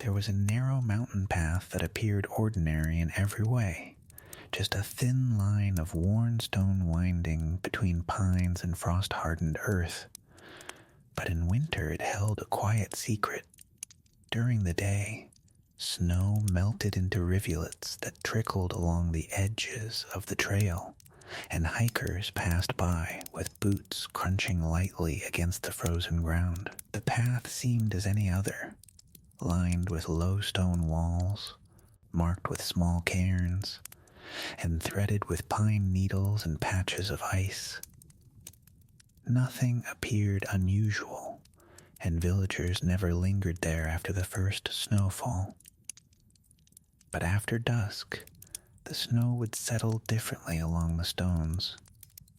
There was a narrow mountain path that appeared ordinary in every way, just a thin line of worn stone winding between pines and frost-hardened earth. But in winter it held a quiet secret. During the day, snow melted into rivulets that trickled along the edges of the trail, and hikers passed by with boots crunching lightly against the frozen ground. The path seemed as any other, lined with low stone walls, marked with small cairns, and threaded with pine needles and patches of ice. Nothing appeared unusual, and villagers never lingered there after the first snowfall. But after dusk, the snow would settle differently along the stones,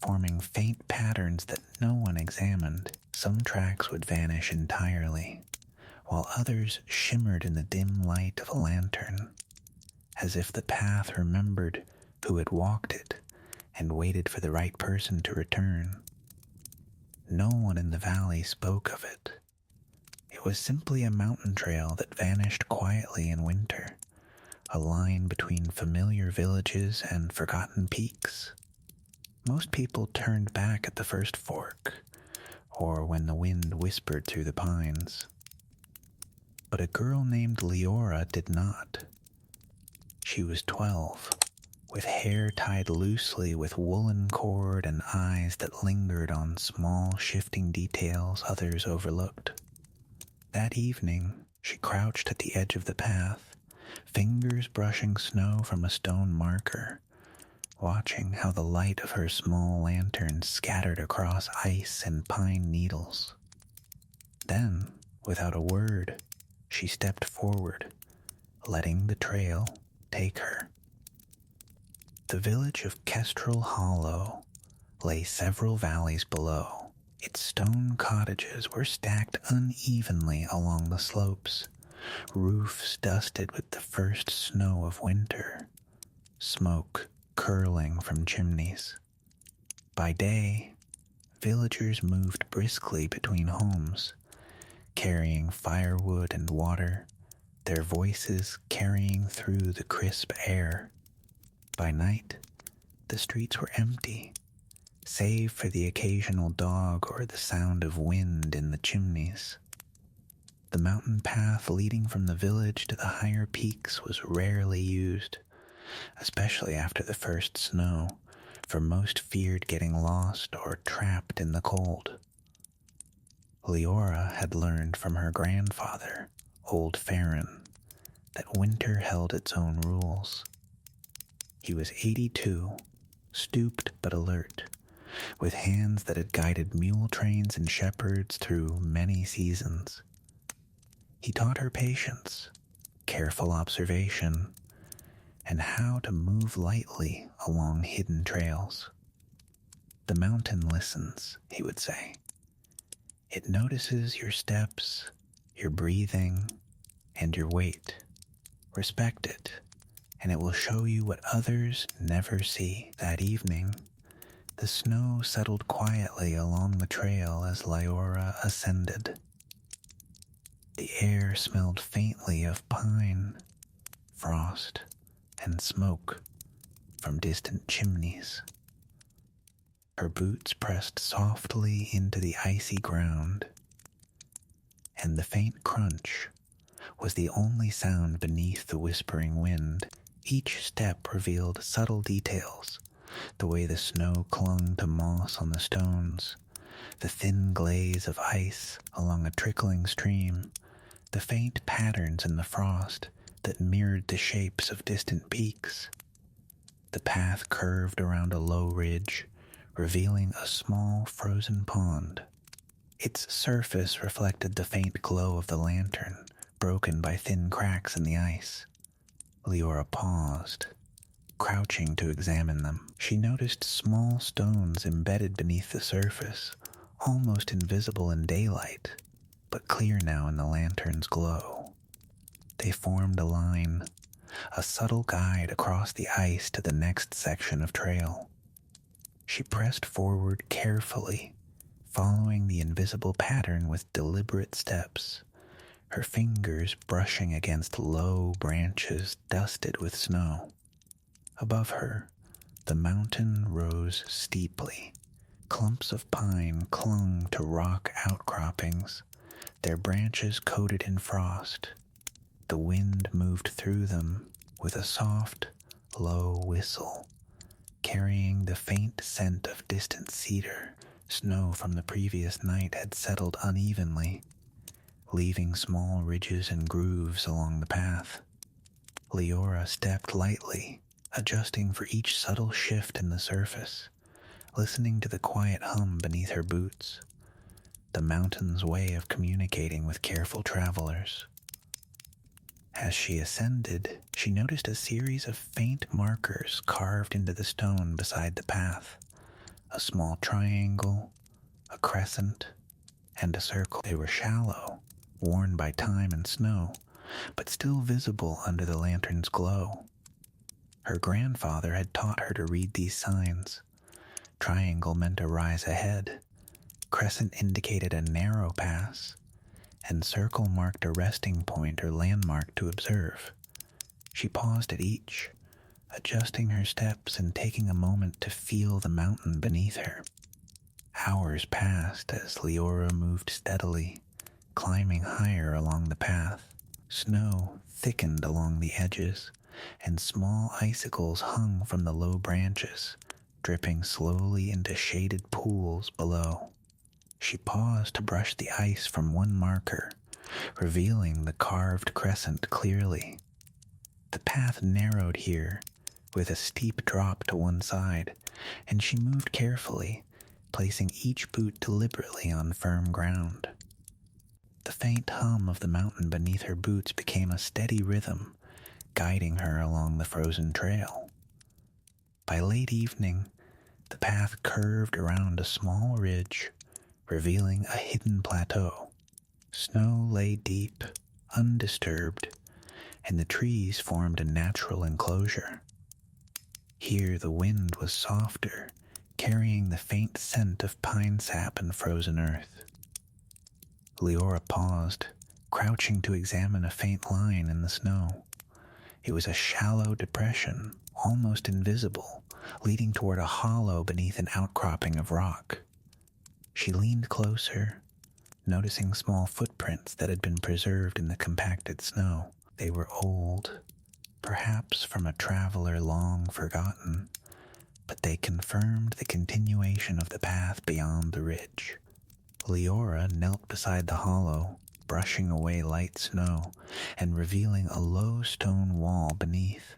forming faint patterns that no one examined. Some tracks would vanish entirely, while others shimmered in the dim light of a lantern, as if the path remembered who had walked it and waited for the right person to return. No one in the valley spoke of it. It was simply a mountain trail that vanished quietly in winter, a line between familiar villages and forgotten peaks. Most people turned back at the first fork, or when the wind whispered through the pines. But a girl named Leora did not. She was 12, with hair tied loosely with woolen cord and eyes that lingered on small shifting details others overlooked. That evening, she crouched at the edge of the path, fingers brushing snow from a stone marker, watching how the light of her small lantern scattered across ice and pine needles. Then, without a word, she stepped forward, letting the trail take her. The village of Kestrel Hollow lay several valleys below. Its stone cottages were stacked unevenly along the slopes, roofs dusted with the first snow of winter, smoke curling from chimneys. By day, villagers moved briskly between homes, carrying firewood and water, their voices carrying through the crisp air. By night, the streets were empty, save for the occasional dog or the sound of wind in the chimneys. The mountain path leading from the village to the higher peaks was rarely used, especially after the first snow, for most feared getting lost or trapped in the cold. Leora had learned from her grandfather, Old Farron, that winter held its own rules. He was 82, stooped but alert, with hands that had guided mule trains and shepherds through many seasons. He taught her patience, careful observation, and how to move lightly along hidden trails. The mountain listens, he would say. It notices your steps, your breathing, and your weight. Respect it, and it will show you what others never see. That evening, the snow settled quietly along the trail as Leora ascended. The air smelled faintly of pine, frost, and smoke from distant chimneys. Her boots pressed softly into the icy ground, and the faint crunch was the only sound beneath the whispering wind. Each step revealed subtle details, the way the snow clung to moss on the stones, the thin glaze of ice along a trickling stream, the faint patterns in the frost that mirrored the shapes of distant peaks. The path curved around a low ridge, revealing a small frozen pond. Its surface reflected the faint glow of the lantern, broken by thin cracks in the ice. Leora paused, crouching to examine them. She noticed small stones embedded beneath the surface, almost invisible in daylight, but clear now in the lantern's glow. They formed a line, a subtle guide across the ice to the next section of trail. She pressed forward carefully, following the invisible pattern with deliberate steps, her fingers brushing against low branches dusted with snow. Above her, the mountain rose steeply. Clumps of pine clung to rock outcroppings, their branches coated in frost. The wind moved through them with a soft, low whistle, carrying the faint scent of distant cedar. Snow from the previous night had settled unevenly, leaving small ridges and grooves along the path. Leora stepped lightly, adjusting for each subtle shift in the surface, listening to the quiet hum beneath her boots, the mountain's way of communicating with careful travelers. As she ascended, she noticed a series of faint markers carved into the stone beside the path. A small triangle, a crescent, and a circle. They were shallow, worn by time and snow, but still visible under the lantern's glow. Her grandfather had taught her to read these signs. Triangle meant a rise ahead, crescent indicated a narrow pass, and circle marked a resting point or landmark to observe. She paused at each, adjusting her steps and taking a moment to feel the mountain beneath her. Hours passed as Leora moved steadily, climbing higher along the path. Snow thickened along the edges, and small icicles hung from the low branches, dripping slowly into shaded pools below. She paused to brush the ice from one marker, revealing the carved crescent clearly. The path narrowed here, with a steep drop to one side, and she moved carefully, placing each boot deliberately on firm ground. The faint hum of the mountain beneath her boots became a steady rhythm, guiding her along the frozen trail. By late evening, the path curved around a small ridge, revealing a hidden plateau. Snow lay deep, undisturbed, and the trees formed a natural enclosure. Here the wind was softer, carrying the faint scent of pine sap and frozen earth. Leora paused, crouching to examine a faint line in the snow. It was a shallow depression, almost invisible, leading toward a hollow beneath an outcropping of rock. She leaned closer, noticing small footprints that had been preserved in the compacted snow. They were old, perhaps from a traveler long forgotten, but they confirmed the continuation of the path beyond the ridge. Leora knelt beside the hollow, brushing away light snow and revealing a low stone wall beneath.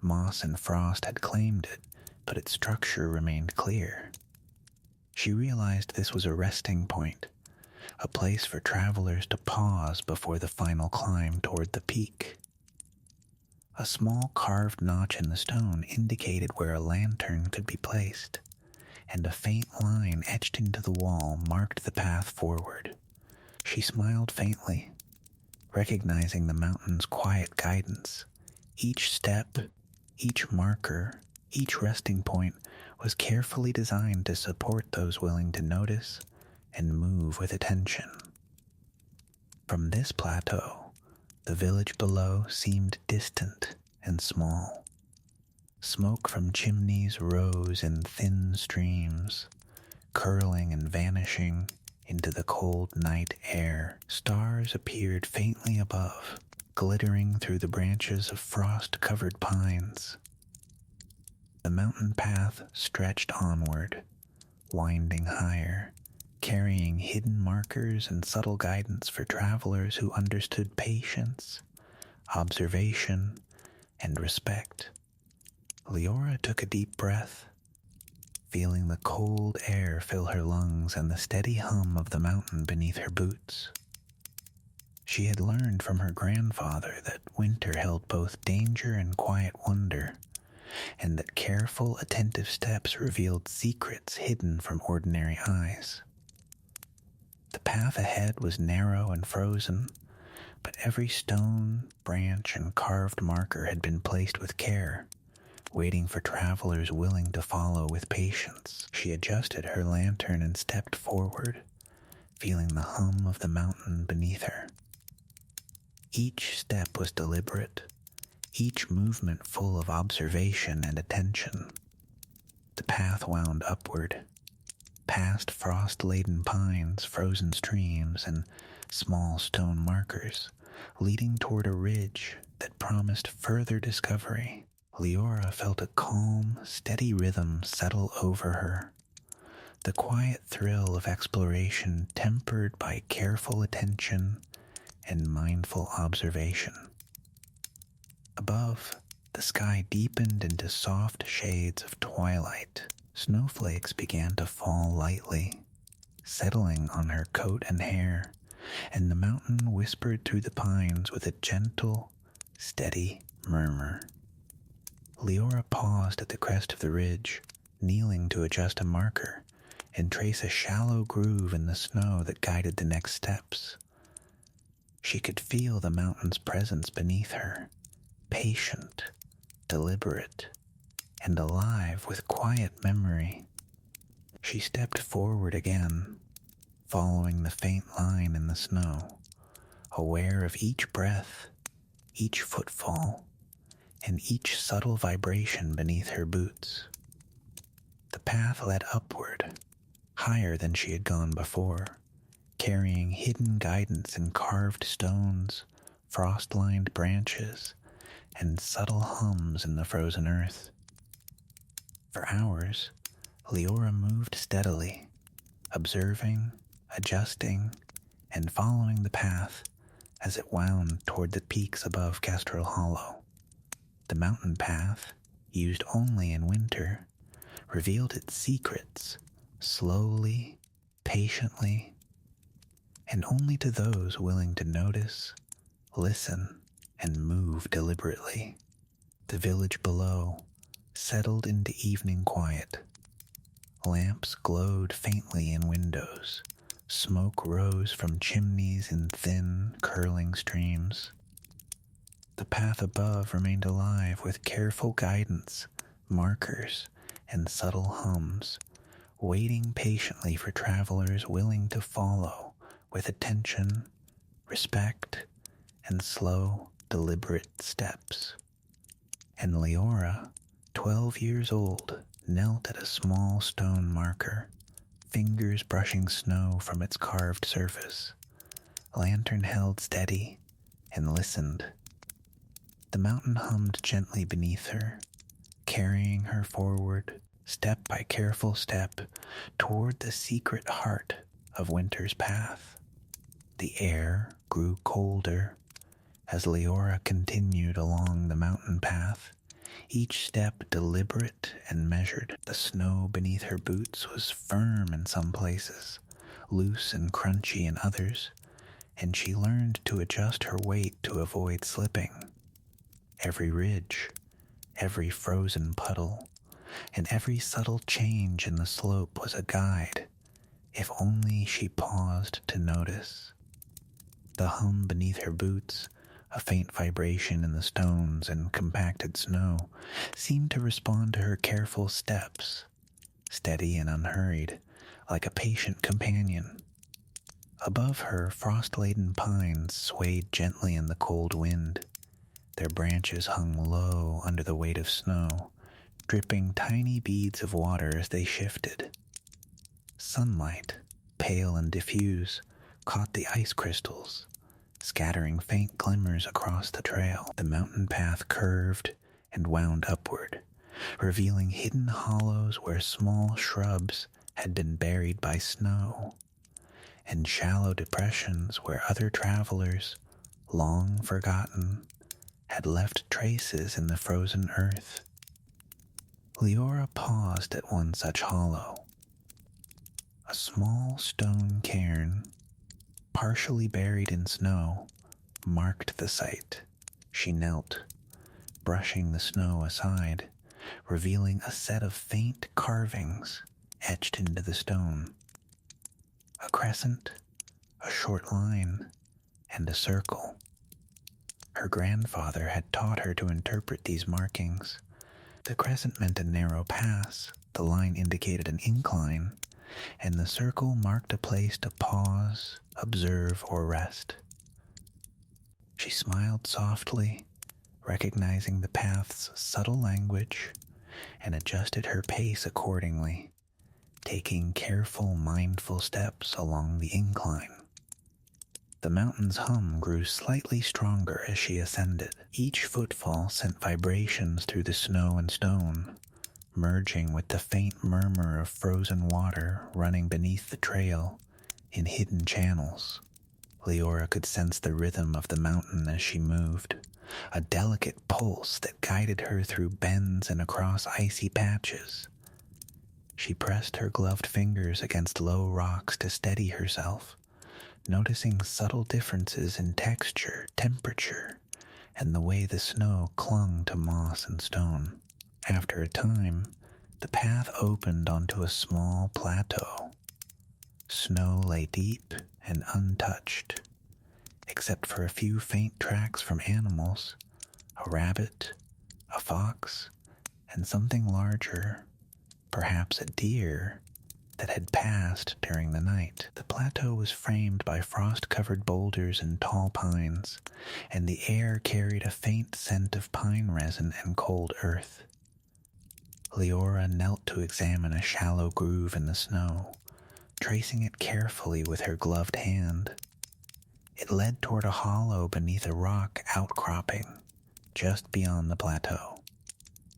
Moss and frost had claimed it, but its structure remained clear. She realized this was a resting point, a place for travelers to pause before the final climb toward the peak. A small carved notch in the stone indicated where a lantern could be placed, and a faint line etched into the wall marked the path forward. She smiled faintly, recognizing the mountain's quiet guidance. Each step, each marker, each resting point was carefully designed to support those willing to notice and move with attention. From this plateau, the village below seemed distant and small. Smoke from chimneys rose in thin streams, curling and vanishing into the cold night air. Stars appeared faintly above, glittering through the branches of frost-covered pines. The mountain path stretched onward, winding higher, carrying hidden markers and subtle guidance for travelers who understood patience, observation, and respect. Leora took a deep breath, feeling the cold air fill her lungs and the steady hum of the mountain beneath her boots. She had learned from her grandfather that winter held both danger and quiet wonder, and that careful, attentive steps revealed secrets hidden from ordinary eyes. The path ahead was narrow and frozen, but every stone, branch, and carved marker had been placed with care, waiting for travelers willing to follow with patience. She adjusted her lantern and stepped forward, feeling the hum of the mountain beneath her. Each step was deliberate, each movement full of observation and attention. The path wound upward, past frost-laden pines, frozen streams, and small stone markers, leading toward a ridge that promised further discovery. Leora felt a calm, steady rhythm settle over her, the quiet thrill of exploration tempered by careful attention and mindful observation. Above, the sky deepened into soft shades of twilight. Snowflakes began to fall lightly, settling on her coat and hair, and the mountain whispered through the pines with a gentle, steady murmur. Leora paused at the crest of the ridge, kneeling to adjust a marker and trace a shallow groove in the snow that guided the next steps. She could feel the mountain's presence beneath her, patient, deliberate, and alive with quiet memory. She stepped forward again, following the faint line in the snow, aware of each breath, each footfall, and each subtle vibration beneath her boots. The path led upward, higher than she had gone before, carrying hidden guidance in carved stones, frost-lined branches, and subtle hums in the frozen earth. For hours, Leora moved steadily, observing, adjusting, and following the path as it wound toward the peaks above Kestrel Hollow. The mountain path, used only in winter, revealed its secrets slowly, patiently, and only to those willing to notice, listen, and move deliberately. The village below settled into evening quiet. Lamps glowed faintly in windows. Smoke rose from chimneys in thin, curling streams. The path above remained alive with careful guidance, markers, and subtle hums, waiting patiently for travelers willing to follow with attention, respect, and slow, deliberate steps. And Leora, 12 years old, knelt at a small stone marker, fingers brushing snow from its carved surface, lantern held steady, and listened. The mountain hummed gently beneath her, carrying her forward, step by careful step, toward the secret heart of winter's path. The air grew colder as Leora continued along the mountain path, each step deliberate and measured. The snow beneath her boots was firm in some places, loose and crunchy in others, and she learned to adjust her weight to avoid slipping. Every ridge, every frozen puddle, and every subtle change in the slope was a guide, if only she paused to notice. The hum beneath her boots, a faint vibration in the stones and compacted snow, seemed to respond to her careful steps, steady and unhurried, like a patient companion. Above her, frost-laden pines swayed gently in the cold wind. Their branches hung low under the weight of snow, dripping tiny beads of water as they shifted. Sunlight, pale and diffuse, caught the ice crystals, scattering faint glimmers across the trail. The mountain path curved and wound upward, revealing hidden hollows where small shrubs had been buried by snow, and shallow depressions where other travelers, long forgotten, had left traces in the frozen earth. Leora paused at one such hollow. A small stone cairn, partially buried in snow, marked the site. She knelt, brushing the snow aside, revealing a set of faint carvings etched into the stone. A crescent, a short line, and a circle. Her grandfather had taught her to interpret these markings. The crescent meant a narrow pass, the line indicated an incline, and the circle marked a place to pause, observe, or rest. She smiled softly, recognizing the path's subtle language, and adjusted her pace accordingly, taking careful, mindful steps along the incline. The mountain's hum grew slightly stronger as she ascended. Each footfall sent vibrations through the snow and stone, merging with the faint murmur of frozen water running beneath the trail in hidden channels. Leora could sense the rhythm of the mountain as she moved, a delicate pulse that guided her through bends and across icy patches. She pressed her gloved fingers against low rocks to steady herself, noticing subtle differences in texture, temperature, and the way the snow clung to moss and stone. After a time, the path opened onto a small plateau. Snow lay deep and untouched, except for a few faint tracks from animals, a rabbit, a fox, and something larger, perhaps a deer, that had passed during the night. The plateau was framed by frost-covered boulders and tall pines, and the air carried a faint scent of pine resin and cold earth. Leora knelt to examine a shallow groove in the snow, tracing it carefully with her gloved hand. It led toward a hollow beneath a rock outcropping, just beyond the plateau.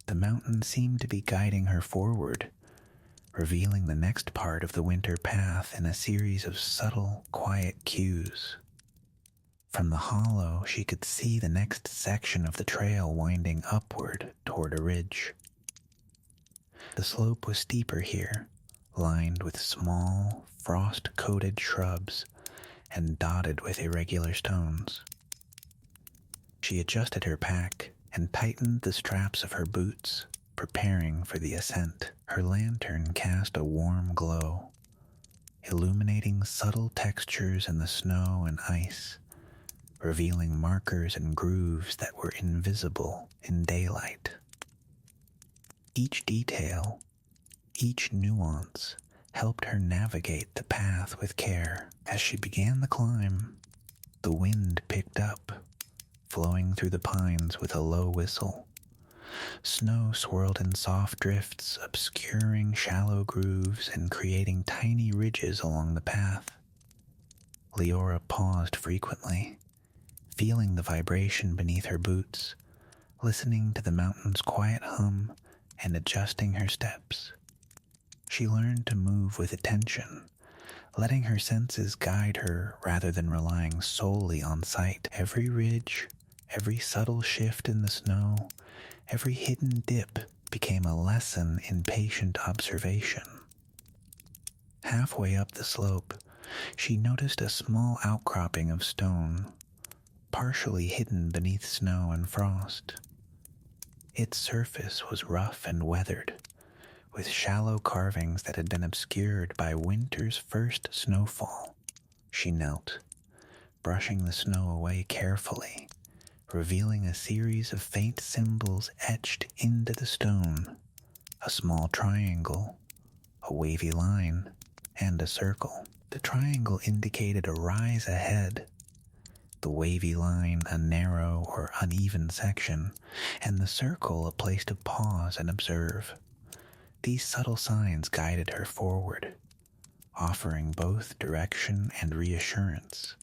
The mountain seemed to be guiding her forward, revealing the next part of the winter path in a series of subtle, quiet cues. From the hollow, she could see the next section of the trail winding upward toward a ridge. The slope was steeper here, lined with small, frost-coated shrubs and dotted with irregular stones. She adjusted her pack and tightened the straps of her boots, preparing for the ascent. Her lantern cast a warm glow, illuminating subtle textures in the snow and ice, revealing markers and grooves that were invisible in daylight. Each detail, each nuance, helped her navigate the path with care. As she began the climb, the wind picked up, flowing through the pines with a low whistle. Snow swirled in soft drifts, obscuring shallow grooves and creating tiny ridges along the path. Leora paused frequently, feeling the vibration beneath her boots, listening to the mountain's quiet hum and adjusting her steps. She learned to move with attention, letting her senses guide her rather than relying solely on sight. Every ridge, every subtle shift in the snow, every hidden dip became a lesson in patient observation. Halfway up the slope, she noticed a small outcropping of stone, partially hidden beneath snow and frost. Its surface was rough and weathered, with shallow carvings that had been obscured by winter's first snowfall. She knelt, brushing the snow away carefully, revealing a series of faint symbols etched into the stone: a small triangle, a wavy line, and a circle. The triangle indicated a rise ahead, the wavy line a narrow or uneven section, and the circle a place to pause and observe. These subtle signs guided her forward, offering both direction and reassurance.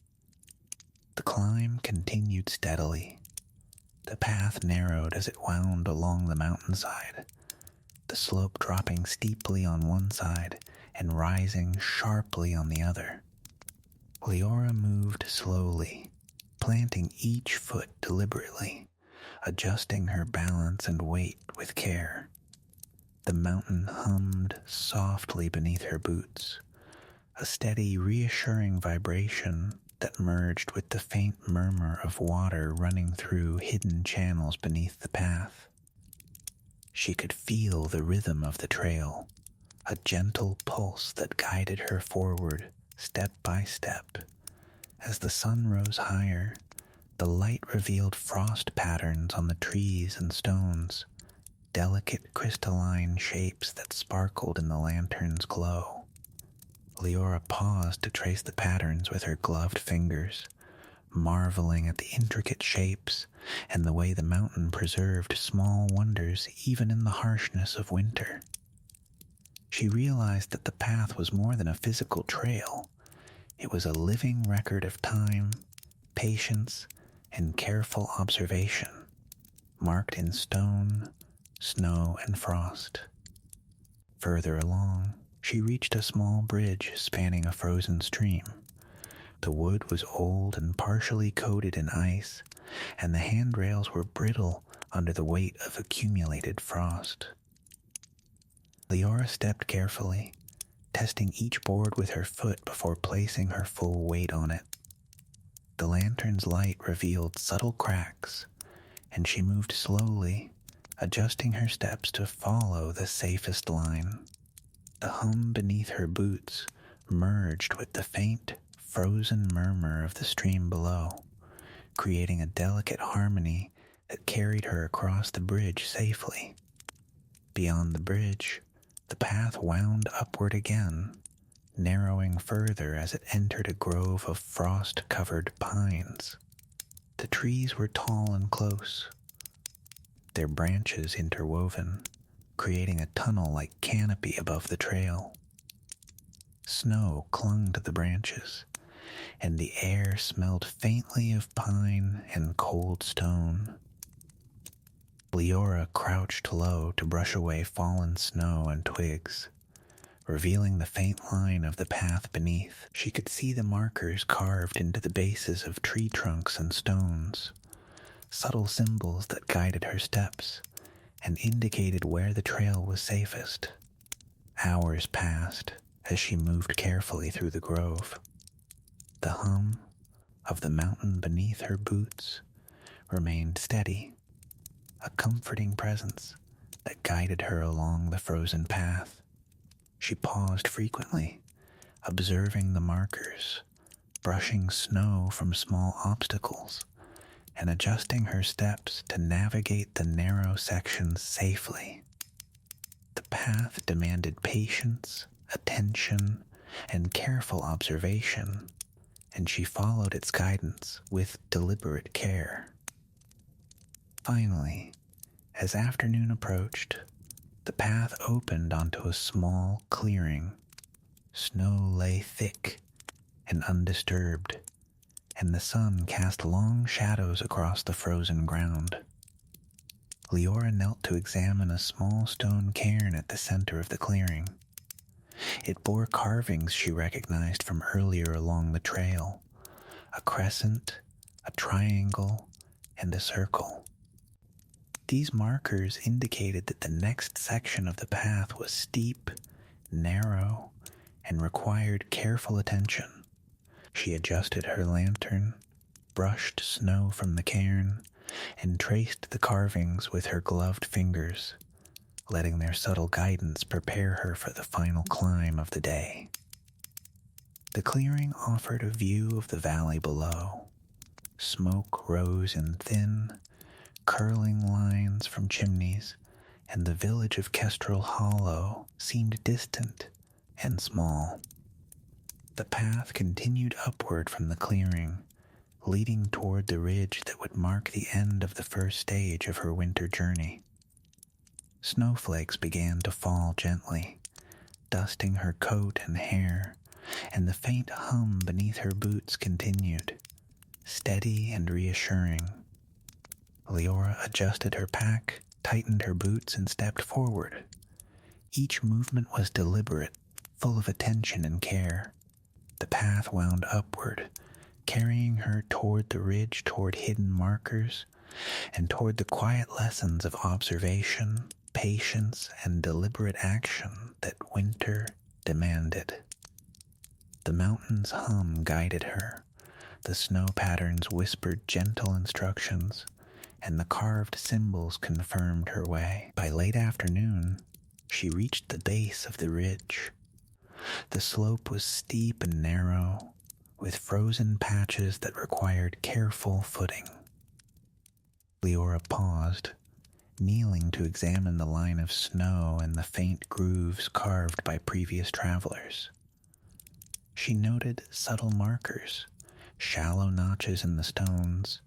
The climb continued steadily. The path narrowed as it wound along the mountainside, the slope dropping steeply on one side and rising sharply on the other. Leora moved slowly, planting each foot deliberately, adjusting her balance and weight with care. The mountain hummed softly beneath her boots, a steady, reassuring vibration that merged with the faint murmur of water running through hidden channels beneath the path. She could feel the rhythm of the trail, a gentle pulse that guided her forward step by step. As the sun rose higher, the light revealed frost patterns on the trees and stones, delicate crystalline shapes that sparkled in the lantern's glow. Leora paused to trace the patterns with her gloved fingers, marveling at the intricate shapes and the way the mountain preserved small wonders even in the harshness of winter. She realized that the path was more than a physical trail. It was a living record of time, patience, and careful observation, marked in stone, snow, and frost. Further along, she reached a small bridge spanning a frozen stream. The wood was old and partially coated in ice, and the handrails were brittle under the weight of accumulated frost. Leora stepped carefully, testing each board with her foot before placing her full weight on it. The lantern's light revealed subtle cracks, and she moved slowly, adjusting her steps to follow the safest line. The hum beneath her boots merged with the faint, frozen murmur of the stream below, creating a delicate harmony that carried her across the bridge safely. Beyond the bridge, the path wound upward again, narrowing further as it entered a grove of frost-covered pines. The trees were tall and close, their branches interwoven, creating a tunnel-like canopy above the trail. Snow clung to the branches, and the air smelled faintly of pine and cold stone. Leora crouched low to brush away fallen snow and twigs, revealing the faint line of the path beneath. She could see the markers carved into the bases of tree trunks and stones, subtle symbols that guided her steps and indicated where the trail was safest. Hours passed as she moved carefully through the grove. The hum of the mountain beneath her boots remained steady, a comforting presence that guided her along the frozen path. She paused frequently, observing the markers, brushing snow from small obstacles, and adjusting her steps to navigate the narrow sections safely. The path demanded patience, attention, and careful observation, and she followed its guidance with deliberate care. Finally, as afternoon approached, the path opened onto a small clearing. Snow lay thick and undisturbed, and the sun cast long shadows across the frozen ground. Leora knelt to examine a small stone cairn at the center of the clearing. It bore carvings she recognized from earlier along the trail: a crescent, a triangle, and a circle. These markers indicated that the next section of the path was steep, narrow, and required careful attention. She adjusted her lantern, brushed snow from the cairn, and traced the carvings with her gloved fingers, letting their subtle guidance prepare her for the final climb of the day. The clearing offered a view of the valley below. Smoke rose in thin, curling lines from chimneys, and the village of Kestrel Hollow seemed distant and small. The path continued upward from the clearing, leading toward the ridge that would mark the end of the first stage of her winter journey. Snowflakes began to fall gently, dusting her coat and hair, and the faint hum beneath her boots continued, steady and reassuring. Leora adjusted her pack, tightened her boots, and stepped forward. Each movement was deliberate, full of attention and care. The path wound upward, carrying her toward the ridge, toward hidden markers, and toward the quiet lessons of observation, patience, and deliberate action that winter demanded. The mountain's hum guided her, the snow patterns whispered gentle instructions, and the carved symbols confirmed her way. By late afternoon, she reached the base of the ridge. The slope was steep and narrow, with frozen patches that required careful footing. Leora paused, kneeling to examine the line of snow and the faint grooves carved by previous travelers. She noted subtle markers, shallow notches in the stones,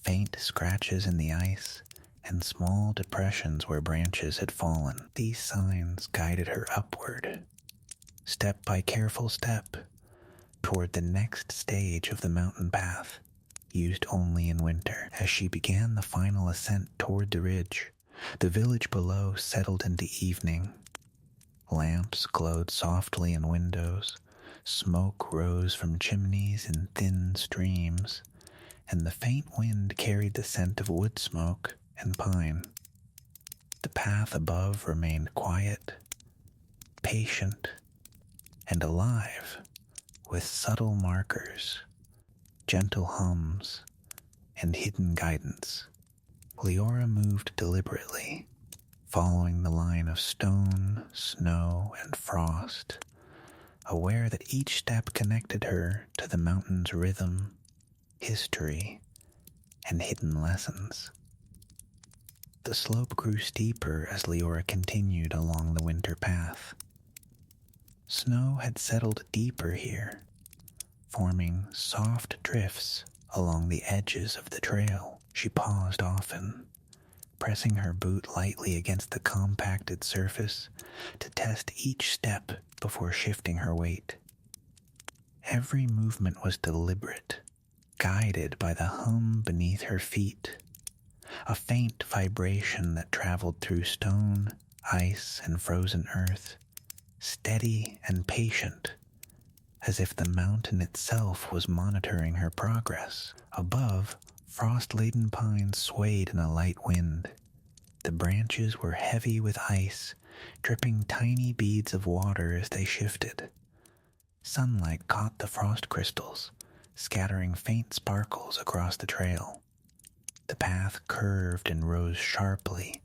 faint scratches in the ice, and small depressions where branches had fallen. These signs guided her upward, step by careful step, toward the next stage of the mountain path, used only in winter. As she began the final ascent toward the ridge, the village below settled into evening. Lamps glowed softly in windows, smoke rose from chimneys in thin streams, and the faint wind carried the scent of wood smoke and pine. The path above remained quiet, patient, and alive, with subtle markers, gentle hums, and hidden guidance. Leora moved deliberately, following the line of stone, snow, and frost, aware that each step connected her to the mountain's rhythm, history, and hidden lessons. The slope grew steeper as Leora continued along the winter path. Snow had settled deeper here, forming soft drifts along the edges of the trail. She paused often, pressing her boot lightly against the compacted surface to test each step before shifting her weight. Every movement was deliberate, guided by the hum beneath her feet, a faint vibration that traveled through stone, ice, and frozen earth, steady and patient, as if the mountain itself was monitoring her progress. Above, frost-laden pines swayed in a light wind. The branches were heavy with ice, dripping tiny beads of water as they shifted. Sunlight caught the frost crystals, scattering faint sparkles across the trail. The path curved and rose sharply,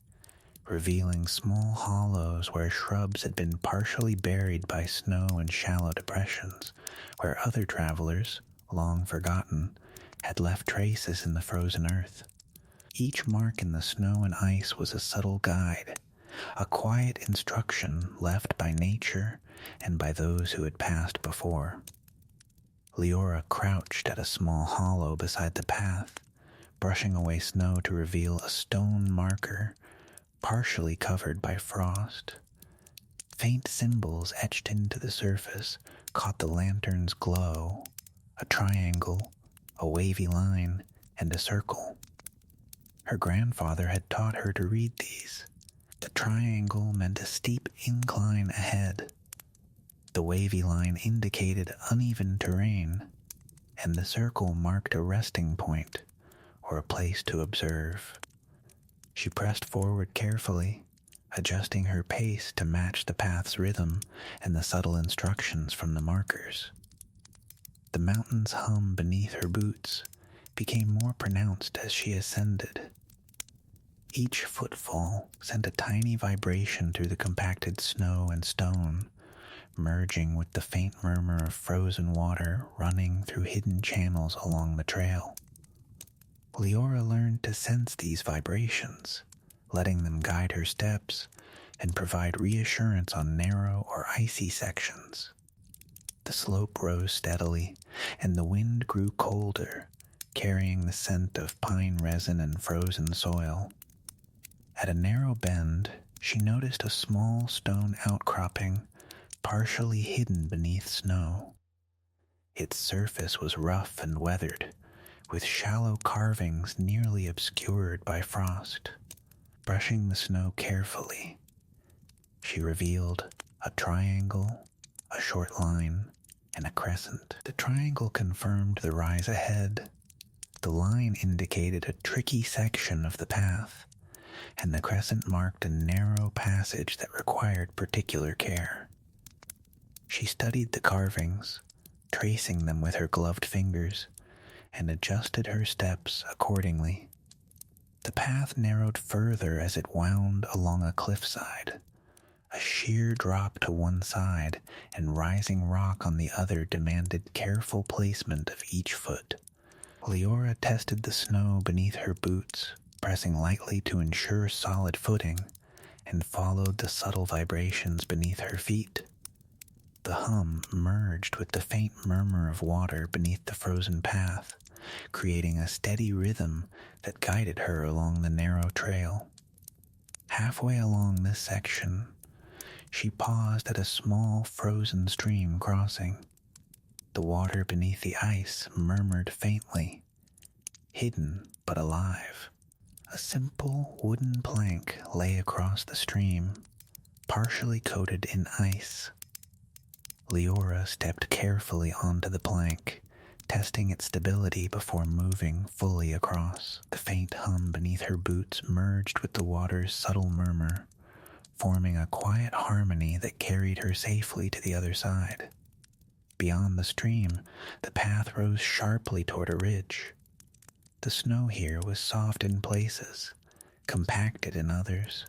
revealing small hollows where shrubs had been partially buried by snow and shallow depressions, where other travelers, long forgotten, had left traces in the frozen earth. Each mark in the snow and ice was a subtle guide, a quiet instruction left by nature and by those who had passed before. Leora crouched at a small hollow beside the path, brushing away snow to reveal a stone marker partially covered by frost. Faint symbols etched into the surface caught the lantern's glow, a triangle, a wavy line, and a circle. Her grandfather had taught her to read these. The triangle meant a steep incline ahead. The wavy line indicated uneven terrain, and the circle marked a resting point or a place to observe. She pressed forward carefully, adjusting her pace to match the path's rhythm and the subtle instructions from the markers. The mountain's hum beneath her boots became more pronounced as she ascended. Each footfall sent a tiny vibration through the compacted snow and stone, merging with the faint murmur of frozen water running through hidden channels along the trail. Leora learned to sense these vibrations, letting them guide her steps and provide reassurance on narrow or icy sections. The slope rose steadily, and the wind grew colder, carrying the scent of pine resin and frozen soil. At a narrow bend, she noticed a small stone outcropping, partially hidden beneath snow. Its surface was rough and weathered, with shallow carvings nearly obscured by frost. Brushing the snow carefully, she revealed a triangle, a short line, and a crescent. The triangle confirmed the rise ahead. The line indicated a tricky section of the path, and the crescent marked a narrow passage that required particular care. She studied the carvings, tracing them with her gloved fingers, and adjusted her steps accordingly. The path narrowed further as it wound along a cliffside. A sheer drop to one side and rising rock on the other demanded careful placement of each foot. Leora tested the snow beneath her boots, pressing lightly to ensure solid footing, and followed the subtle vibrations beneath her feet. The hum merged with the faint murmur of water beneath the frozen path, creating a steady rhythm that guided her along the narrow trail. Halfway along this section, she paused at a small frozen stream crossing. The water beneath the ice murmured faintly, hidden but alive. A simple wooden plank lay across the stream, partially coated in ice. Leora stepped carefully onto the plank, testing its stability before moving fully across. The faint hum beneath her boots merged with the water's subtle murmur, forming a quiet harmony that carried her safely to the other side. Beyond the stream, the path rose sharply toward a ridge. The snow here was soft in places, compacted in others,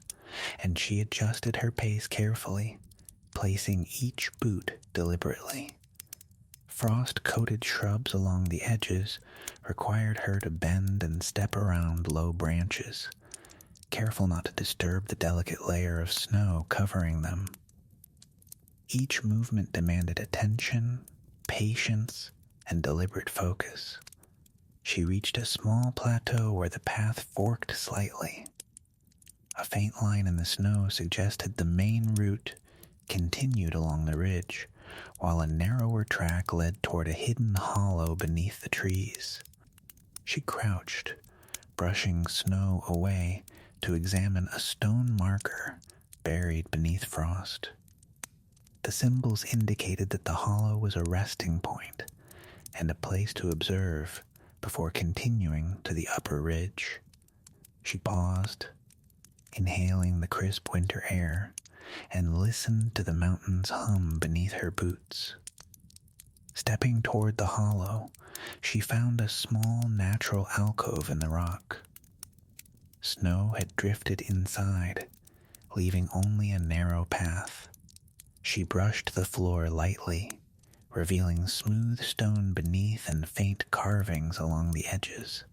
and she adjusted her pace carefully, placing each boot deliberately. Frost-coated shrubs along the edges required her to bend and step around low branches, careful not to disturb the delicate layer of snow covering them. Each movement demanded attention, patience, and deliberate focus. She reached a small plateau where the path forked slightly. A faint line in the snow suggested the main route continued along the ridge, while a narrower track led toward a hidden hollow beneath the trees. She crouched, brushing snow away to examine a stone marker buried beneath frost. The symbols indicated that the hollow was a resting point and a place to observe before continuing to the upper ridge. She paused, inhaling the crisp winter air, and listened to the mountain's hum beneath her boots. Stepping toward the hollow, she found a small natural alcove in the rock. Snow had drifted inside, leaving only a narrow path. She brushed the floor lightly, revealing smooth stone beneath and faint carvings along the edges,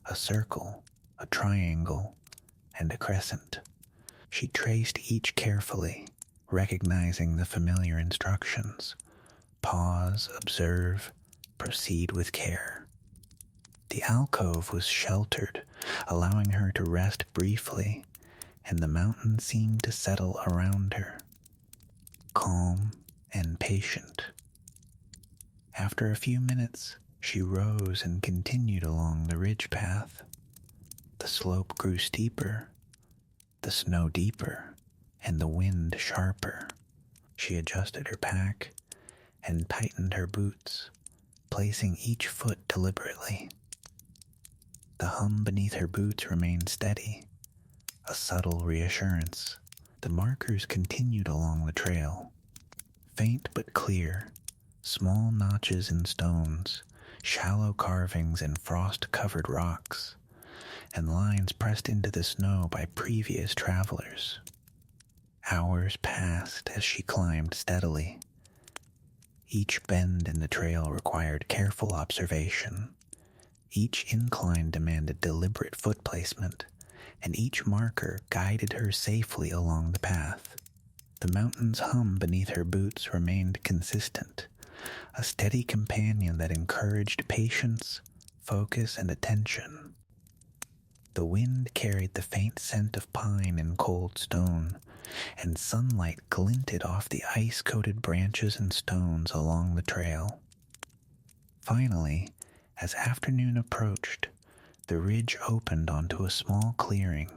a circle, a triangle, and a crescent. She traced each carefully, recognizing the familiar instructions. Pause, observe, proceed with care. The alcove was sheltered, allowing her to rest briefly, and the mountain seemed to settle around her, calm and patient. After a few minutes, she rose and continued along the ridge path. The slope grew steeper, the snow deeper, and the wind sharper. She adjusted her pack and tightened her boots, placing each foot deliberately. The hum beneath her boots remained steady, a subtle reassurance. The markers continued along the trail, faint but clear, small notches in stones, shallow carvings in frost-covered rocks, and lines pressed into the snow by previous travelers. Hours passed as she climbed steadily. Each bend in the trail required careful observation. Each incline demanded deliberate foot placement, and each marker guided her safely along the path. The mountain's hum beneath her boots remained consistent, a steady companion that encouraged patience, focus, and attention. The wind carried the faint scent of pine and cold stone, and sunlight glinted off the ice-coated branches and stones along the trail. Finally, as afternoon approached, the ridge opened onto a small clearing.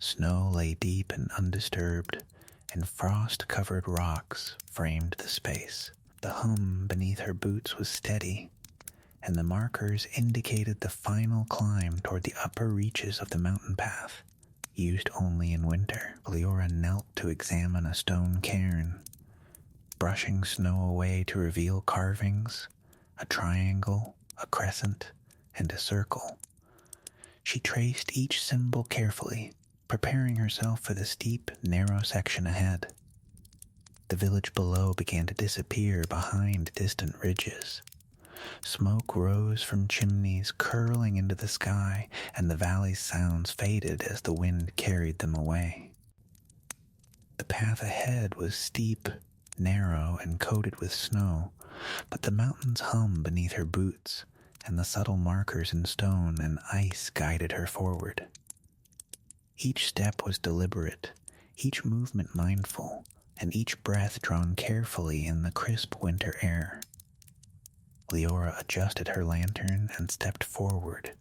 Snow lay deep and undisturbed, and frost-covered rocks framed the space. The hum beneath her boots was steady, and the markers indicated the final climb toward the upper reaches of the mountain path, used only in winter. Leora knelt to examine a stone cairn, brushing snow away to reveal carvings, a triangle, a crescent, and a circle. She traced each symbol carefully, preparing herself for the steep, narrow section ahead. The village below began to disappear behind distant ridges. Smoke rose from chimneys curling into the sky, and the valley's sounds faded as the wind carried them away. The path ahead was steep, narrow and coated with snow, but the mountains hum beneath her boots, and the subtle markers in stone and ice guided her forward. Each step was deliberate, each movement mindful, and each breath drawn carefully in the crisp winter air. Leora adjusted her lantern and stepped forward,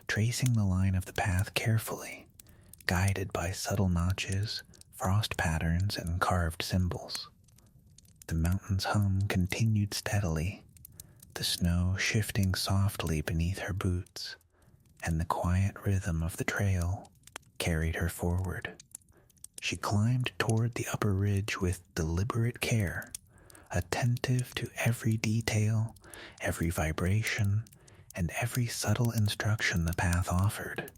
tracing the line of the path carefully, guided by subtle notches, frost patterns, and carved symbols. The mountain's hum continued steadily, the snow shifting softly beneath her boots, and the quiet rhythm of the trail carried her forward. She climbed toward the upper ridge with deliberate care, attentive to every detail, every vibration, and every subtle instruction the path offered.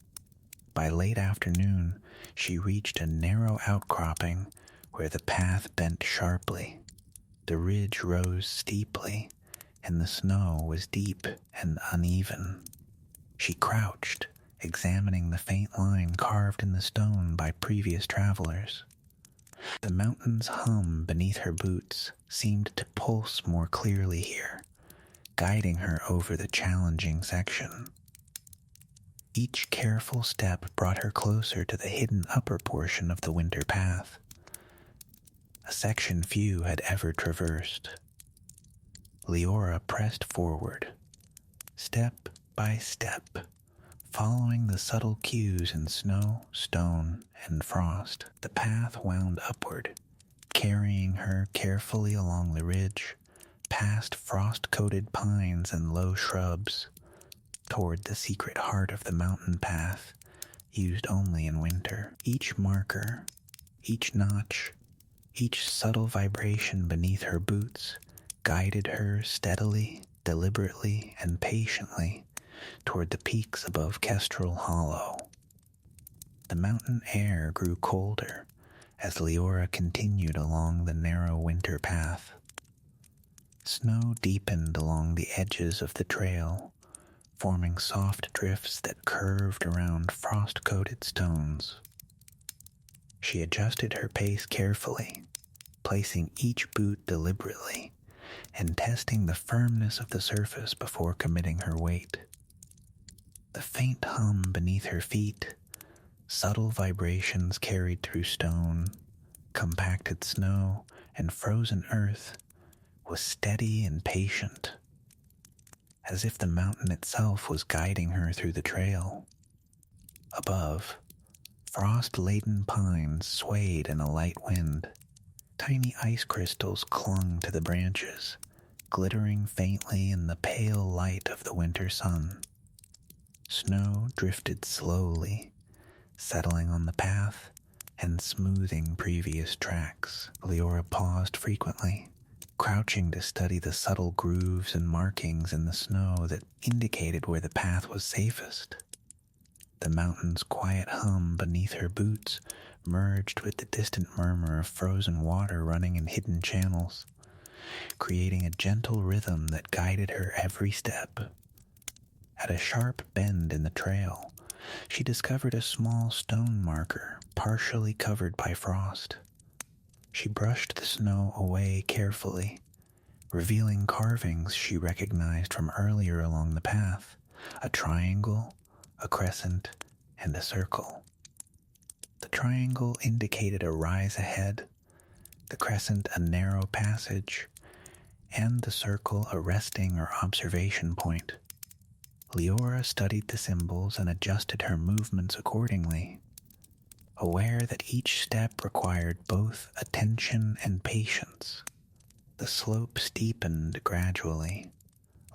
By late afternoon, she reached a narrow outcropping where the path bent sharply. The ridge rose steeply, and the snow was deep and uneven. She crouched, examining the faint line carved in the stone by previous travelers. The mountain's hum beneath her boots seemed to pulse more clearly here, guiding her over the challenging section. Each careful step brought her closer to the hidden upper portion of the winter path, a section few had ever traversed. Leora pressed forward, step by step, following the subtle cues in snow, stone, and frost. The path wound upward, carrying her carefully along the ridge, past frost-coated pines and low shrubs, toward the secret heart of the mountain path, used only in winter. Each marker, each notch, each subtle vibration beneath her boots guided her steadily, deliberately, and patiently toward the peaks above Kestrel Hollow. The mountain air grew colder as Leora continued along the narrow winter path. Snow deepened along the edges of the trail, forming soft drifts that curved around frost-coated stones. She adjusted her pace carefully, placing each boot deliberately and testing the firmness of the surface before committing her weight. The faint hum beneath her feet, subtle vibrations carried through stone, compacted snow, and frozen earth, was steady and patient, as if the mountain itself was guiding her through the trail. Above, frost-laden pines swayed in a light wind. Tiny ice crystals clung to the branches, glittering faintly in the pale light of the winter sun. Snow drifted slowly, settling on the path and smoothing previous tracks. Leora paused frequently, crouching to study the subtle grooves and markings in the snow that indicated where the path was safest. The mountain's quiet hum beneath her boots merged with the distant murmur of frozen water running in hidden channels, creating a gentle rhythm that guided her every step. At a sharp bend in the trail, she discovered a small stone marker partially covered by frost. She brushed the snow away carefully, revealing carvings she recognized from earlier along the path, a triangle, a crescent, and a circle. The triangle indicated a rise ahead, the crescent a narrow passage, and the circle a resting or observation point. Leora studied the symbols and adjusted her movements accordingly, aware that each step required both attention and patience. The slope steepened gradually,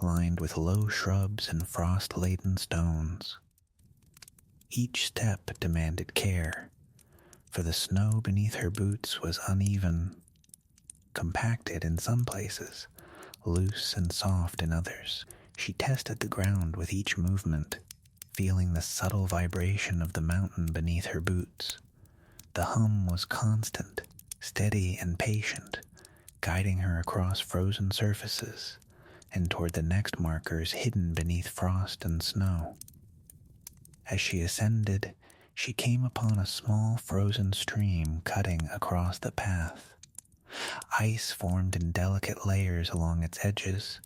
lined with low shrubs and frost-laden stones. Each step demanded care, for the snow beneath her boots was uneven, compacted in some places, loose and soft in others. She tested the ground with each movement, feeling the subtle vibration of the mountain beneath her boots. The hum was constant, steady and patient, guiding her across frozen surfaces and toward the next markers hidden beneath frost and snow. As she ascended, she came upon a small frozen stream cutting across the path. Ice formed in delicate layers along its edges,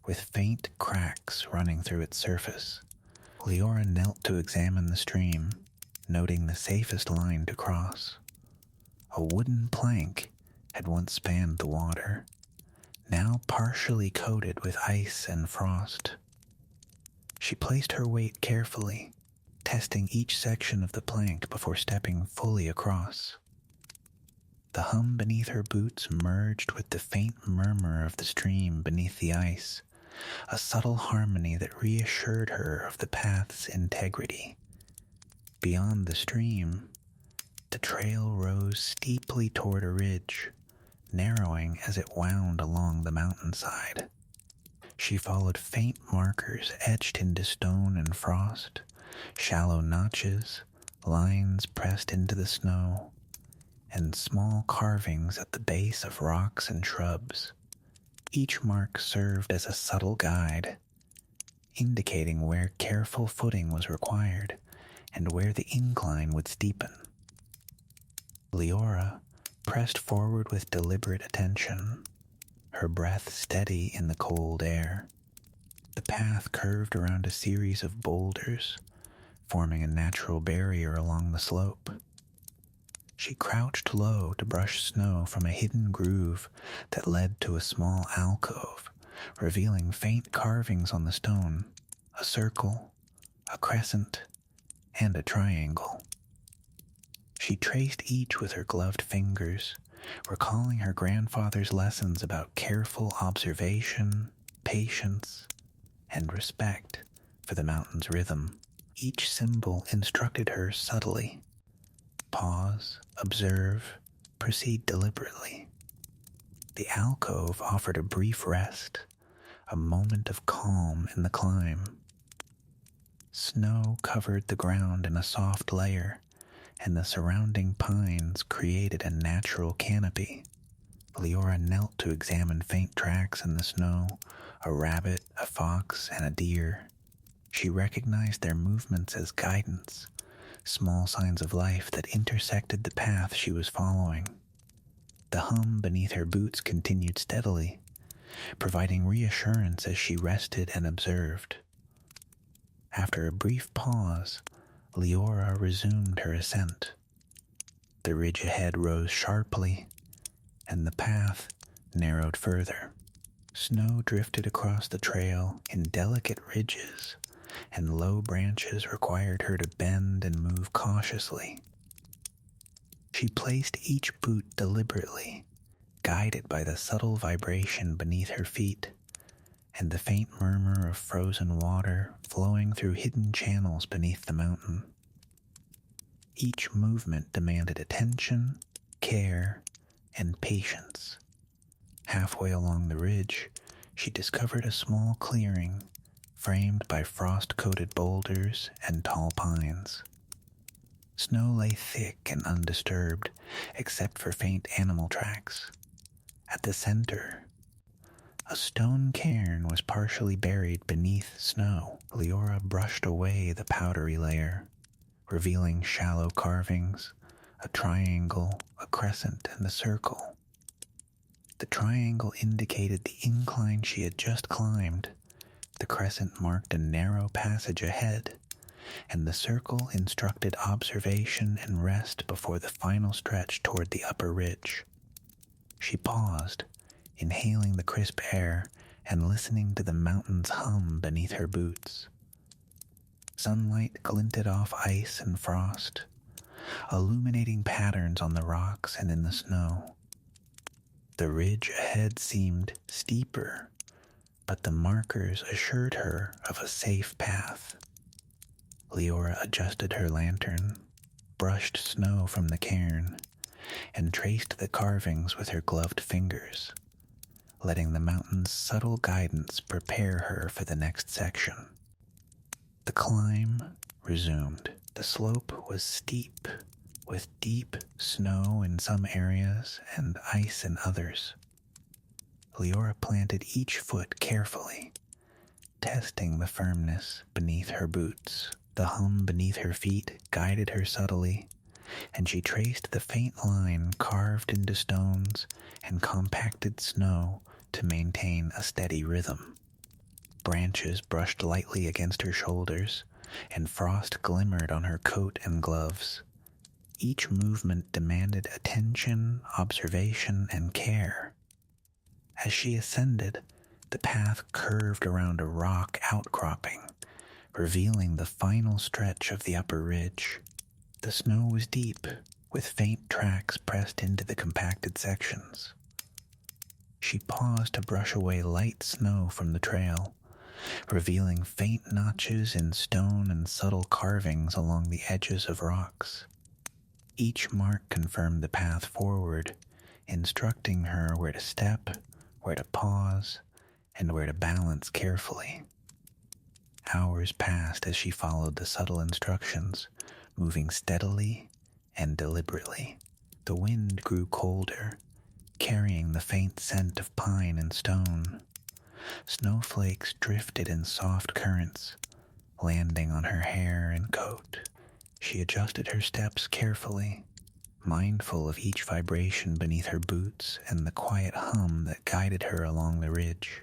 with faint cracks running through its surface. Leora knelt to examine the stream, noting the safest line to cross. A wooden plank had once spanned the water, now partially coated with ice and frost. She placed her weight carefully, testing each section of the plank before stepping fully across. The hum beneath her boots merged with the faint murmur of the stream beneath the ice, a subtle harmony that reassured her of the path's integrity. Beyond the stream, the trail rose steeply toward a ridge, narrowing as it wound along the mountainside. She followed faint markers etched into stone and frost, shallow notches, lines pressed into the snow, and small carvings at the base of rocks and shrubs. Each mark served as a subtle guide, indicating where careful footing was required and where the incline would steepen. Leora pressed forward with deliberate attention, her breath steady in the cold air. The path curved around a series of boulders, forming a natural barrier along the slope. She crouched low to brush snow from a hidden groove that led to a small alcove, revealing faint carvings on the stone, a circle, a crescent, and a triangle. She traced each with her gloved fingers, recalling her grandfather's lessons about careful observation, patience, and respect for the mountain's rhythm. Each symbol instructed her subtly. Pause, observe, proceed deliberately. The alcove offered a brief rest, a moment of calm in the climb. Snow covered the ground in a soft layer, and the surrounding pines created a natural canopy. Leora knelt to examine faint tracks in the snow, a rabbit, a fox, and a deer. She recognized their movements as guidance, small signs of life that intersected the path she was following. The hum beneath her boots continued steadily, providing reassurance as she rested and observed. After a brief pause, Leora resumed her ascent. The ridge ahead rose sharply, and the path narrowed further. Snow drifted across the trail in delicate ridges, and low branches required her to bend and move cautiously. She placed each boot deliberately, guided by the subtle vibration beneath her feet and the faint murmur of frozen water flowing through hidden channels beneath the mountain. Each movement demanded attention, care, and patience. Halfway along the ridge, she discovered a small clearing framed by frost-coated boulders and tall pines. Snow lay thick and undisturbed, except for faint animal tracks. At the center, a stone cairn was partially buried beneath snow. Leora brushed away the powdery layer, revealing shallow carvings, a triangle, a crescent, and a circle. The triangle indicated the incline she had just climbed. The crescent marked a narrow passage ahead, and the circle instructed observation and rest before the final stretch toward the upper ridge. She paused, inhaling the crisp air and listening to the mountain's hum beneath her boots. Sunlight glinted off ice and frost, illuminating patterns on the rocks and in the snow. The ridge ahead seemed steeper, but the markers assured her of a safe path. Leora adjusted her lantern, brushed snow from the cairn, and traced the carvings with her gloved fingers, letting the mountain's subtle guidance prepare her for the next section. The climb resumed. The slope was steep, with deep snow in some areas and ice in others. Leora planted each foot carefully, testing the firmness beneath her boots. The hum beneath her feet guided her subtly, and she traced the faint line carved into stones and compacted snow to maintain a steady rhythm. Branches brushed lightly against her shoulders, and frost glimmered on her coat and gloves. Each movement demanded attention, observation, and care. As she ascended, the path curved around a rock outcropping, revealing the final stretch of the upper ridge. The snow was deep, with faint tracks pressed into the compacted sections. She paused to brush away light snow from the trail, revealing faint notches in stone and subtle carvings along the edges of rocks. Each mark confirmed the path forward, instructing her where to step, where to pause, and where to balance carefully. Hours passed as she followed the subtle instructions, moving steadily and deliberately. The wind grew colder, carrying the faint scent of pine and stone. Snowflakes drifted in soft currents, landing on her hair and coat. She adjusted her steps carefully, mindful of each vibration beneath her boots and the quiet hum that guided her along the ridge.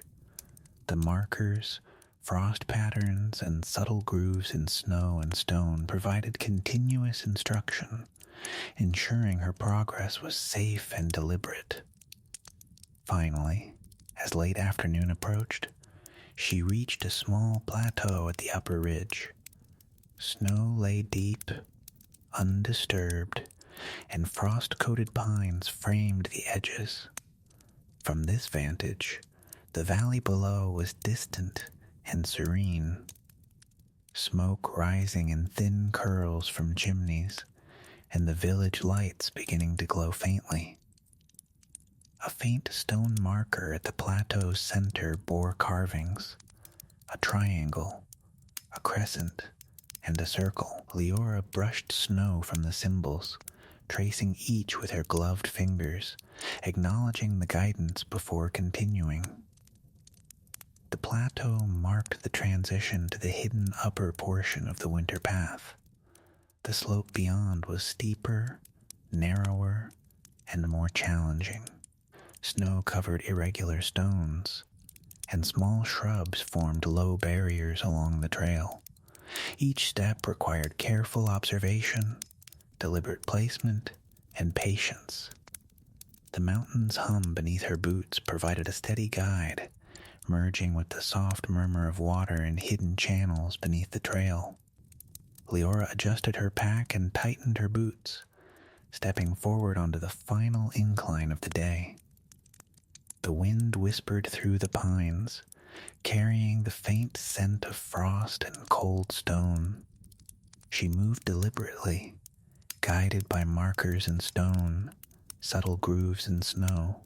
The markers, frost patterns, and subtle grooves in snow and stone provided continuous instruction, ensuring her progress was safe and deliberate. Finally, as late afternoon approached, she reached a small plateau at the upper ridge. Snow lay deep, undisturbed, and frost-coated pines framed the edges. From this vantage, the valley below was distant and serene, smoke rising in thin curls from chimneys, and the village lights beginning to glow faintly. A faint stone marker at the plateau's center bore carvings: a triangle, a crescent, and a circle. Leora brushed snow from the symbols, tracing each with her gloved fingers, acknowledging the guidance before continuing. The plateau marked the transition to the hidden upper portion of the winter path. The slope beyond was steeper, narrower, and more challenging. Snow covered irregular stones, and small shrubs formed low barriers along the trail. Each step required careful observation, deliberate placement, and patience. The mountain's hum beneath her boots provided a steady guide, merging with the soft murmur of water in hidden channels beneath the trail. Leora adjusted her pack and tightened her boots, stepping forward onto the final incline of the day. The wind whispered through the pines, carrying the faint scent of frost and cold stone. She moved deliberately, guided by markers in stone, subtle grooves in snow,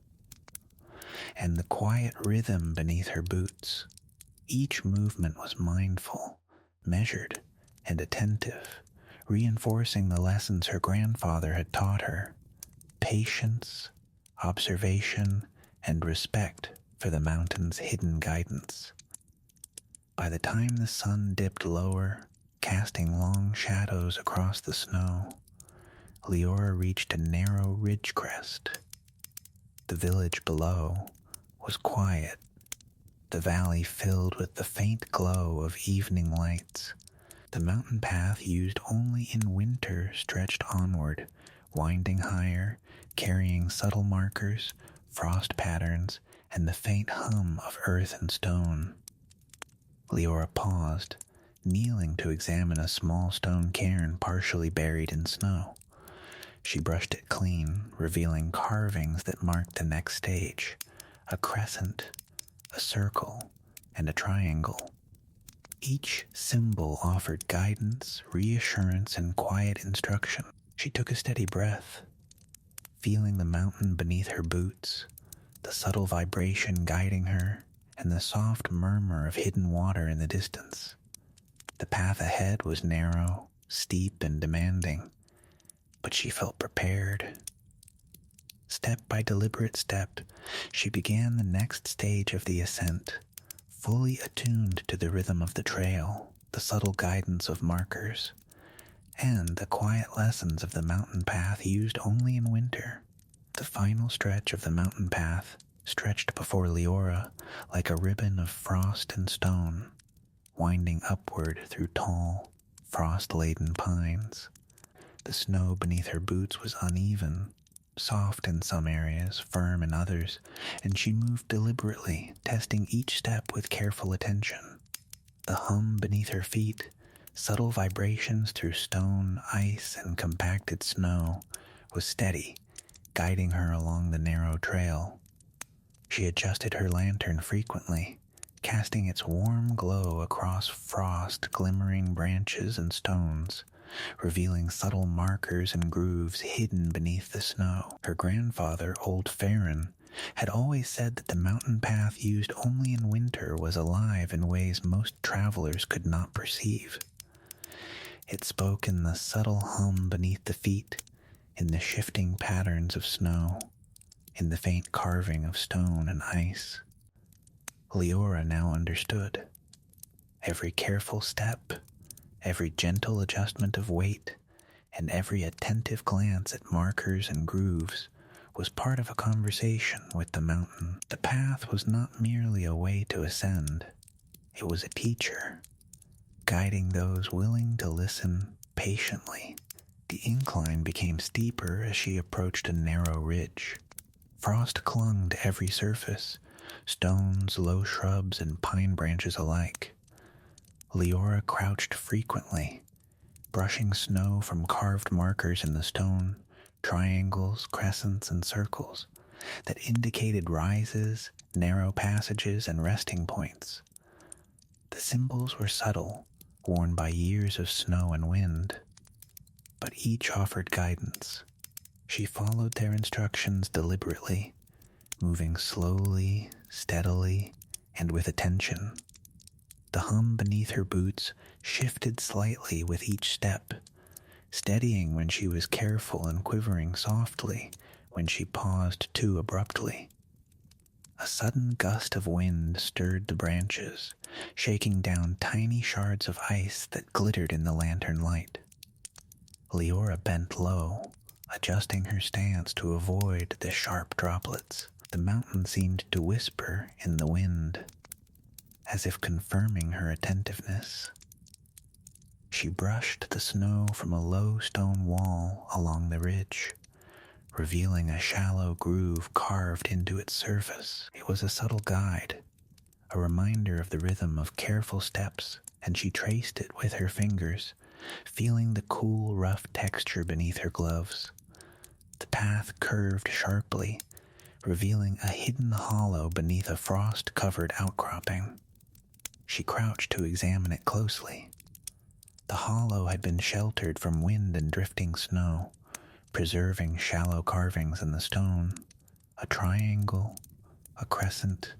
and the quiet rhythm beneath her boots. Each movement was mindful, measured, and attentive, reinforcing the lessons her grandfather had taught her: patience, observation, and respect for the mountain's hidden guidance. By the time the sun dipped lower, casting long shadows across the snow, Leora reached a narrow ridge crest. The village below was quiet, the valley filled with the faint glow of evening lights. The mountain path used only in winter stretched onward, winding higher, carrying subtle markers, frost patterns, and the faint hum of earth and stone. Leora paused, kneeling to examine a small stone cairn partially buried in snow. She brushed it clean, revealing carvings that marked the next stage: a crescent, a circle, and a triangle. Each symbol offered guidance, reassurance, and quiet instruction. She took a steady breath, feeling the mountain beneath her boots, the subtle vibration guiding her, and the soft murmur of hidden water in the distance. The path ahead was narrow, steep, and demanding, but she felt prepared. Step by deliberate step, she began the next stage of the ascent, fully attuned to the rhythm of the trail, the subtle guidance of markers, and the quiet lessons of the mountain path used only in winter. The final stretch of the mountain path stretched before Leora like a ribbon of frost and stone, winding upward through tall, frost-laden pines. The snow beneath her boots was uneven, soft in some areas, firm in others, and she moved deliberately, testing each step with careful attention. The hum beneath her feet, subtle vibrations through stone, ice, and compacted snow, was steady, guiding her along the narrow trail. She adjusted her lantern frequently, casting its warm glow across frost-glimmering branches and stones, revealing subtle markers and grooves hidden beneath the snow. Her grandfather, Old Farron, had always said that the mountain path used only in winter was alive in ways most travelers could not perceive. It spoke in the subtle hum beneath the feet, in the shifting patterns of snow, in the faint carving of stone and ice. Leora now understood. Every careful step, every gentle adjustment of weight, and every attentive glance at markers and grooves was part of a conversation with the mountain. The path was not merely a way to ascend. It was a teacher, guiding those willing to listen patiently. The incline became steeper as she approached a narrow ridge. Frost clung to every surface, stones, low shrubs, and pine branches alike. Leora crouched frequently, brushing snow from carved markers in the stone, triangles, crescents, and circles that indicated rises, narrow passages, and resting points. The symbols were subtle, worn by years of snow and wind, but each offered guidance. She followed their instructions deliberately, moving slowly, steadily, and with attention. The hum beneath her boots shifted slightly with each step, steadying when she was careful and quivering softly when she paused too abruptly. A sudden gust of wind stirred the branches, shaking down tiny shards of ice that glittered in the lantern light. Leora bent low, adjusting her stance to avoid the sharp droplets. The mountain seemed to whisper in the wind, as if confirming her attentiveness. She brushed the snow from a low stone wall along the ridge, revealing a shallow groove carved into its surface. It was a subtle guide, a reminder of the rhythm of careful steps, and she traced it with her fingers, feeling the cool, rough texture beneath her gloves. The path curved sharply, revealing a hidden hollow beneath a frost-covered outcropping. She crouched to examine it closely. The hollow had been sheltered from wind and drifting snow, preserving shallow carvings in the stone, a triangle, a crescent,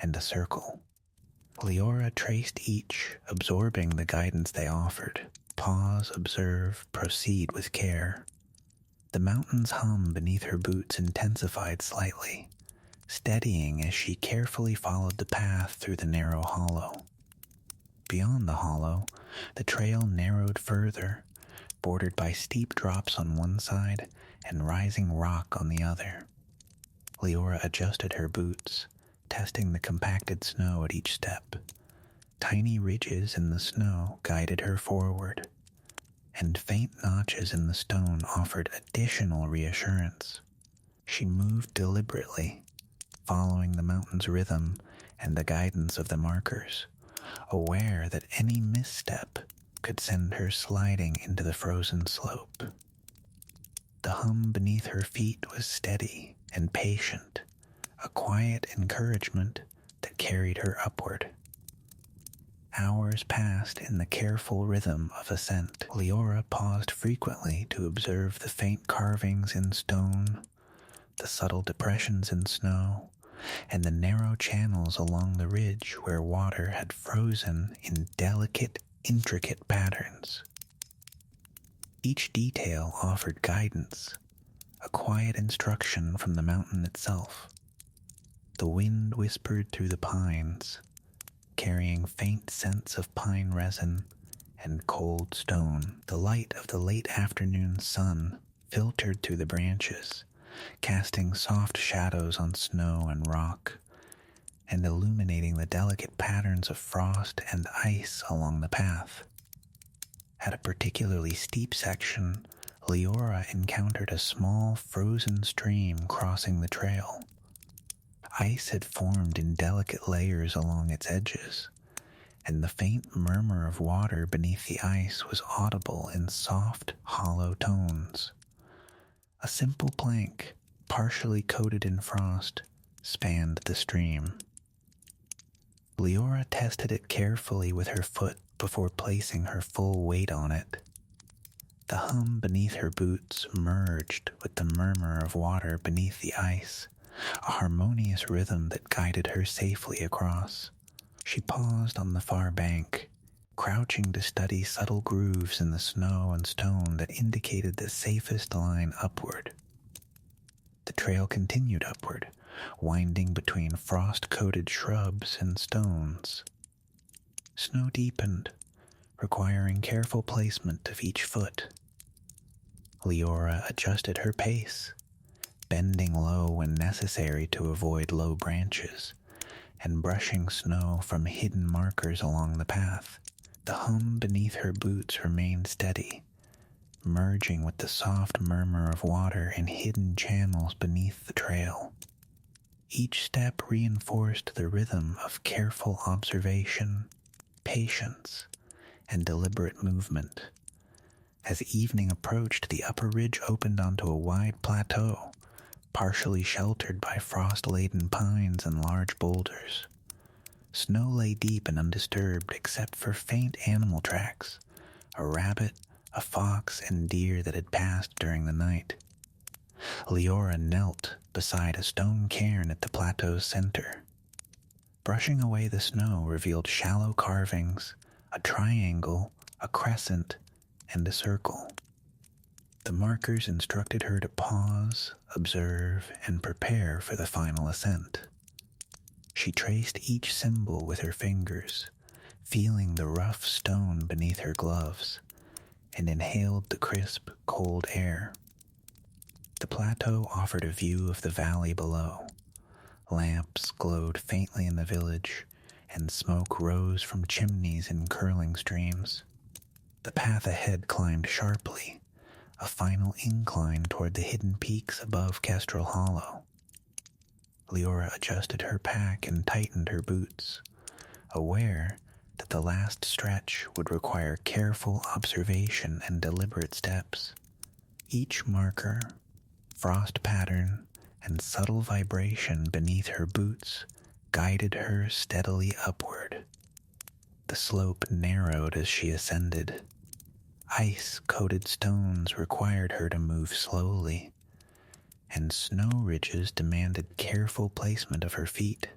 and a circle. Leora traced each, absorbing the guidance they offered. Pause, observe, proceed with care. The mountain's hum beneath her boots intensified slightly, steadying as she carefully followed the path through the narrow hollow. Beyond the hollow, the trail narrowed further, bordered by steep drops on one side and rising rock on the other. Leora adjusted her boots, testing the compacted snow at each step. Tiny ridges in the snow guided her forward, and faint notches in the stone offered additional reassurance. She moved deliberately, following the mountain's rhythm and the guidance of the markers, aware that any misstep could send her sliding into the frozen slope. The hum beneath her feet was steady and patient, a quiet encouragement that carried her upward. Hours passed in the careful rhythm of ascent. Leora paused frequently to observe the faint carvings in stone, the subtle depressions in snow, and the narrow channels along the ridge where water had frozen in delicate, intricate patterns. Each detail offered guidance, a quiet instruction from the mountain itself. The wind whispered through the pines, carrying faint scents of pine resin and cold stone. The light of the late afternoon sun filtered through the branches, casting soft shadows on snow and rock, and illuminating the delicate patterns of frost and ice along the path. At a particularly steep section, Leora encountered a small frozen stream crossing the trail. Ice had formed in delicate layers along its edges, and the faint murmur of water beneath the ice was audible in soft, hollow tones. A simple plank, partially coated in frost, spanned the stream. Leora tested it carefully with her foot before placing her full weight on it. The hum beneath her boots merged with the murmur of water beneath the ice, a harmonious rhythm that guided her safely across. She paused on the far bank, crouching to study subtle grooves in the snow and stone that indicated the safest line upward. The trail continued upward, winding between frost-coated shrubs and stones. Snow deepened, requiring careful placement of each foot. Leora adjusted her pace, bending low when necessary to avoid low branches, and brushing snow from hidden markers along the path. The hum beneath her boots remained steady, merging with the soft murmur of water in hidden channels beneath the trail. Each step reinforced the rhythm of careful observation, patience, and deliberate movement. As evening approached, the upper ridge opened onto a wide plateau, partially sheltered by frost-laden pines and large boulders. Snow lay deep and undisturbed except for faint animal tracks, a rabbit, a fox, and deer that had passed during the night. Leora knelt beside a stone cairn at the plateau's center. Brushing away the snow revealed shallow carvings, a triangle, a crescent, and a circle. The markers instructed her to pause, observe, and prepare for the final ascent. She traced each symbol with her fingers, feeling the rough stone beneath her gloves, and inhaled the crisp, cold air. The plateau offered a view of the valley below. Lamps glowed faintly in the village, and smoke rose from chimneys in curling streams. The path ahead climbed sharply, a final incline toward the hidden peaks above Kestrel Hollow. Leora adjusted her pack and tightened her boots, aware that the last stretch would require careful observation and deliberate steps. Each marker, frost pattern, and subtle vibration beneath her boots guided her steadily upward. The slope narrowed as she ascended. Ice-coated stones required her to move slowly, and snow ridges demanded careful placement of her feet.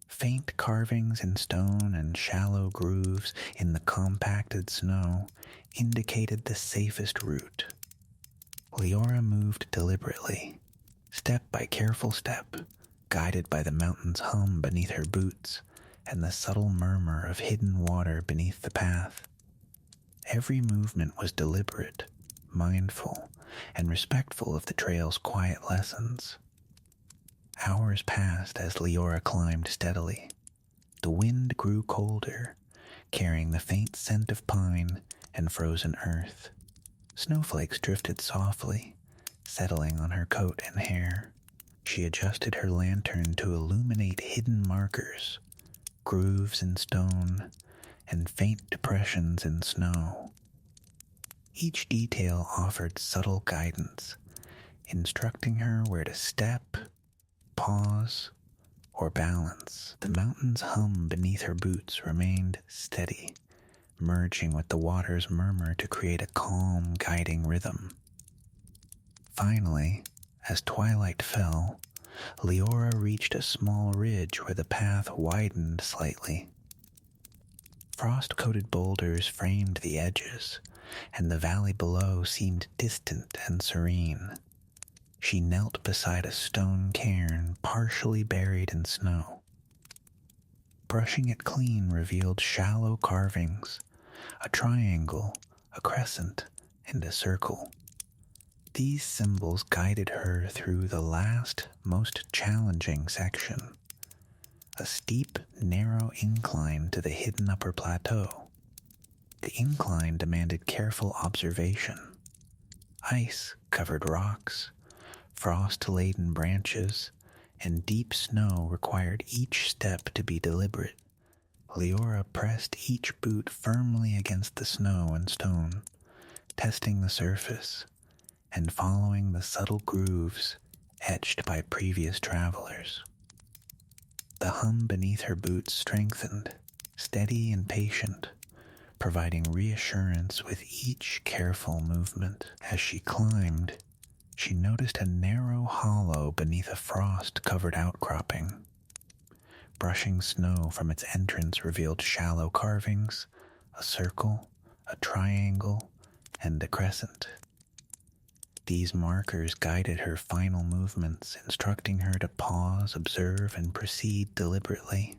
Faint carvings in stone and shallow grooves in the compacted snow indicated the safest route. Leora moved deliberately, step by careful step, guided by the mountain's hum beneath her boots and the subtle murmur of hidden water beneath the path. Every movement was deliberate, mindful, and respectful of the trail's quiet lessons. Hours passed as Leora climbed steadily. The wind grew colder, carrying the faint scent of pine and frozen earth. Snowflakes drifted softly, settling on her coat and hair. She adjusted her lantern to illuminate hidden markers, grooves in stone, and faint depressions in snow. Each detail offered subtle guidance, instructing her where to step, pause, or balance. The mountain's hum beneath her boots remained steady, merging with the water's murmur to create a calm, guiding rhythm. Finally, as twilight fell, Leora reached a small ridge where the path widened slightly. Frost-coated boulders framed the edges, and the valley below seemed distant and serene. She knelt beside a stone cairn partially buried in snow. Brushing it clean revealed shallow carvings, a triangle, a crescent, and a circle. These symbols guided her through the last, most challenging section, a steep, narrow incline to the hidden upper plateau. The incline demanded careful observation. Ice-covered rocks, frost-laden branches, and deep snow required each step to be deliberate. Leora pressed each boot firmly against the snow and stone, testing the surface and following the subtle grooves etched by previous travelers. The hum beneath her boots strengthened, steady and patient, providing reassurance with each careful movement. As she climbed, she noticed a narrow hollow beneath a frost-covered outcropping. Brushing snow from its entrance revealed shallow carvings, a circle, a triangle, and a crescent. These markers guided her final movements, instructing her to pause, observe, and proceed deliberately.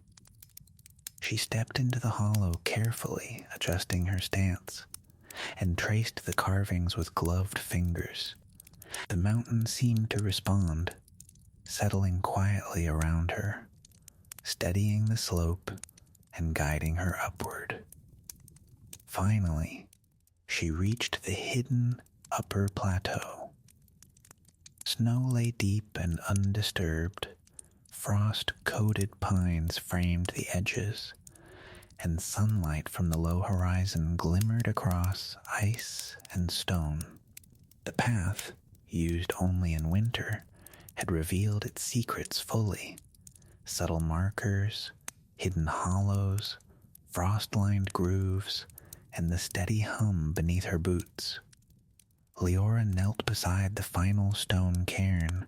She stepped into the hollow carefully, adjusting her stance, and traced the carvings with gloved fingers. The mountain seemed to respond, settling quietly around her, steadying the slope and guiding her upward. Finally, she reached the hidden upper plateau. Snow lay deep and undisturbed. Frost-coated pines framed the edges, and sunlight from the low horizon glimmered across ice and stone. The path, used only in winter, had revealed its secrets fully. Subtle markers, hidden hollows, frost-lined grooves, and the steady hum beneath her boots. Leora knelt beside the final stone cairn,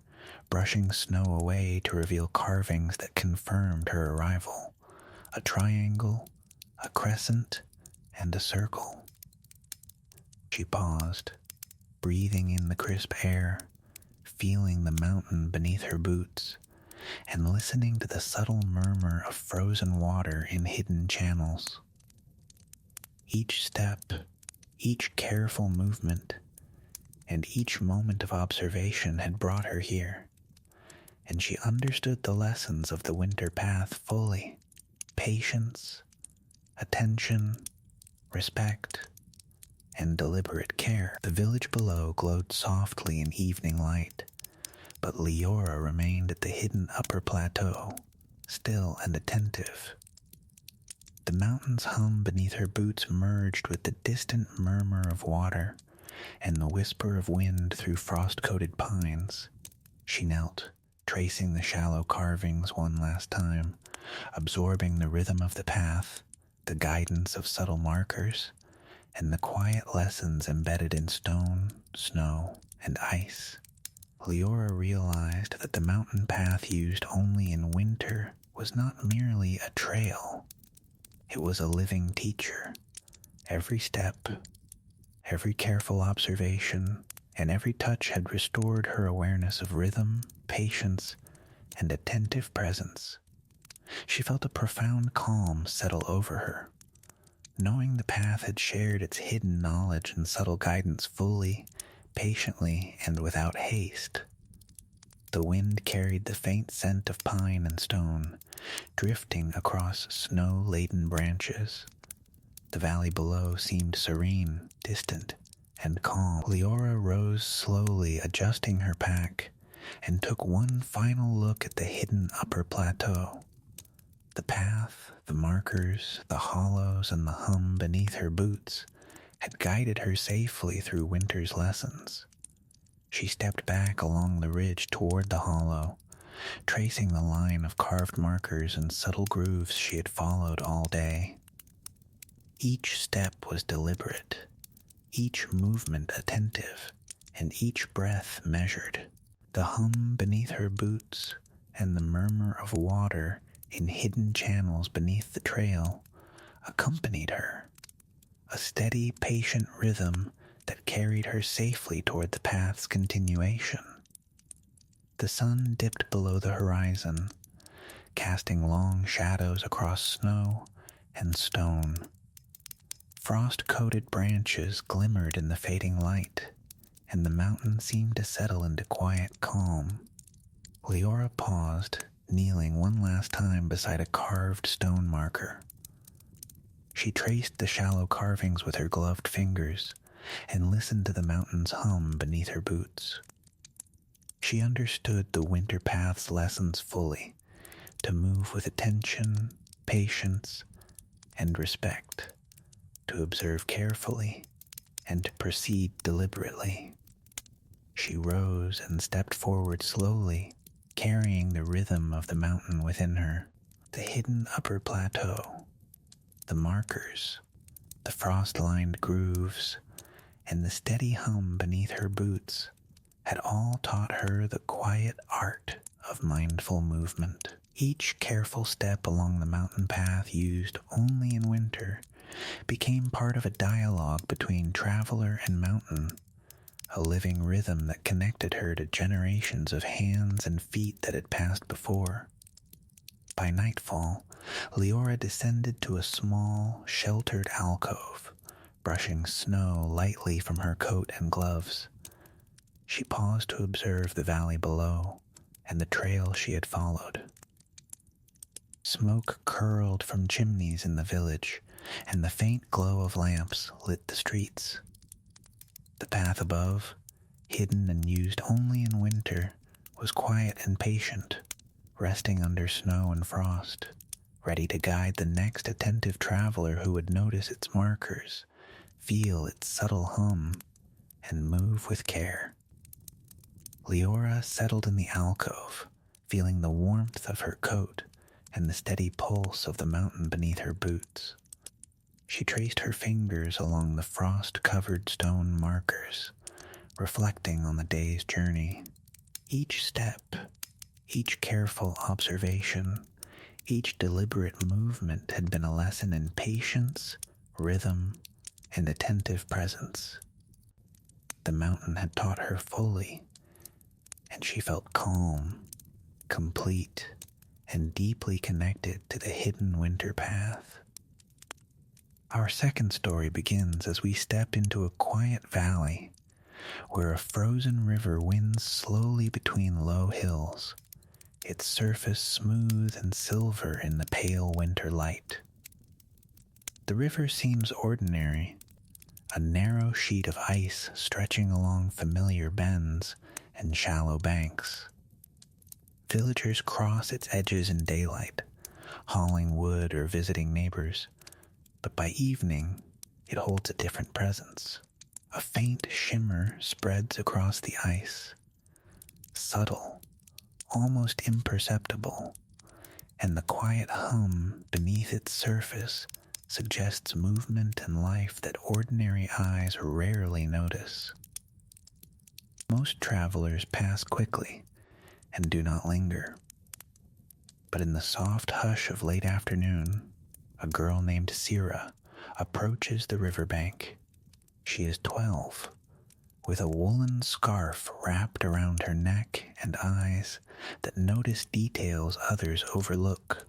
brushing snow away to reveal carvings that confirmed her arrival. A triangle, a crescent, and a circle. She paused, breathing in the crisp air, feeling the mountain beneath her boots, and listening to the subtle murmur of frozen water in hidden channels. Each step, each careful movement, and each moment of observation had brought her here, and she understood the lessons of the winter path fully. Patience, attention, respect, and deliberate care. The village below glowed softly in evening light, but Leora remained at the hidden upper plateau, still and attentive. The mountain's hum beneath her boots merged with the distant murmur of water and the whisper of wind through frost-coated pines. She knelt, tracing the shallow carvings one last time, absorbing the rhythm of the path, the guidance of subtle markers, and the quiet lessons embedded in stone, snow, and ice. Leora realized that the mountain path used only in winter was not merely a trail. It was a living teacher. Every step, every careful observation, and every touch had restored her awareness of rhythm, patience, and attentive presence. She felt a profound calm settle over her, knowing the path had shared its hidden knowledge and subtle guidance fully, patiently, and without haste. The wind carried the faint scent of pine and stone, drifting across snow-laden branches. The valley below seemed serene, distant, and calm. Leora rose slowly, adjusting her pack, and took one final look at the hidden upper plateau. The path, the markers, the hollows, and the hum beneath her boots had guided her safely through winter's lessons. She stepped back along the ridge toward the hollow, tracing the line of carved markers and subtle grooves she had followed all day. Each step was deliberate, each movement attentive, and each breath measured. The hum beneath her boots and the murmur of water in hidden channels beneath the trail accompanied her, a steady, patient rhythm that carried her safely toward the path's continuation. The sun dipped below the horizon, casting long shadows across snow and stone. Frost-coated branches glimmered in the fading light, and the mountain seemed to settle into quiet calm. Leora paused, kneeling one last time beside a carved stone marker. She traced the shallow carvings with her gloved fingers and listened to the mountain's hum beneath her boots. She understood the winter path's lessons fully, to move with attention, patience, and respect, to observe carefully, and to proceed deliberately. She rose and stepped forward slowly, carrying the rhythm of the mountain within her. The hidden upper plateau, the markers, the frost-lined grooves, and the steady hum beneath her boots had all taught her the quiet art of mindful movement. Each careful step along the mountain path used only in winter became part of a dialogue between traveler and mountain, a living rhythm that connected her to generations of hands and feet that had passed before. By nightfall, Leora descended to a small, sheltered alcove, brushing snow lightly from her coat and gloves. She paused to observe the valley below and the trail she had followed. Smoke curled from chimneys in the village, and the faint glow of lamps lit the streets. The path above, hidden and used only in winter, was quiet and patient, resting under snow and frost, ready to guide the next attentive traveler who would notice its markers, feel its subtle hum, and move with care. Leora settled in the alcove, feeling the warmth of her coat and the steady pulse of the mountain beneath her boots. She traced her fingers along the frost-covered stone markers, reflecting on the day's journey. Each step, each careful observation, each deliberate movement had been a lesson in patience, rhythm, and attentive presence. The mountain had taught her fully, and she felt calm, complete, and deeply connected to the hidden winter path. Our second story begins as we step into a quiet valley where a frozen river winds slowly between low hills, its surface smooth and silver in the pale winter light. The river seems ordinary, a narrow sheet of ice stretching along familiar bends and shallow banks. Villagers cross its edges in daylight, hauling wood or visiting neighbors, but by evening it holds a different presence. A faint shimmer spreads across the ice, subtle, almost imperceptible, and the quiet hum beneath its surface suggests movement and life that ordinary eyes rarely notice. Most travelers pass quickly and do not linger, but in the soft hush of late afternoon, a girl named Sira approaches the riverbank. She is 12, with a woolen scarf wrapped around her neck and eyes that notice details others overlook.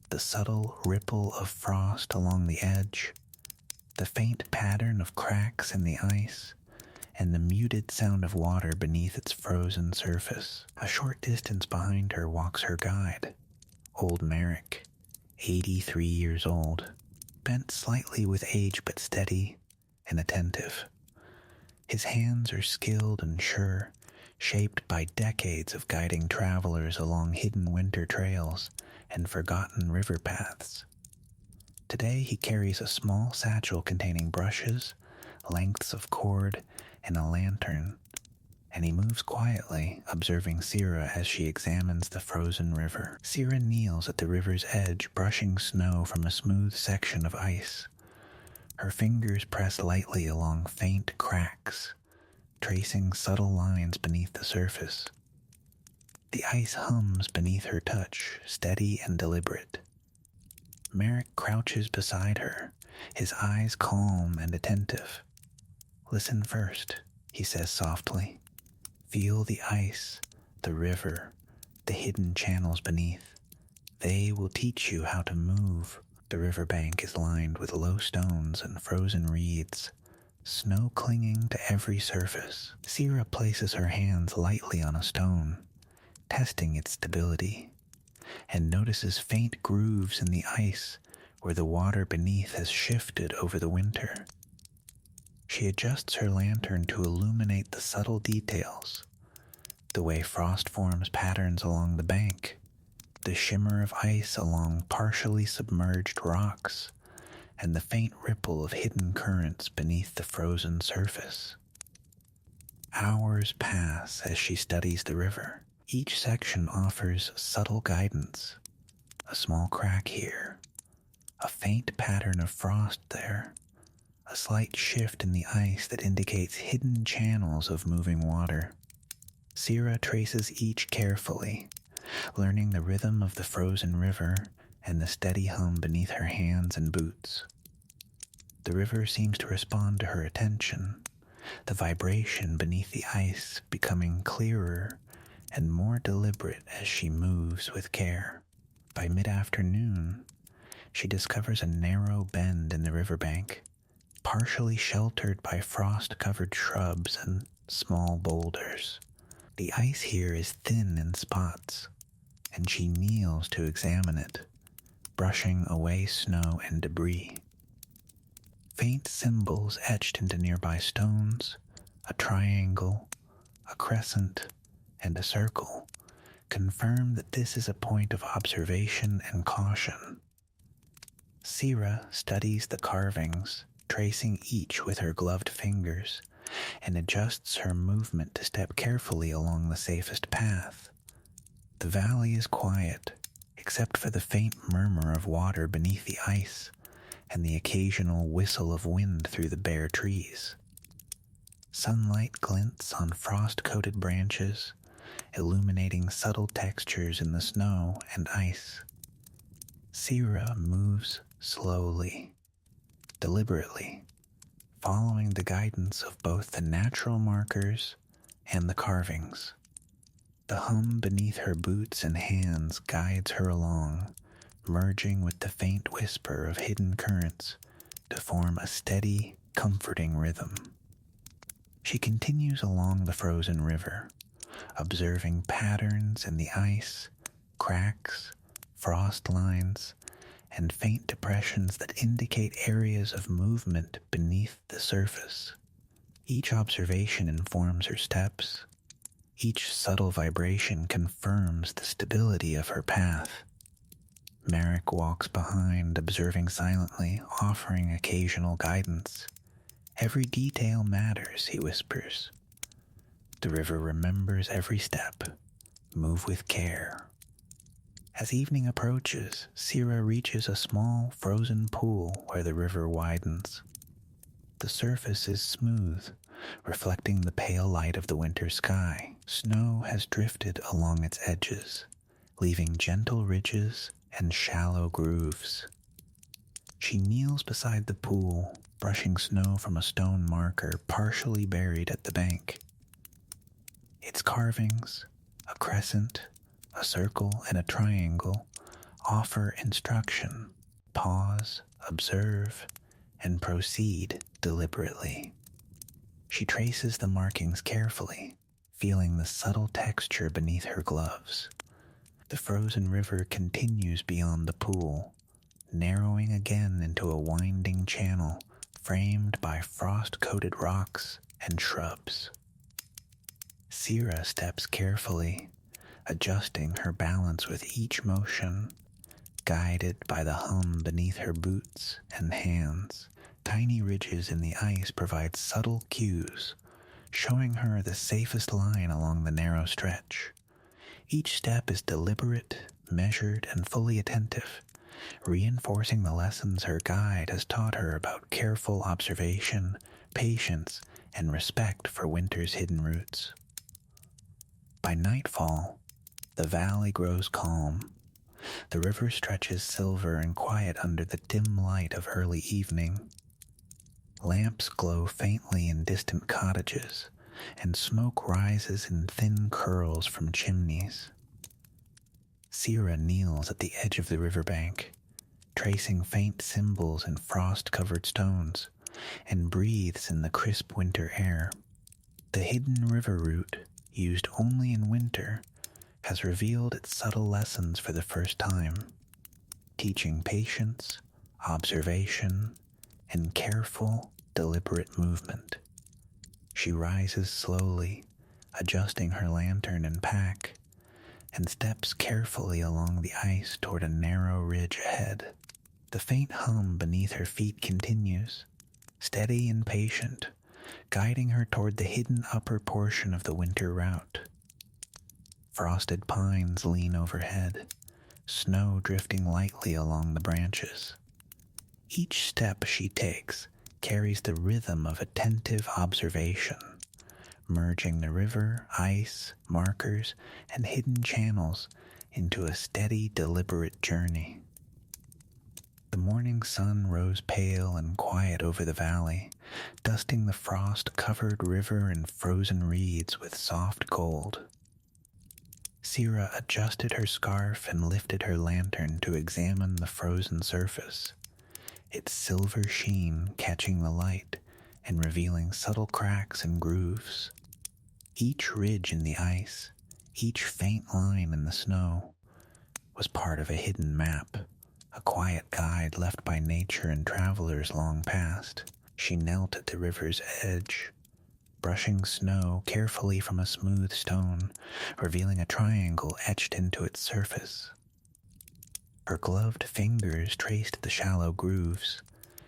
The subtle ripple of frost along the edge, the faint pattern of cracks in the ice, and the muted sound of water beneath its frozen surface. A short distance behind her walks her guide, old Merrick, 83 years old, bent slightly with age but steady and attentive. His hands are skilled and sure, shaped by decades of guiding travelers along hidden winter trails and forgotten river paths. Today he carries a small satchel containing brushes, lengths of cord, and a lantern, and he moves quietly, observing Sira as she examines the frozen river. Sira kneels at the river's edge, brushing snow from a smooth section of ice. Her fingers press lightly along faint cracks, tracing subtle lines beneath the surface. The ice hums beneath her touch, steady and deliberate. Merrick crouches beside her, his eyes calm and attentive. "Listen first," he says softly. "Feel the ice, the river, the hidden channels beneath. They will teach you how to move The riverbank is lined with low stones and frozen reeds, snow clinging to every surface. Sierra places her hands lightly on a stone, testing its stability, and notices faint grooves in the ice where the water beneath has shifted over the winter. She adjusts her lantern to illuminate the subtle details, the way frost forms patterns along the bank, the shimmer of ice along partially submerged rocks, and the faint ripple of hidden currents beneath the frozen surface. Hours pass as she studies the river. Each section offers subtle guidance, a small crack here, a faint pattern of frost there, a slight shift in the ice that indicates hidden channels of moving water. Sierra traces each carefully, learning the rhythm of the frozen river and the steady hum beneath her hands and boots. The river seems to respond to her attention, the vibration beneath the ice becoming clearer and more deliberate as she moves with care. By mid-afternoon, she discovers a narrow bend in the riverbank, partially sheltered by frost-covered shrubs and small boulders. The ice here is thin in spots, and she kneels to examine it, brushing away snow and debris. Faint symbols etched into nearby stones, a triangle, a crescent, and a circle, confirm that this is a point of observation and caution. Sierra studies the carvings, tracing each with her gloved fingers, and adjusts her movement to step carefully along the safest path. The valley is quiet, except for the faint murmur of water beneath the ice and the occasional whistle of wind through the bare trees. Sunlight glints on frost-coated branches, illuminating subtle textures in the snow and ice. Sierra moves slowly, deliberately, following the guidance of both the natural markers and the carvings. The hum beneath her boots and hands guides her along, merging with the faint whisper of hidden currents to form a steady, comforting rhythm. She continues along the frozen river, observing patterns in the ice, cracks, frost lines, and faint depressions that indicate areas of movement beneath the surface. Each observation informs her steps. Each subtle vibration confirms the stability of her path. Merrick walks behind, observing silently, offering occasional guidance. "Every detail matters," he whispers. The river remembers every step. Move with care. As evening approaches, Sierra reaches a small, frozen pool where the river widens. The surface is smooth, reflecting the pale light of the winter sky. Snow has drifted along its edges, leaving gentle ridges and shallow grooves. She kneels beside the pool, brushing snow from a stone marker partially buried at the bank. Its carvings, a crescent, a circle, and a triangle, offer instruction. Pause, observe, and proceed deliberately. She traces the markings carefully, feeling the subtle texture beneath her gloves. The frozen river continues beyond the pool, narrowing again into a winding channel framed by frost-coated rocks and shrubs. Sierra steps carefully, adjusting her balance with each motion, guided by the hum beneath her boots and hands. Tiny ridges in the ice provide subtle cues, showing her the safest line along the narrow stretch. Each step is deliberate, measured, and fully attentive, reinforcing the lessons her guide has taught her about careful observation, patience, and respect for winter's hidden roots. By nightfall, the valley grows calm. The river stretches silver and quiet under the dim light of early evening. Lamps glow faintly in distant cottages, and smoke rises in thin curls from chimneys. Sierra kneels at the edge of the riverbank, tracing faint symbols in frost-covered stones, and breathes in the crisp winter air. The hidden river route, used only in winter, has revealed its subtle lessons for the first time, teaching patience, observation, and careful, deliberate movement. She rises slowly, adjusting her lantern and pack, and steps carefully along the ice toward a narrow ridge ahead. The faint hum beneath her feet continues, steady and patient, guiding her toward the hidden upper portion of the winter route. Frosted pines lean overhead, snow drifting lightly along the branches. Each step she takes carries the rhythm of attentive observation, merging the river, ice, markers, and hidden channels into a steady, deliberate journey. The morning sun rose pale and quiet over the valley, dusting the frost-covered river and frozen reeds with soft gold. Sira adjusted her scarf and lifted her lantern to examine the frozen surface, its silver sheen catching the light and revealing subtle cracks and grooves. Each ridge in the ice, each faint line in the snow, was part of a hidden map, a quiet guide left by nature and travelers long past. She knelt at the river's edge, brushing snow carefully from a smooth stone, revealing a triangle etched into its surface. Her gloved fingers traced the shallow grooves,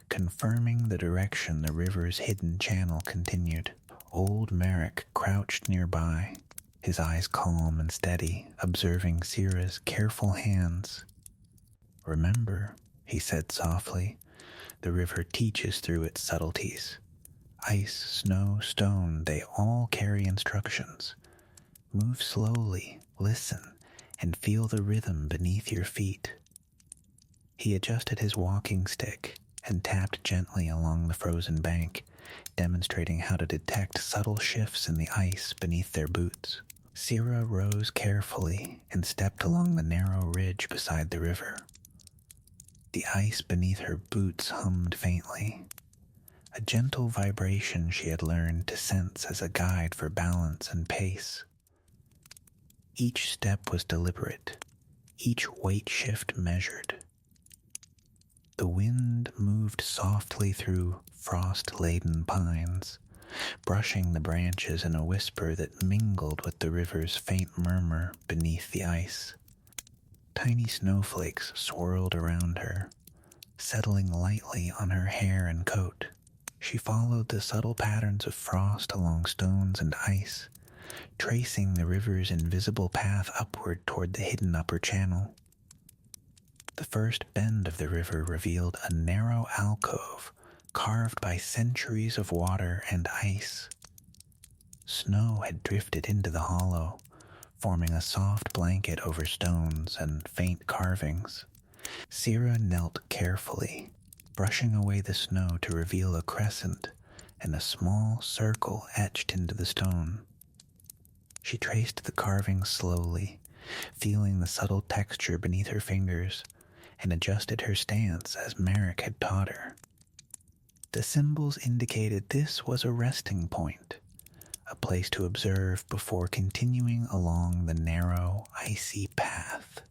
confirming the direction the river's hidden channel continued. Old Merrick crouched nearby, his eyes calm and steady, observing Sira's careful hands. "Remember," he said softly, "the river teaches through its subtleties. Ice, snow, stone, they all carry instructions. Move slowly, listen, and feel the rhythm beneath your feet." He adjusted his walking stick and tapped gently along the frozen bank, demonstrating how to detect subtle shifts in the ice beneath their boots. Sira rose carefully and stepped along the narrow ridge beside the river. The ice beneath her boots hummed faintly, a gentle vibration she had learned to sense as a guide for balance and pace. Each step was deliberate, each weight shift measured. The wind moved softly through frost-laden pines, brushing the branches in a whisper that mingled with the river's faint murmur beneath the ice. Tiny snowflakes swirled around her, settling lightly on her hair and coat. She followed the subtle patterns of frost along stones and ice, tracing the river's invisible path upward toward the hidden upper channel. The first bend of the river revealed a narrow alcove carved by centuries of water and ice. Snow had drifted into the hollow, forming a soft blanket over stones and faint carvings. Sira knelt carefully, brushing away the snow to reveal a crescent and a small circle etched into the stone. She traced the carving slowly, feeling the subtle texture beneath her fingers, and adjusted her stance as Merrick had taught her. The symbols indicated this was a resting point, a place to observe before continuing along the narrow, icy path.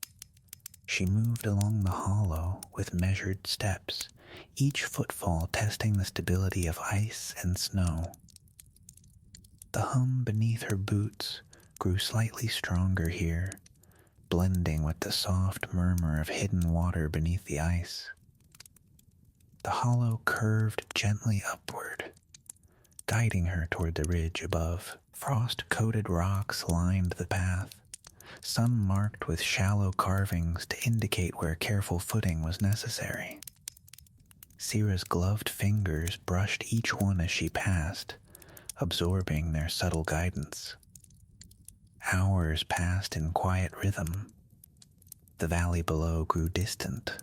She moved along the hollow with measured steps, each footfall testing the stability of ice and snow. The hum beneath her boots grew slightly stronger here, blending with the soft murmur of hidden water beneath the ice. The hollow curved gently upward, guiding her toward the ridge above. Frost-coated rocks lined the path, some marked with shallow carvings to indicate where careful footing was necessary. Sira's gloved fingers brushed each one as she passed, absorbing their subtle guidance. Hours passed in quiet rhythm. The valley below grew distant,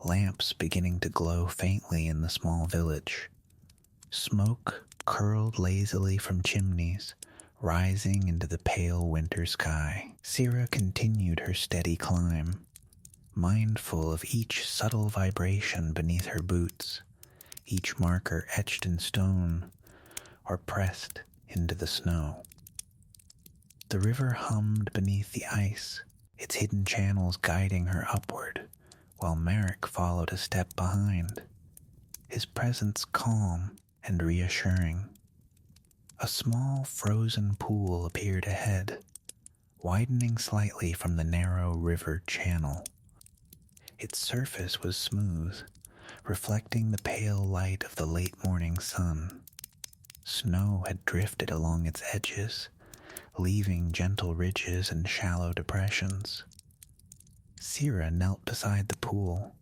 lamps beginning to glow faintly in the small village. Smoke curled lazily from chimneys, rising into the pale winter sky. Sira continued her steady climb, mindful of each subtle vibration beneath her boots, each marker etched in stone or pressed into the snow. The river hummed beneath the ice, its hidden channels guiding her upward, while Merrick followed a step behind, his presence calm and reassuring. A small frozen pool appeared ahead, widening slightly from the narrow river channel. Its surface was smooth, reflecting the pale light of the late morning sun. Snow had drifted along its edges, leaving gentle ridges and shallow depressions. Sierra knelt beside the pool,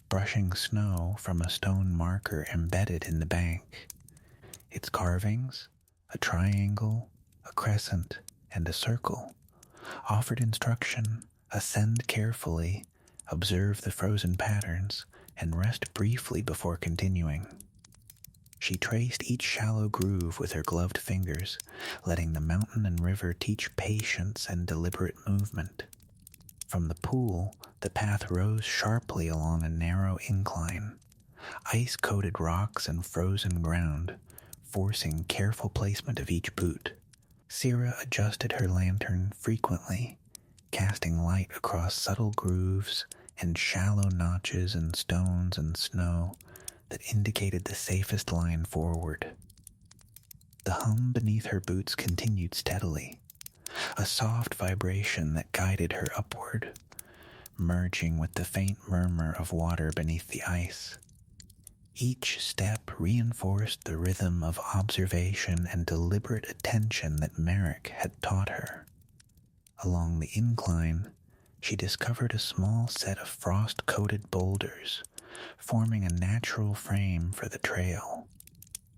brushing snow from a stone marker embedded in the bank. Its carvings, a triangle, a crescent, and a circle, offered instruction: ascend carefully, observe the frozen patterns, and rest briefly before continuing. She traced each shallow groove with her gloved fingers, letting the mountain and river teach patience and deliberate movement. From the pool, the path rose sharply along a narrow incline, ice-coated rocks and frozen ground, forcing careful placement of each boot. Sierra adjusted her lantern frequently, casting light across subtle grooves and shallow notches in stones and snow that indicated the safest line forward. The hum beneath her boots continued steadily, a soft vibration that guided her upward, merging with the faint murmur of water beneath the ice. Each step reinforced the rhythm of observation and deliberate attention that Merrick had taught her. Along the incline, she discovered a small set of frost-coated boulders, forming a natural frame for the trail.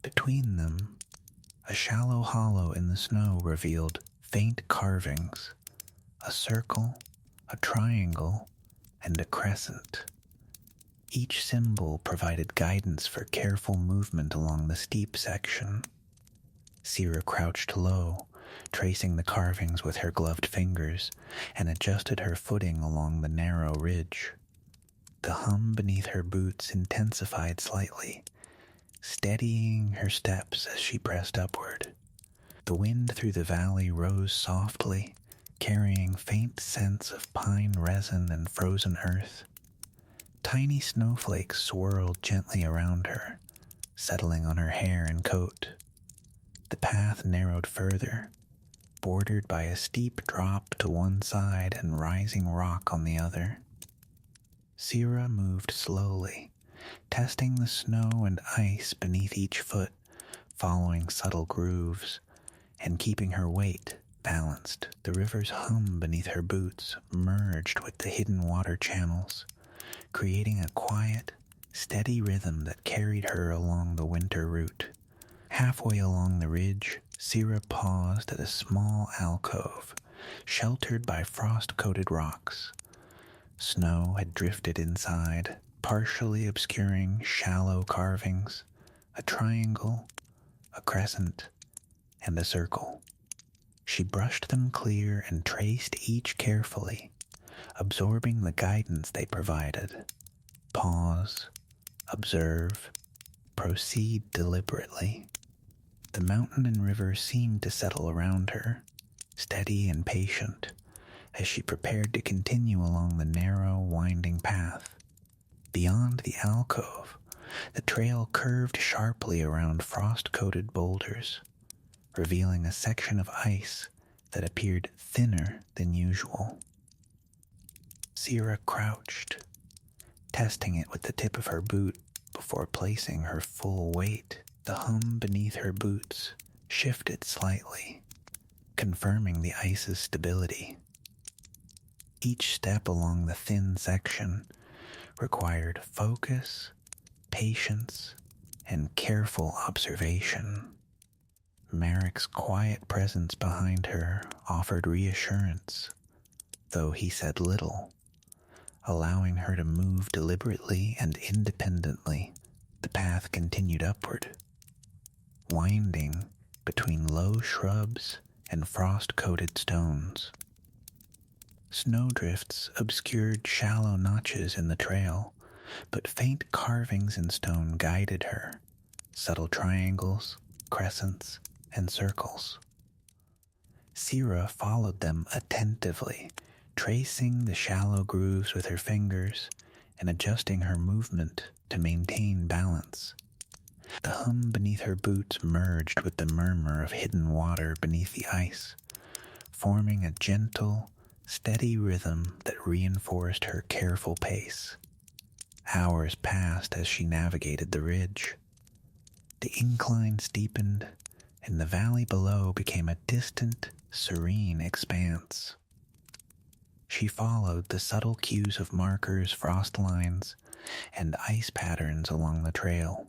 Between them, a shallow hollow in the snow revealed faint carvings: a circle, a triangle, and a crescent. Each symbol provided guidance for careful movement along the steep section. Sierra crouched low, tracing the carvings with her gloved fingers, and adjusted her footing along the narrow ridge. The hum beneath her boots intensified slightly, steadying her steps as she pressed upward. The wind through the valley rose softly, carrying faint scents of pine resin and frozen earth. Tiny snowflakes swirled gently around her, settling on her hair and coat. The path narrowed further, bordered by a steep drop to one side and rising rock on the other. Sierra moved slowly, testing the snow and ice beneath each foot, following subtle grooves, and keeping her weight balanced. The river's hum beneath her boots merged with the hidden water channels, creating a quiet, steady rhythm that carried her along the winter route. Halfway along the ridge, Sierra paused at a small alcove, sheltered by frost-coated rocks. Snow had drifted inside, partially obscuring shallow carvings: a triangle, a crescent, and a circle. She brushed them clear and traced each carefully, absorbing the guidance they provided. Pause, observe, proceed deliberately. The mountain and river seemed to settle around her, steady and patient, as she prepared to continue along the narrow, winding path. Beyond the alcove, the trail curved sharply around frost-coated boulders, revealing a section of ice that appeared thinner than usual. Sierra crouched, testing it with the tip of her boot before placing her full weight. The hum beneath her boots shifted slightly, confirming the ice's stability. Each step along the thin section required focus, patience, and careful observation. Merrick's quiet presence behind her offered reassurance, though he said little, allowing her to move deliberately and independently. The path continued upward, winding between low shrubs and frost-coated stones. Snowdrifts obscured shallow notches in the trail, but faint carvings in stone guided her, subtle triangles, crescents, and circles. Sira followed them attentively, tracing the shallow grooves with her fingers and adjusting her movement to maintain balance. The hum beneath her boots merged with the murmur of hidden water beneath the ice, forming a gentle, steady rhythm that reinforced her careful pace. Hours passed as she navigated the ridge. The incline steepened, and the valley below became a distant, serene expanse. She followed the subtle cues of markers, frost lines, and ice patterns along the trail,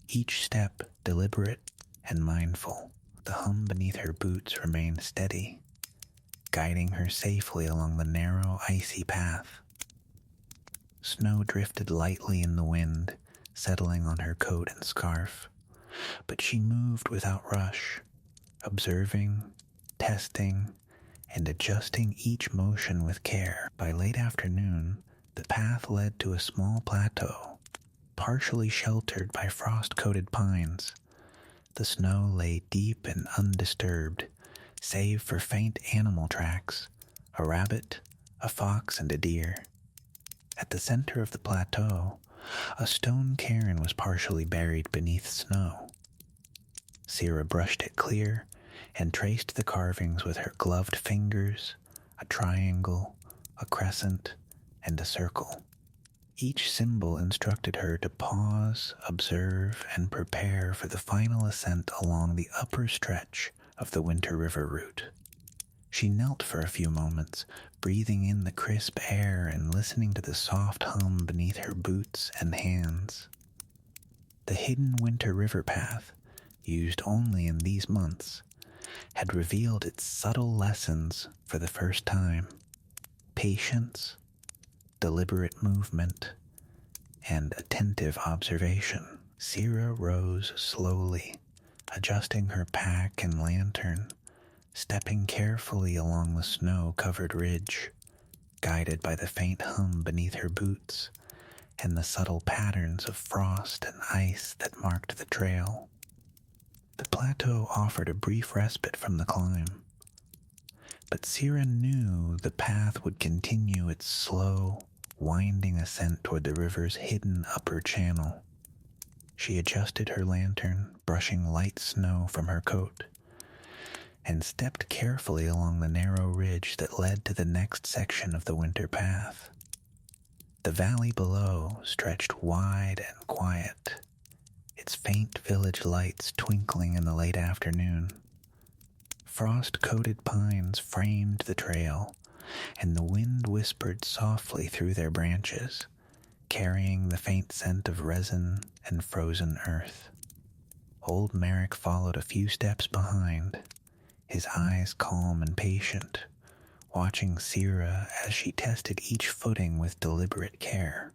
each step deliberate and mindful. The hum beneath her boots remained steady, guiding her safely along the narrow, icy path. Snow drifted lightly in the wind, settling on her coat and scarf, but she moved without rush, observing, testing, and adjusting each motion with care. By late afternoon, the path led to a small plateau, partially sheltered by frost-coated pines. The snow lay deep and undisturbed, save for faint animal tracks, a rabbit, a fox, and a deer. At the center of the plateau, a stone cairn was partially buried beneath snow. Sira brushed it clear and traced the carvings with her gloved fingers, a triangle, a crescent, and a circle. Each symbol instructed her to pause, observe, and prepare for the final ascent along the upper stretch of the Winter River route. She knelt for a few moments, breathing in the crisp air and listening to the soft hum beneath her boots and hands. The hidden Winter River path, used only in these months, had revealed its subtle lessons for the first time: patience, deliberate movement, and attentive observation. Sira rose slowly, adjusting her pack and lantern, stepping carefully along the snow-covered ridge, guided by the faint hum beneath her boots and the subtle patterns of frost and ice that marked the trail. The plateau offered a brief respite from the climb, but Sira knew the path would continue its slow, winding ascent toward the river's hidden upper channel. She adjusted her lantern, brushing light snow from her coat, and stepped carefully along the narrow ridge that led to the next section of the winter path. The valley below stretched wide and quiet, its faint village lights twinkling in the late afternoon. Frost-coated pines framed the trail, and the wind whispered softly through their branches, carrying the faint scent of resin and frozen earth. Old Merrick followed a few steps behind, his eyes calm and patient, watching Sira as she tested each footing with deliberate care.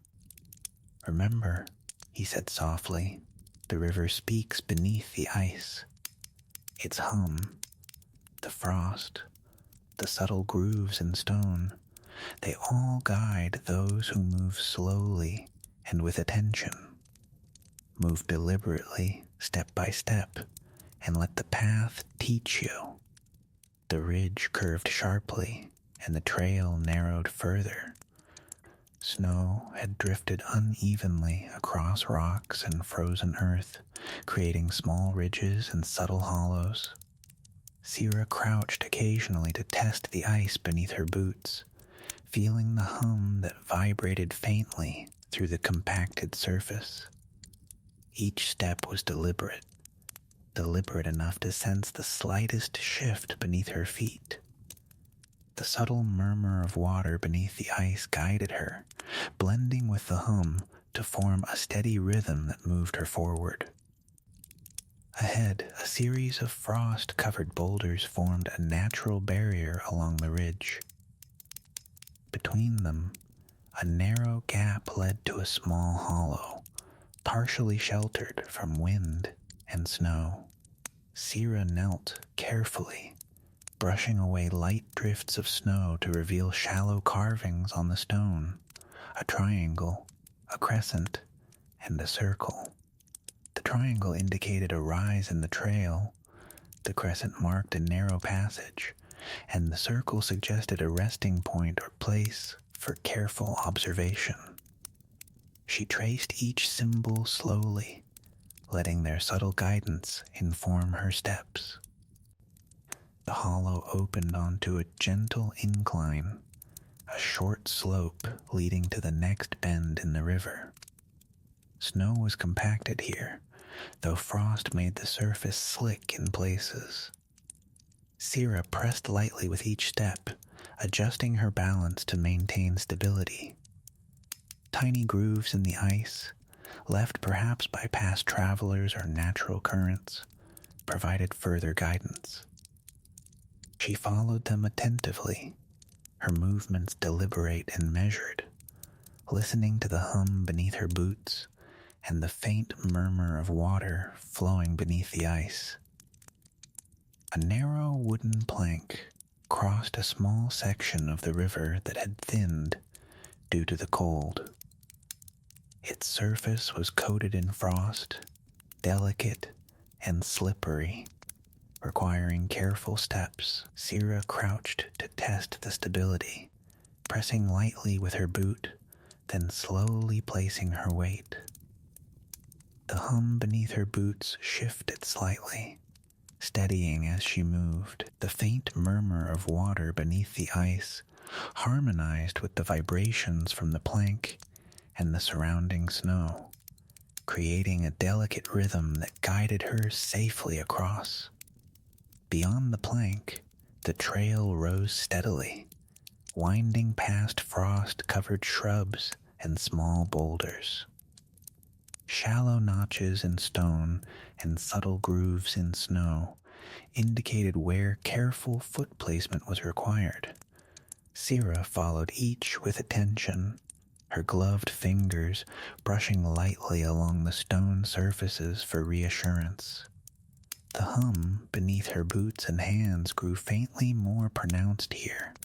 "Remember," he said softly, "the river speaks beneath the ice. Its hum, the frost, the subtle grooves in stone, they all guide those who move slowly and with attention. Move deliberately, step by step, and let the path teach you." The ridge curved sharply, and the trail narrowed further. Snow had drifted unevenly across rocks and frozen earth, creating small ridges and subtle hollows. Sira crouched occasionally to test the ice beneath her boots, feeling the hum that vibrated faintly through the compacted surface. Each step was deliberate enough to sense the slightest shift beneath her feet. The subtle murmur of water beneath the ice guided her, blending with the hum to form a steady rhythm that moved her forward. Ahead, a series of frost-covered boulders formed a natural barrier along the ridge. Between them, a narrow gap led to a small hollow, partially sheltered from wind and snow. Sira knelt carefully, brushing away light drifts of snow to reveal shallow carvings on the stone, a triangle, a crescent, and a circle. The triangle indicated a rise in the trail, the crescent marked a narrow passage, and the circle suggested a resting point or place for careful observation. She traced each symbol slowly, letting their subtle guidance inform her steps. The hollow opened onto a gentle incline, a short slope leading to the next bend in the river. Snow was compacted here, though frost made the surface slick in places. Sira pressed lightly with each step, adjusting her balance to maintain stability. Tiny grooves in the ice, left perhaps by past travelers or natural currents, provided further guidance. She followed them attentively, her movements deliberate and measured, listening to the hum beneath her boots and the faint murmur of water flowing beneath the ice. A narrow wooden plank crossed a small section of the river that had thinned due to the cold. Its surface was coated in frost, delicate and slippery, requiring careful steps. Sira crouched to test the stability, pressing lightly with her boot, then slowly placing her weight. The hum beneath her boots shifted slightly, steadying as she moved. The faint murmur of water beneath the ice harmonized with the vibrations from the plank and the surrounding snow, creating a delicate rhythm that guided her safely across. Beyond the plank, the trail rose steadily, winding past frost-covered shrubs and small boulders. Shallow notches in stone and subtle grooves in snow indicated where careful foot placement was required. Sira followed each with attention, her gloved fingers brushing lightly along the stone surfaces for reassurance. The hum beneath her boots and hands grew faintly more pronounced here,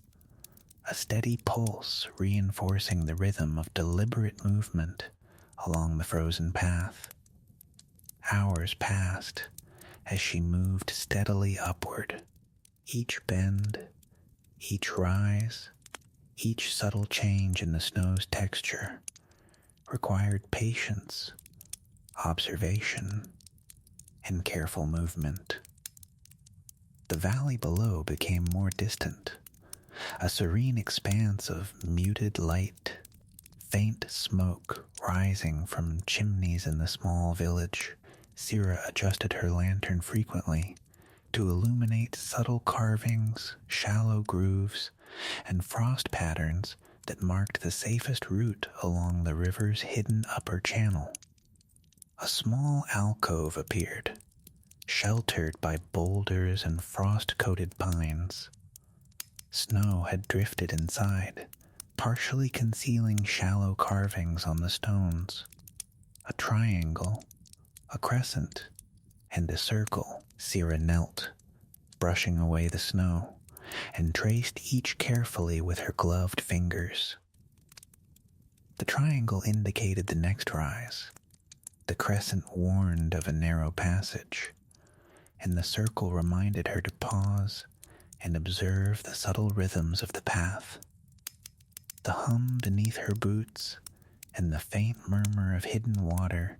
a steady pulse reinforcing the rhythm of deliberate movement along the frozen path. Hours passed as she moved steadily upward. Each bend, each rise, each subtle change in the snow's texture required patience, observation, and careful movement. The valley below became more distant, a serene expanse of muted light, faint smoke rising from chimneys in the small village. Sira adjusted her lantern frequently to illuminate subtle carvings, shallow grooves, and frost patterns that marked the safest route along the river's hidden upper channel. A small alcove appeared, sheltered by boulders and frost-coated pines. Snow had drifted inside, partially concealing shallow carvings on the stones. A triangle, a crescent, and a circle. Sira knelt, brushing away the snow, and traced each carefully with her gloved fingers. The triangle indicated the next rise, the crescent warned of a narrow passage, and the circle reminded her to pause and observe the subtle rhythms of the path. The hum beneath her boots and the faint murmur of hidden water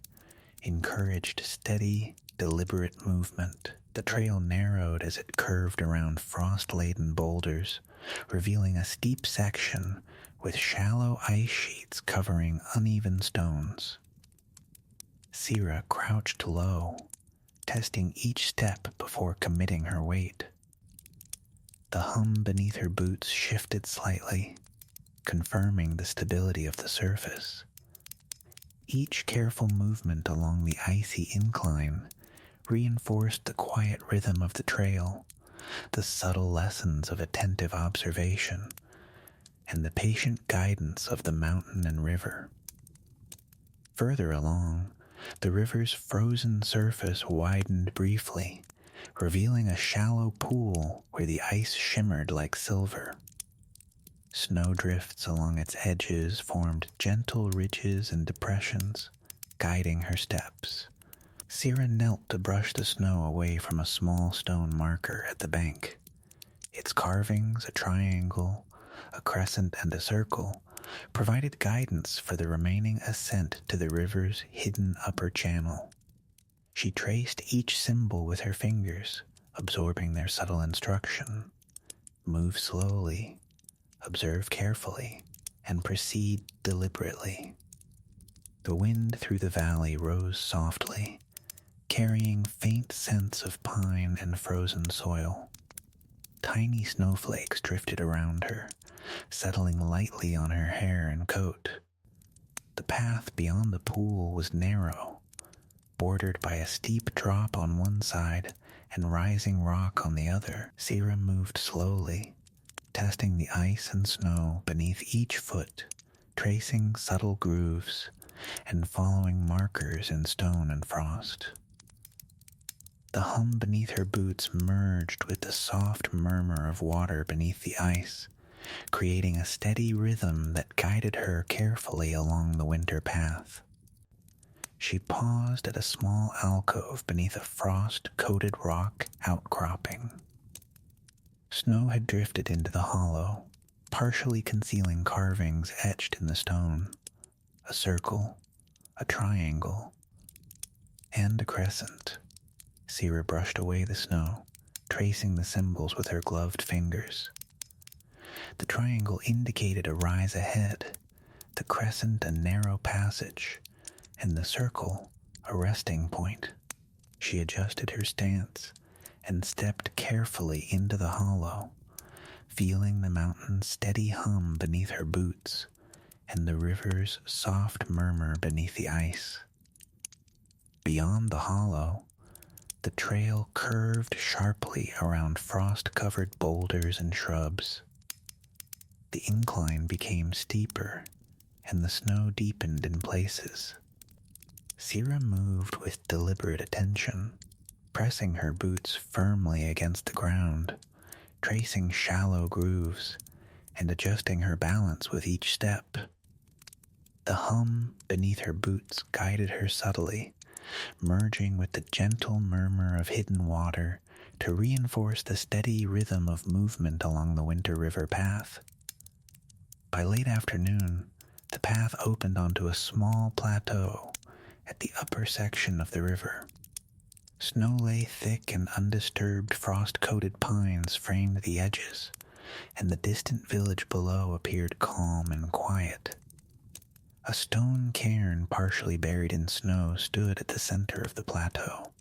encouraged steady, deliberate movement. The trail narrowed as it curved around frost-laden boulders, revealing a steep section with shallow ice sheets covering uneven stones. Sira crouched low, testing each step before committing her weight. The hum beneath her boots shifted slightly, confirming the stability of the surface. Each careful movement along the icy incline reinforced the quiet rhythm of the trail, the subtle lessons of attentive observation, and the patient guidance of the mountain and river. Further along, the river's frozen surface widened briefly, revealing a shallow pool where the ice shimmered like silver. Snowdrifts along its edges formed gentle ridges and depressions, guiding her steps. Sierra knelt to brush the snow away from a small stone marker at the bank. Its carvings, a triangle, a crescent, and a circle, provided guidance for the remaining ascent to the river's hidden upper channel. She traced each symbol with her fingers, absorbing their subtle instruction. Move slowly, observe carefully, and proceed deliberately. The wind through the valley rose softly, carrying faint scents of pine and frozen soil. Tiny snowflakes drifted around her, settling lightly on her hair and coat. The path beyond the pool was narrow, bordered by a steep drop on one side and rising rock on the other. Sierra moved slowly, testing the ice and snow beneath each foot, tracing subtle grooves and following markers in stone and frost. The hum beneath her boots merged with the soft murmur of water beneath the ice, creating a steady rhythm that guided her carefully along the winter path. She paused at a small alcove beneath a frost-coated rock outcropping. Snow had drifted into the hollow, partially concealing carvings etched in the stone: a circle, a triangle, and a crescent. Sierra brushed away the snow, tracing the symbols with her gloved fingers. The triangle indicated a rise ahead, the crescent a narrow passage, and the circle a resting point. She adjusted her stance and stepped carefully into the hollow, feeling the mountain's steady hum beneath her boots and the river's soft murmur beneath the ice. Beyond the hollow, the trail curved sharply around frost-covered boulders and shrubs. The incline became steeper, and the snow deepened in places. Sierra moved with deliberate attention, pressing her boots firmly against the ground, tracing shallow grooves, and adjusting her balance with each step. The hum beneath her boots guided her subtly, merging with the gentle murmur of hidden water to reinforce the steady rhythm of movement along the Winter River path. By late afternoon, the path opened onto a small plateau at the upper section of the river. Snow lay thick and undisturbed frost-coated pines framed the edges, and the distant village below appeared calm and quiet. A stone cairn partially buried in snow stood at the center of the plateau.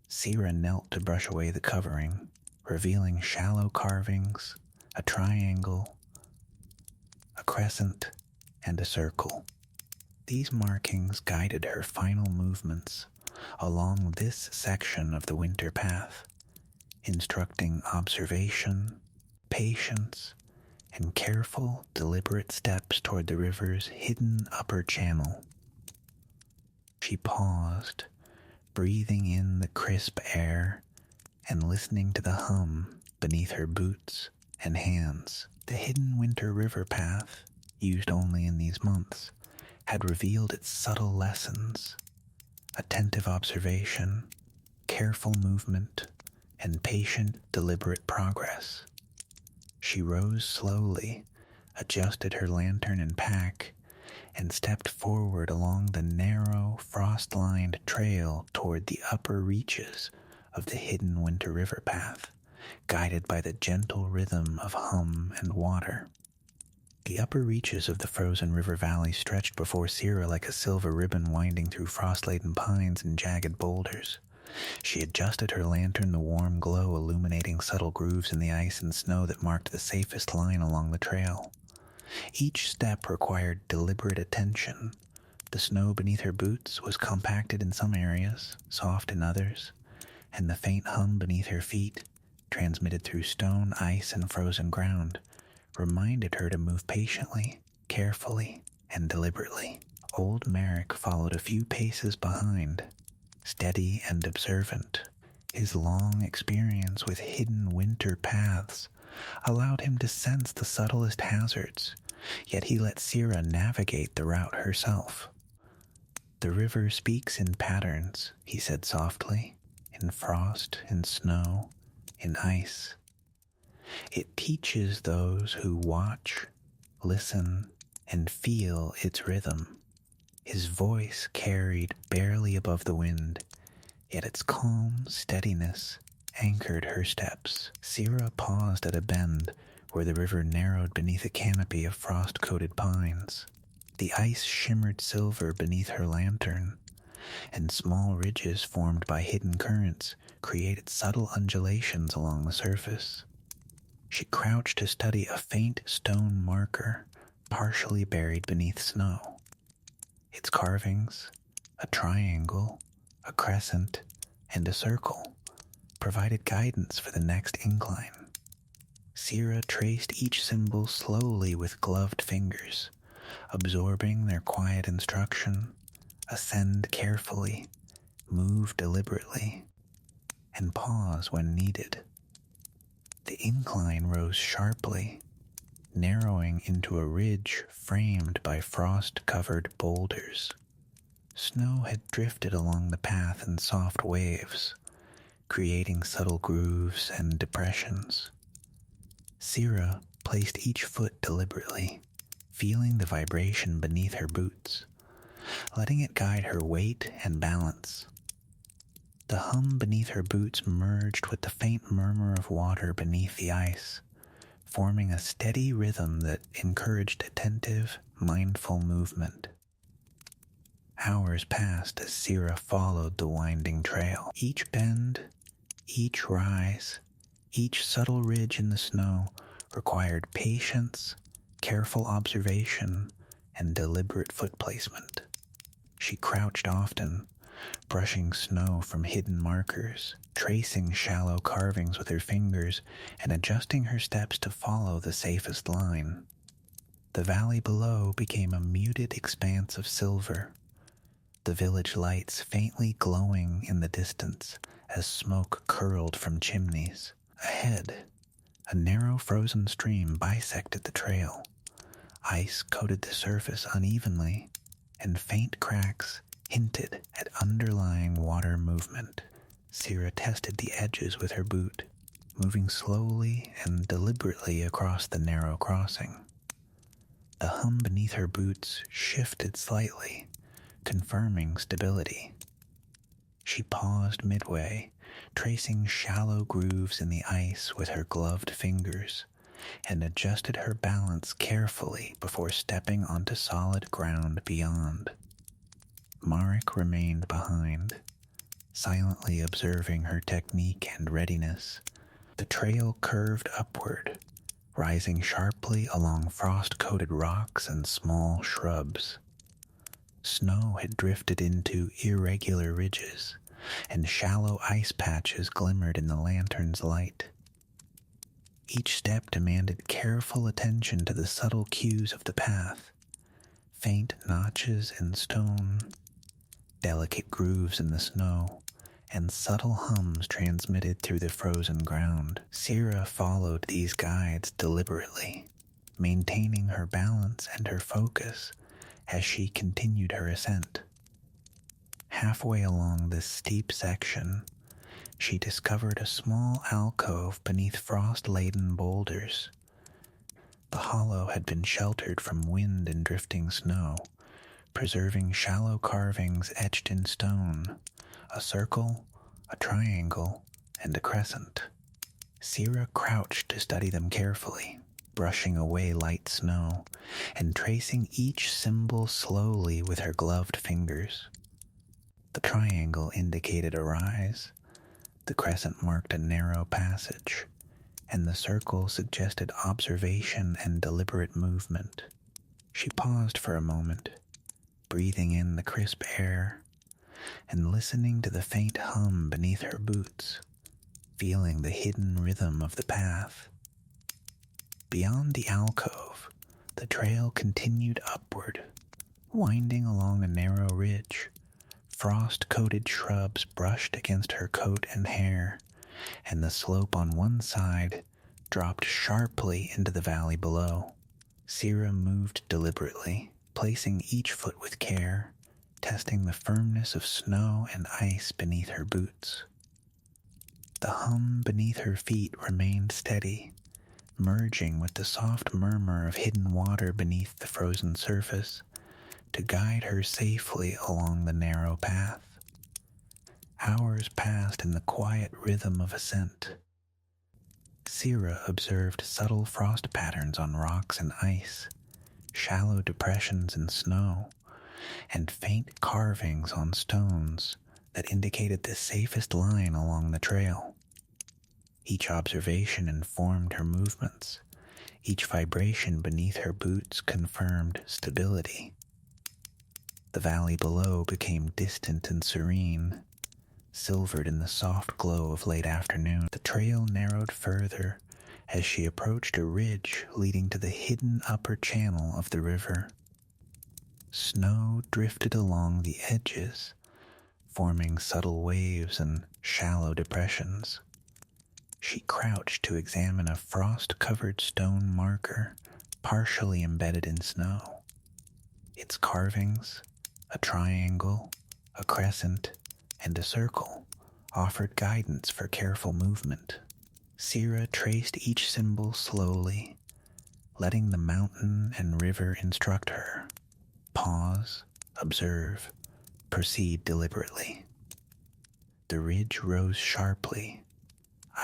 Sierra knelt to brush away the covering, revealing shallow carvings, a triangle, a crescent, and a circle. These markings guided her final movements along this section of the winter path, instructing observation, patience, and careful, deliberate steps toward the river's hidden upper channel. She paused, breathing in the crisp air and listening to the hum beneath her boots and hands. The hidden winter river path, used only in these months, had revealed its subtle lessons: attentive observation, careful movement, and patient, deliberate progress. She rose slowly, adjusted her lantern and pack, and stepped forward along the narrow, frost-lined trail toward the upper reaches of the hidden Winter River path, guided by the gentle rhythm of hum and water. The upper reaches of the frozen river valley stretched before Sierra like a silver ribbon winding through frost-laden pines and jagged boulders. She adjusted her lantern, the warm glow illuminating subtle grooves in the ice and snow that marked the safest line along the trail. Each step required deliberate attention. The snow beneath her boots was compacted in some areas, soft in others, and the faint hum beneath her feet, transmitted through stone, ice, and frozen ground, reminded her to move patiently, carefully, and deliberately. Old Merrick followed a few paces behind, steady and observant, His long experience with hidden winter paths allowed him to sense the subtlest hazards, yet he let Sira navigate the route herself. "The river speaks in patterns," he said softly, "in frost, in snow, in ice. It teaches those who watch, listen, and feel its rhythm." His voice carried barely above the wind, yet its calm steadiness anchored her steps. Sira paused at a bend where the river narrowed beneath a canopy of frost-coated pines. The ice shimmered silver beneath her lantern, and small ridges formed by hidden currents created subtle undulations along the surface. She crouched to study a faint stone marker partially buried beneath snow. Its carvings, a triangle, a crescent, and a circle, provided guidance for the next incline. Sira traced each symbol slowly with gloved fingers, absorbing their quiet instruction: ascend carefully, move deliberately, and pause when needed. The incline rose sharply, narrowing into a ridge framed by frost-covered boulders. Snow had drifted along the path in soft waves, creating subtle grooves and depressions. Sira placed each foot deliberately, feeling the vibration beneath her boots, letting it guide her weight and balance. The hum beneath her boots merged with the faint murmur of water beneath the ice, forming a steady rhythm that encouraged attentive, mindful movement. Hours passed as Sira followed the winding trail. Each bend, each rise, each subtle ridge in the snow required patience, careful observation, and deliberate foot placement. She crouched often, brushing snow from hidden markers, tracing shallow carvings with her fingers, and adjusting her steps to follow the safest line. The valley below became a muted expanse of silver, the village lights faintly glowing in the distance as smoke curled from chimneys. Ahead, a narrow frozen stream bisected the trail. Ice coated the surface unevenly, and faint cracks hinted at underlying water movement. Sira tested the edges with her boot, moving slowly and deliberately across the narrow crossing. The hum beneath her boots shifted slightly, confirming stability. She paused midway, tracing shallow grooves in the ice with her gloved fingers, and adjusted her balance carefully before stepping onto solid ground beyond. Marek remained behind, silently observing her technique and readiness. The trail curved upward, rising sharply along frost-coated rocks and small shrubs. Snow had drifted into irregular ridges, and shallow ice patches glimmered in the lantern's light. Each step demanded careful attention to the subtle cues of the path: faint notches in stone, delicate grooves in the snow, and subtle hums transmitted through the frozen ground. Sira followed these guides deliberately, maintaining her balance and her focus as she continued her ascent. Halfway along this steep section, she discovered a small alcove beneath frost-laden boulders. The hollow had been sheltered from wind and drifting snow, preserving shallow carvings etched in stone: a circle, a triangle, and a crescent. Sira crouched to study them carefully, brushing away light snow and tracing each symbol slowly with her gloved fingers. The triangle indicated a rise, the crescent marked a narrow passage, and the circle suggested observation and deliberate movement. She paused for a moment, breathing in the crisp air and listening to the faint hum beneath her boots, feeling the hidden rhythm of the path. Beyond the alcove, the trail continued upward, winding along a narrow ridge, frost-coated shrubs brushed against her coat and hair, and the slope on one side dropped sharply into the valley below. Sierra moved deliberately, placing each foot with care, testing the firmness of snow and ice beneath her boots. The hum beneath her feet remained steady, merging with the soft murmur of hidden water beneath the frozen surface to guide her safely along the narrow path. Hours passed in the quiet rhythm of ascent. Sierra observed subtle frost patterns on rocks and ice, shallow depressions in snow, and faint carvings on stones that indicated the safest line along the trail. Each observation informed her movements. Each vibration beneath her boots confirmed stability. The valley below became distant and serene, silvered in the soft glow of late afternoon. The trail narrowed further as she approached a ridge leading to the hidden upper channel of the river. Snow drifted along the edges, forming subtle waves and shallow depressions. She crouched to examine a frost-covered stone marker partially embedded in snow. Its carvings, a triangle, a crescent, and a circle, offered guidance for careful movement. Sierra traced each symbol slowly, letting the mountain and river instruct her. Pause, observe, proceed deliberately. The ridge rose sharply,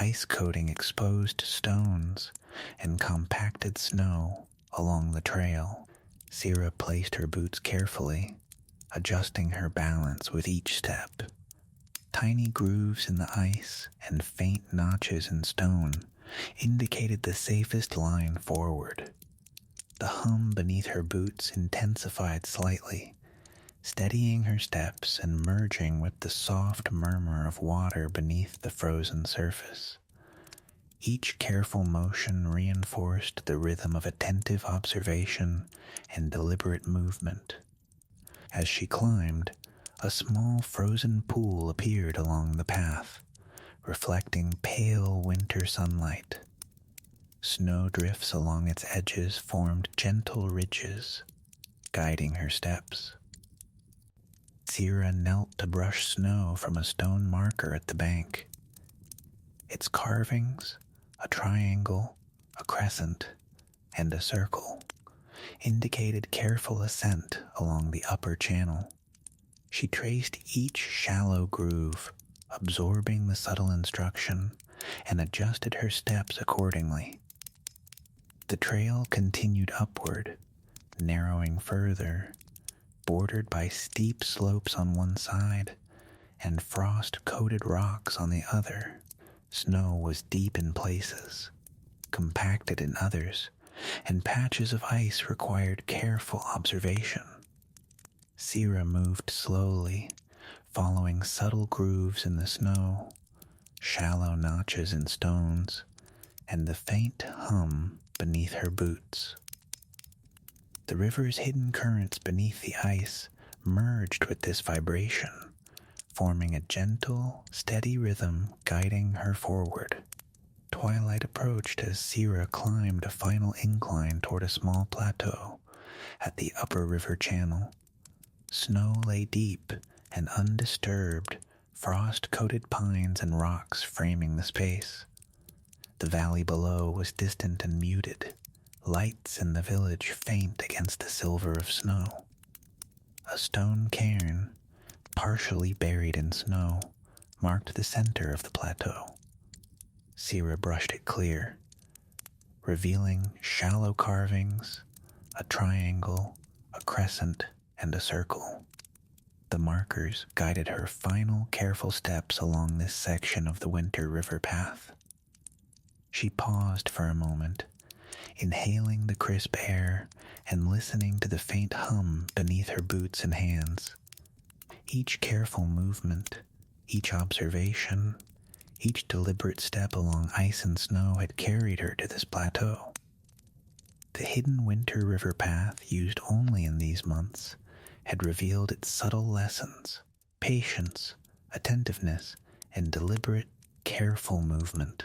ice coating exposed stones and compacted snow along the trail. Sierra placed her boots carefully, adjusting her balance with each step. Tiny grooves in the ice and faint notches in stone indicated the safest line forward. The hum beneath her boots intensified slightly, steadying her steps and merging with the soft murmur of water beneath the frozen surface. Each careful motion reinforced the rhythm of attentive observation and deliberate movement. As she climbed, a small frozen pool appeared along the path, reflecting pale winter sunlight. Snowdrifts along its edges formed gentle ridges, guiding her steps. Sierra knelt to brush snow from a stone marker at the bank. Its carvings, a triangle, a crescent, and a circle, indicated careful ascent along the upper channel. She traced each shallow groove, absorbing the subtle instruction, and adjusted her steps accordingly. The trail continued upward, narrowing further, bordered by steep slopes on one side and frost-coated rocks on the other. Snow was deep in places, compacted in others, and patches of ice required careful observation. Sierra moved slowly, following subtle grooves in the snow, shallow notches in stones, and the faint hum beneath her boots. The river's hidden currents beneath the ice merged with this vibration, forming a gentle, steady rhythm guiding her forward. Twilight approached as Sierra climbed a final incline toward a small plateau at the upper river channel. Snow lay deep and undisturbed, frost-coated pines and rocks framing the space. The valley below was distant and muted, lights in the village faint against the silver of snow. A stone cairn, partially buried in snow, marked the center of the plateau. Sierra brushed it clear, revealing shallow carvings, a triangle, a crescent, and a circle. The markers guided her final careful steps along this section of the winter river path. She paused for a moment, inhaling the crisp air and listening to the faint hum beneath her boots and hands. Each careful movement, each observation, each deliberate step along ice and snow had carried her to this plateau. The hidden winter river path, used only in these months, had revealed its subtle lessons, patience, attentiveness, and deliberate, careful movement.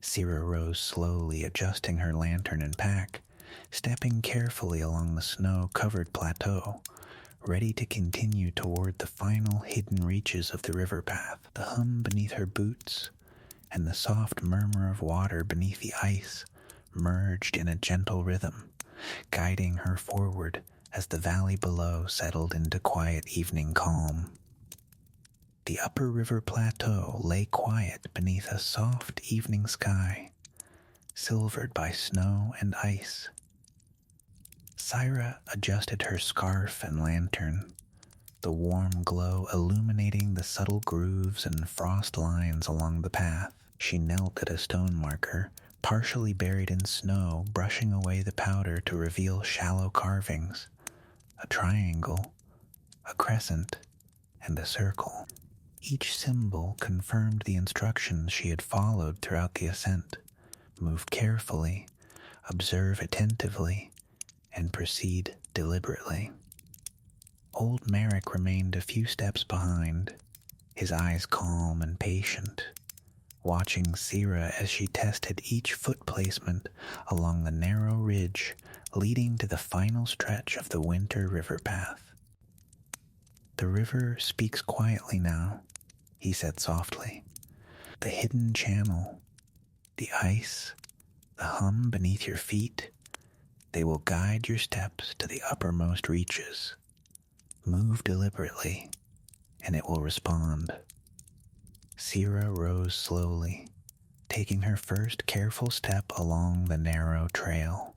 Sira rose slowly, adjusting her lantern and pack, stepping carefully along the snow-covered plateau, ready to continue toward the final hidden reaches of the river path. The hum beneath her boots and the soft murmur of water beneath the ice merged in a gentle rhythm, guiding her forward as the valley below settled into quiet evening calm. The upper river plateau lay quiet beneath a soft evening sky, silvered by snow and ice. Sira adjusted her scarf and lantern, the warm glow illuminating the subtle grooves and frost lines along the path. She knelt at a stone marker, partially buried in snow, brushing away the powder to reveal shallow carvings, a triangle, a crescent, and a circle. Each symbol confirmed the instructions she had followed throughout the ascent. Move carefully, observe attentively, and proceed deliberately. Old Merrick remained a few steps behind, his eyes calm and patient, watching Sira as she tested each foot placement along the narrow ridge leading to the final stretch of the winter river path. "The river speaks quietly now," he said softly. "The hidden channel, the ice, the hum beneath your feet, they will guide your steps to the uppermost reaches. Move deliberately, and it will respond." Sira rose slowly, taking her first careful step along the narrow trail.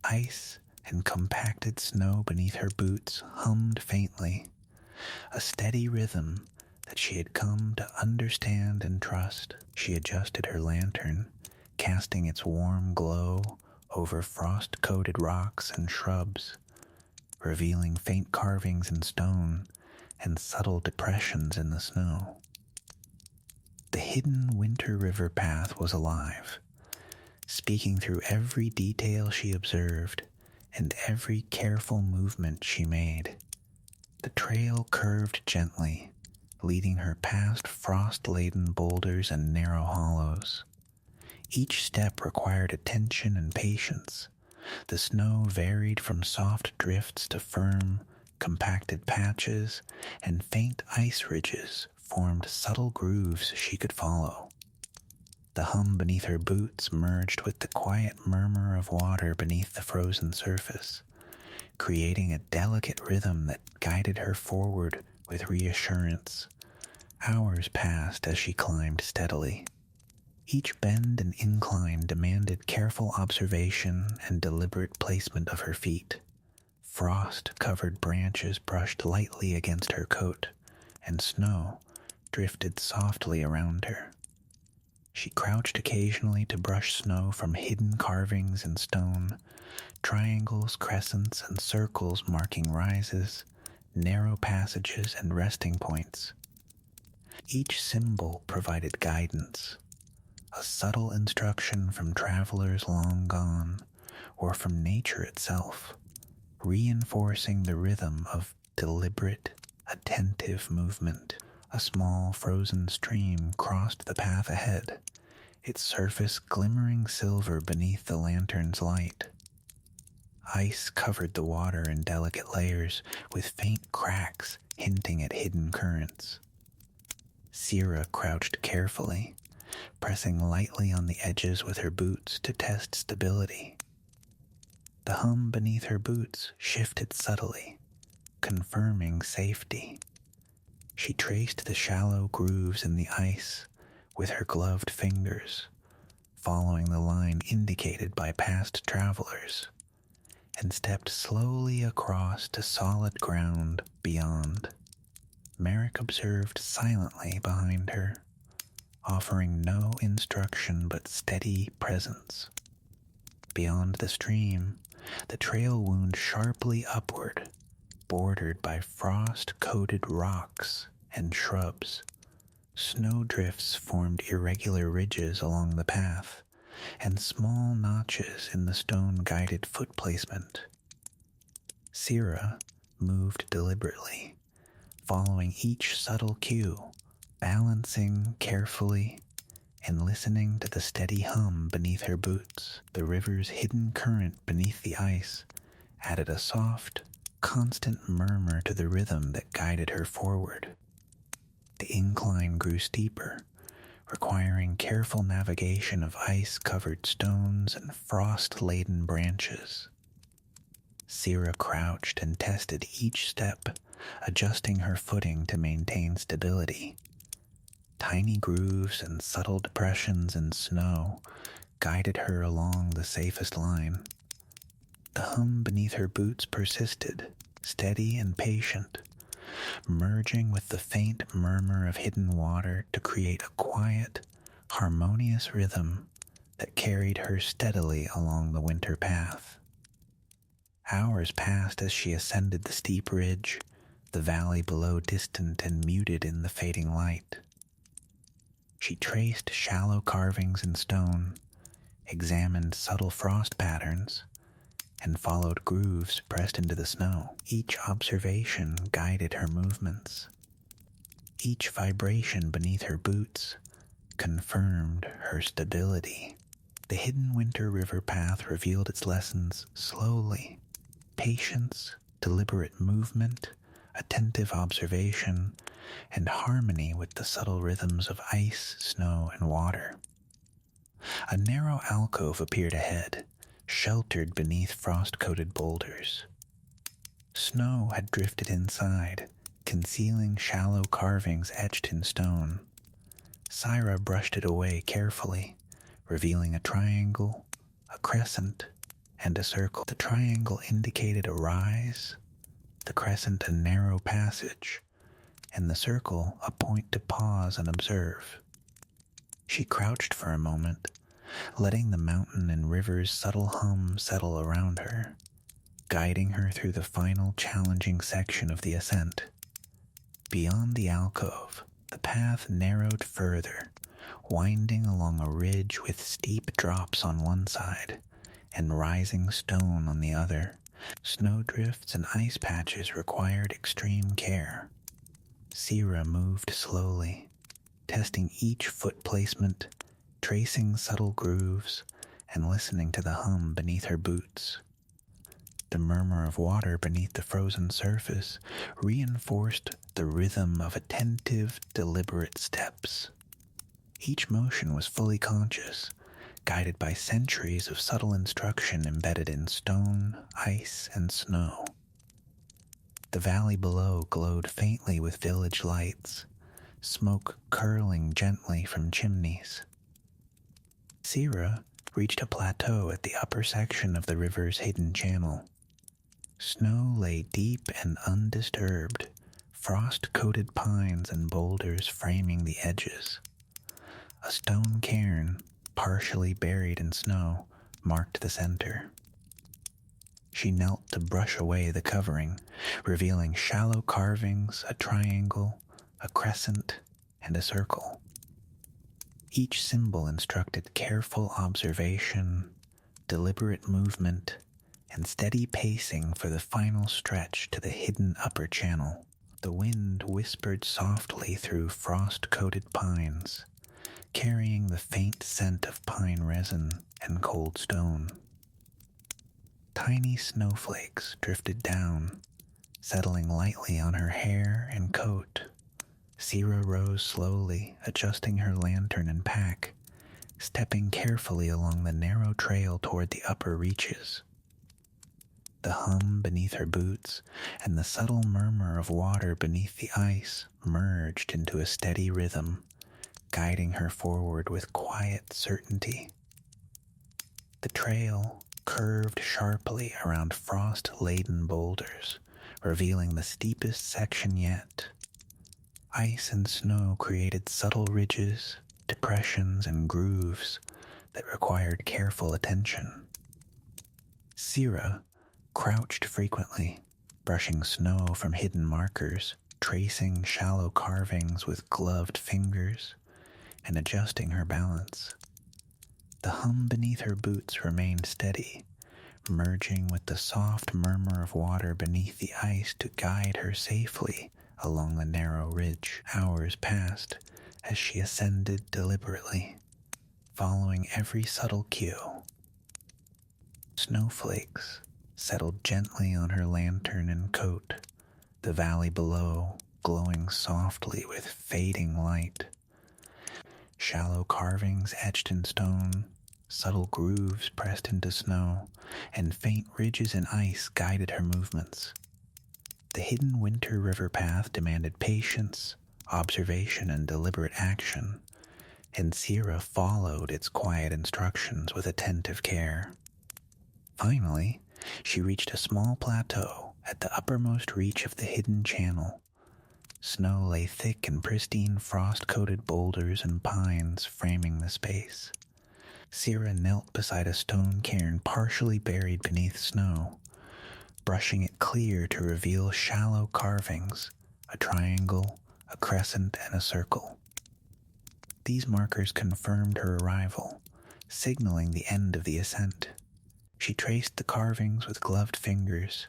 Ice and compacted snow beneath her boots hummed faintly, a steady rhythm that she had come to understand and trust. She adjusted her lantern, casting its warm glow over frost-coated rocks and shrubs, revealing faint carvings in stone and subtle depressions in the snow. The hidden winter river path was alive, speaking through every detail she observed and every careful movement she made. The trail curved gently, leading her past frost-laden boulders and narrow hollows. Each step required attention and patience. The snow varied from soft drifts to firm, compacted patches, and faint ice ridges formed subtle grooves she could follow. The hum beneath her boots merged with the quiet murmur of water beneath the frozen surface, creating a delicate rhythm that guided her forward with reassurance. Hours passed as she climbed steadily. Each bend and incline demanded careful observation and deliberate placement of her feet. Frost-covered branches brushed lightly against her coat, and snow drifted softly around her. She crouched occasionally to brush snow from hidden carvings in stone, triangles, crescents, and circles marking rises, narrow passages, and resting points. Each symbol provided guidance, a subtle instruction from travelers long gone, or from nature itself, reinforcing the rhythm of deliberate, attentive movement. A small frozen stream crossed the path ahead, its surface glimmering silver beneath the lantern's light. Ice covered the water in delicate layers, with faint cracks hinting at hidden currents. Sira crouched carefully, pressing lightly on the edges with her boots to test stability. The hum beneath her boots shifted subtly, confirming safety. She traced the shallow grooves in the ice with her gloved fingers, following the line indicated by past travelers, and stepped slowly across to solid ground beyond. Merrick observed silently behind her, offering no instruction but steady presence. Beyond the stream, the trail wound sharply upward, bordered by frost-coated rocks and shrubs. Snowdrifts formed irregular ridges along the path, and small notches in the stone-guided foot placement. Sira moved deliberately, following each subtle cue, balancing carefully and listening to the steady hum beneath her boots. The river's hidden current beneath the ice added a soft, constant murmur to the rhythm that guided her forward. The incline grew steeper, requiring careful navigation of ice-covered stones and frost-laden branches. Sira crouched and tested each step, adjusting her footing to maintain stability. Tiny grooves and subtle depressions in snow guided her along the safest line. The hum beneath her boots persisted, steady and patient, merging with the faint murmur of hidden water to create a quiet, harmonious rhythm that carried her steadily along the winter path. Hours passed as she ascended the steep ridge, the valley below distant and muted in the fading light. She traced shallow carvings in stone, examined subtle frost patterns, and followed grooves pressed into the snow. Each observation guided her movements. Each vibration beneath her boots confirmed her stability. The hidden winter river path revealed its lessons slowly. Patience, deliberate movement, attentive observation, and harmony with the subtle rhythms of ice, snow, and water. A narrow alcove appeared ahead, sheltered beneath frost-coated boulders. Snow had drifted inside, concealing shallow carvings etched in stone. Sira brushed it away carefully, revealing a triangle, a crescent, and a circle. The triangle indicated a rise, the crescent a narrow passage, and the circle a point to pause and observe. She crouched for a moment, letting the mountain and river's subtle hum settle around her, guiding her through the final challenging section of the ascent. Beyond the alcove, the path narrowed further, winding along a ridge with steep drops on one side and rising stone on the other. Snowdrifts and ice patches required extreme care. Sira moved slowly, testing each foot placement, tracing subtle grooves, and listening to the hum beneath her boots. The murmur of water beneath the frozen surface reinforced the rhythm of attentive, deliberate steps. Each motion was fully conscious, guided by centuries of subtle instruction embedded in stone, ice, and snow. The valley below glowed faintly with village lights, smoke curling gently from chimneys. Sira reached a plateau at the upper section of the river's hidden channel. Snow lay deep and undisturbed, frost-coated pines and boulders framing the edges. A stone cairn, partially buried in snow, marked the center. She knelt to brush away the covering, revealing shallow carvings, a triangle, a crescent, and a circle. Each symbol instructed careful observation, deliberate movement, and steady pacing for the final stretch to the hidden upper channel. The wind whispered softly through frost-coated pines, carrying the faint scent of pine resin and cold stone. Tiny snowflakes drifted down, settling lightly on her hair and coat. Sira rose slowly, adjusting her lantern and pack, stepping carefully along the narrow trail toward the upper reaches. The hum beneath her boots and the subtle murmur of water beneath the ice merged into a steady rhythm, guiding her forward with quiet certainty. The trail curved sharply around frost-laden boulders, revealing the steepest section yet. Ice and snow created subtle ridges, depressions, and grooves that required careful attention. Sira crouched frequently, brushing snow from hidden markers, tracing shallow carvings with gloved fingers, and adjusting her balance. The hum beneath her boots remained steady, merging with the soft murmur of water beneath the ice to guide her safely along the narrow ridge. Hours passed as she ascended deliberately, following every subtle cue. Snowflakes settled gently on her lantern and coat, the valley below glowing softly with fading light. Shallow carvings etched in stone, subtle grooves pressed into snow, and faint ridges in ice guided her movements. The hidden winter river path demanded patience, observation, and deliberate action, and Sierra followed its quiet instructions with attentive care. Finally, she reached a small plateau at the uppermost reach of the hidden channel. Snow lay thick and pristine frost-coated boulders and pines framing the space. Sierra knelt beside a stone cairn partially buried beneath snow, brushing it clear to reveal shallow carvings, a triangle, a crescent, and a circle. These markers confirmed her arrival, signaling the end of the ascent. She traced the carvings with gloved fingers,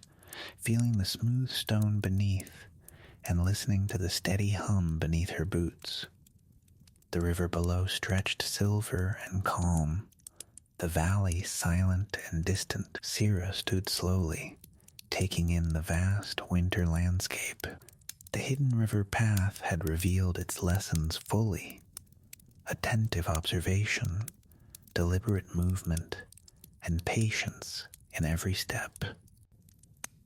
feeling the smooth stone beneath and listening to the steady hum beneath her boots. The river below stretched silver and calm, the valley silent and distant. Sierra stood slowly, taking in the vast winter landscape. The hidden river path had revealed its lessons fully. Attentive observation, deliberate movement, and patience in every step.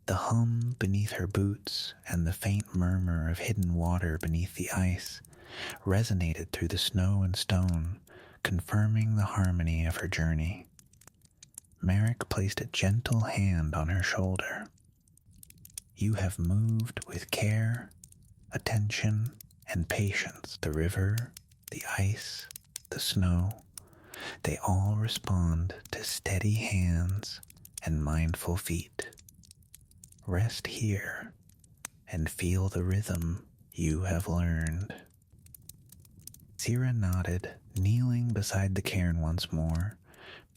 The hum beneath her boots and the faint murmur of hidden water beneath the ice resonated through the snow and stone, confirming the harmony of her journey. Merrick placed a gentle hand on her shoulder. "You have moved with care, attention, and patience. The river, the ice, the snow, they all respond to steady hands and mindful feet. Rest here and feel the rhythm you have learned." Sierra nodded, kneeling beside the cairn once more,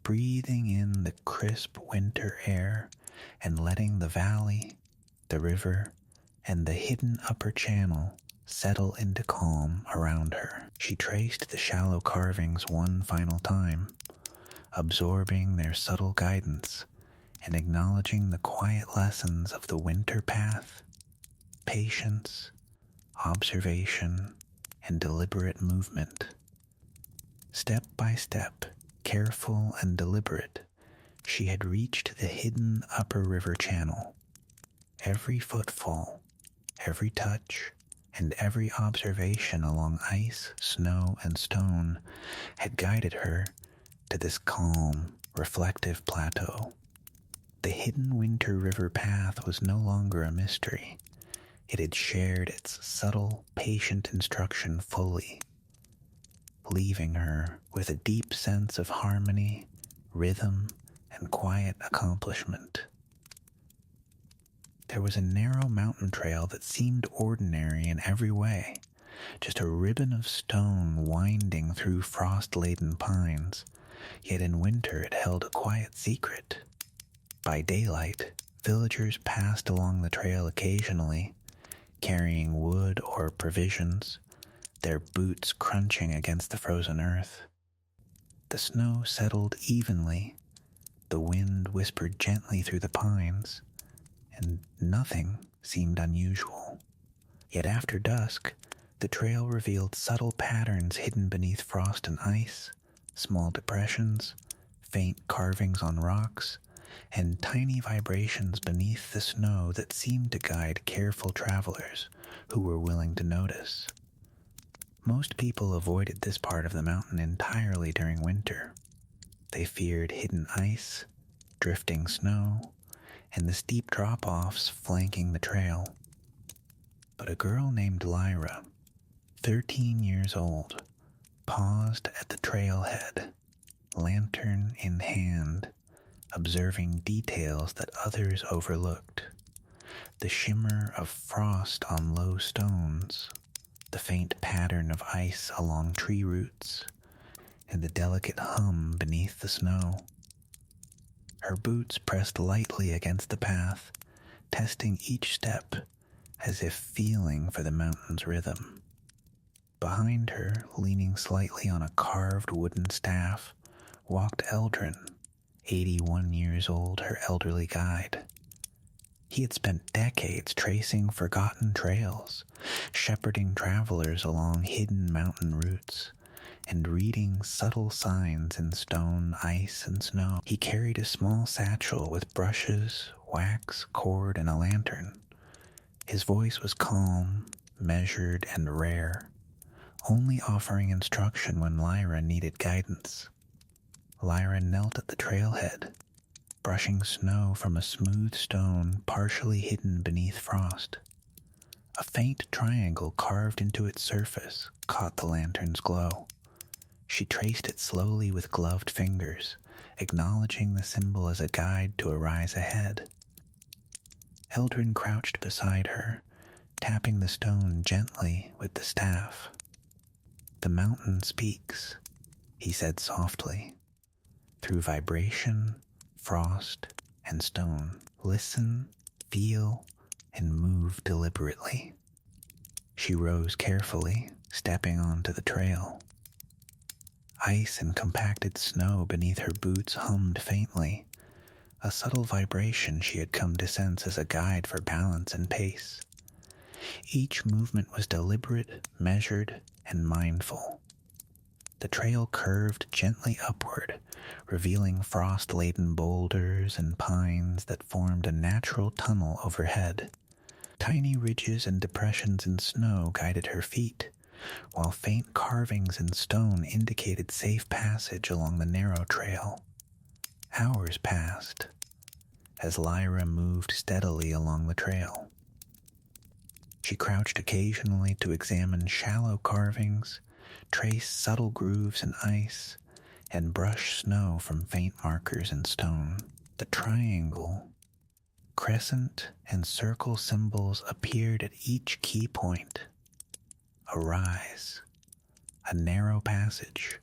breathing in the crisp winter air and letting the valley, the river, and the hidden upper channel settle into calm around her. She traced the shallow carvings one final time, absorbing their subtle guidance and acknowledging the quiet lessons of the winter path: patience, observation, and deliberate movement. Step by step, careful and deliberate, she had reached the hidden upper river channel. Every footfall, every touch, and every observation along ice, snow, and stone had guided her to this calm, reflective plateau. The hidden winter river path was no longer a mystery. It had shared its subtle, patient instruction fully, leaving her with a deep sense of harmony, rhythm, and quiet accomplishment. There was a narrow mountain trail that seemed ordinary in every way, just a ribbon of stone winding through frost-laden pines, yet in winter it held a quiet secret. By daylight, villagers passed along the trail occasionally, carrying wood or provisions, their boots crunching against the frozen earth. The snow settled evenly, the wind whispered gently through the pines, and nothing seemed unusual. Yet after dusk, the trail revealed subtle patterns hidden beneath frost and ice, small depressions, faint carvings on rocks, and tiny vibrations beneath the snow that seemed to guide careful travelers who were willing to notice. Most people avoided this part of the mountain entirely during winter. They feared hidden ice, drifting snow, and the steep drop-offs flanking the trail. But a girl named Lyra, 13 years old, paused at the trailhead, lantern in hand, observing details that others overlooked. The shimmer of frost on low stones, the faint pattern of ice along tree roots, and the delicate hum beneath the snow. Her boots pressed lightly against the path, testing each step as if feeling for the mountain's rhythm. Behind her, leaning slightly on a carved wooden staff, walked Eldrin, 81 years old, her elderly guide. He had spent decades tracing forgotten trails, shepherding travelers along hidden mountain routes, and reading subtle signs in stone, ice, and snow. He carried a small satchel with brushes, wax, cord, and a lantern. His voice was calm, measured, and rare, only offering instruction when Lyra needed guidance. Lyra knelt at the trailhead, brushing snow from a smooth stone partially hidden beneath frost. A faint triangle carved into its surface caught the lantern's glow. She traced it slowly with gloved fingers, acknowledging the symbol as a guide to a rise ahead. Eldrin crouched beside her, tapping the stone gently with the staff. "The mountain speaks," he said softly. "Through vibration, frost, and stone, listen, feel, and move deliberately." She rose carefully, stepping onto the trail. Ice and compacted snow beneath her boots hummed faintly, a subtle vibration she had come to sense as a guide for balance and pace. Each movement was deliberate, measured, and mindful. The trail curved gently upward, revealing frost-laden boulders and pines that formed a natural tunnel overhead. Tiny ridges and depressions in snow guided her feet, while faint carvings in stone indicated safe passage along the narrow trail. Hours passed as Lyra moved steadily along the trail. She crouched occasionally to examine shallow carvings, trace subtle grooves in ice, and brush snow from faint markers in stone. The triangle, crescent, and circle symbols appeared at each key point. A rise, a narrow passage,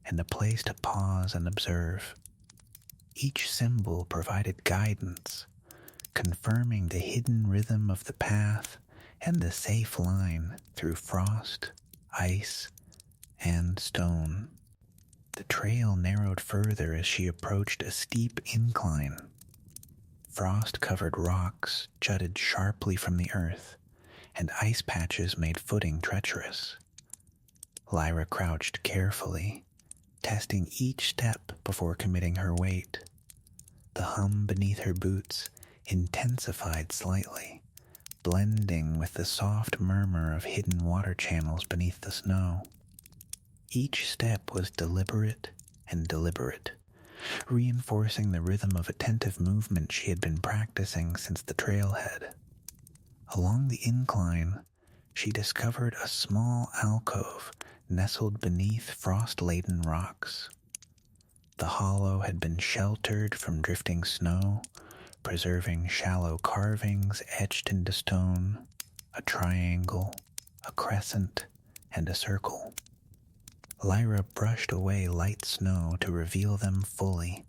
and a place to pause and observe. Each symbol provided guidance, confirming the hidden rhythm of the path and the safe line through frost, ice, and stone. The trail narrowed further as she approached a steep incline. Frost-covered rocks jutted sharply from the earth, and ice patches made footing treacherous. Lyra crouched carefully, testing each step before committing her weight. The hum beneath her boots intensified slightly, blending with the soft murmur of hidden water channels beneath the snow. Each step was deliberate and deliberate, reinforcing the rhythm of attentive movement she had been practicing since the trailhead. Along the incline, she discovered a small alcove nestled beneath frost-laden rocks. The hollow had been sheltered from drifting snow, preserving shallow carvings etched into stone, a triangle, a crescent, and a circle. Lyra brushed away light snow to reveal them fully,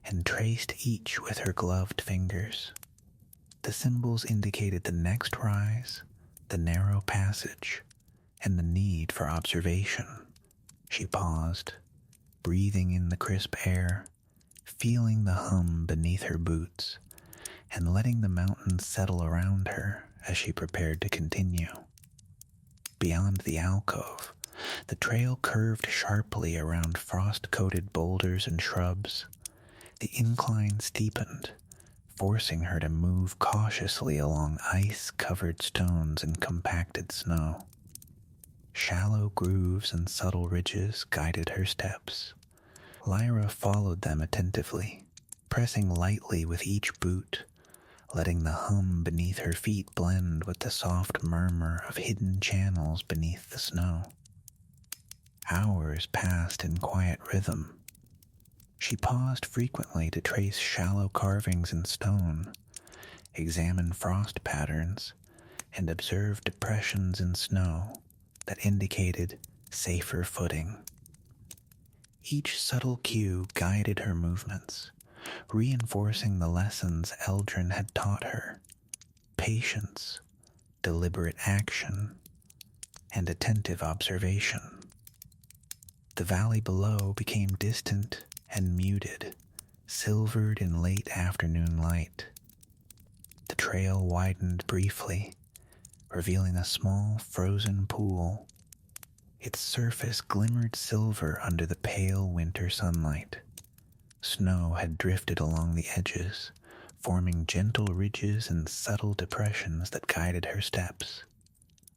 and traced each with her gloved fingers. The symbols indicated the next rise, the narrow passage, and the need for observation. She paused, breathing in the crisp air, feeling the hum beneath her boots, and letting the mountains settle around her as she prepared to continue. Beyond the alcove, the trail curved sharply around frost-coated boulders and shrubs. The incline steepened, forcing her to move cautiously along ice-covered stones and compacted snow. Shallow grooves and subtle ridges guided her steps. Lyra followed them attentively, pressing lightly with each boot, letting the hum beneath her feet blend with the soft murmur of hidden channels beneath the snow. Hours passed in quiet rhythm. She paused frequently to trace shallow carvings in stone, examine frost patterns, and observe depressions in snow that indicated safer footing. Each subtle cue guided her movements, reinforcing the lessons Eldrin had taught her: patience, deliberate action, and attentive observation. The valley below became distant and muted, silvered in late afternoon light. The trail widened briefly, revealing a small frozen pool. Its surface glimmered silver under the pale winter sunlight. Snow had drifted along the edges, forming gentle ridges and subtle depressions that guided her steps.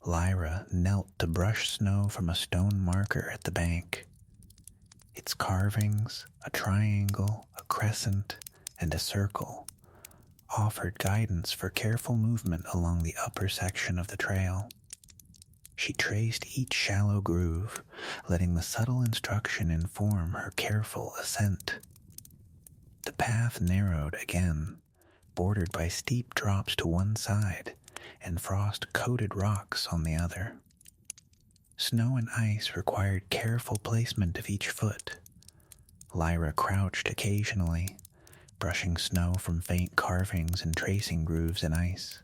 Lyra knelt to brush snow from a stone marker at the bank. Its carvings, a triangle, a crescent, and a circle, offered guidance for careful movement along the upper section of the trail. She traced each shallow groove, letting the subtle instruction inform her careful ascent. The path narrowed again, bordered by steep drops to one side and frost-coated rocks on the other. Snow and ice required careful placement of each foot. Lyra crouched occasionally, brushing snow from faint carvings and tracing grooves in ice.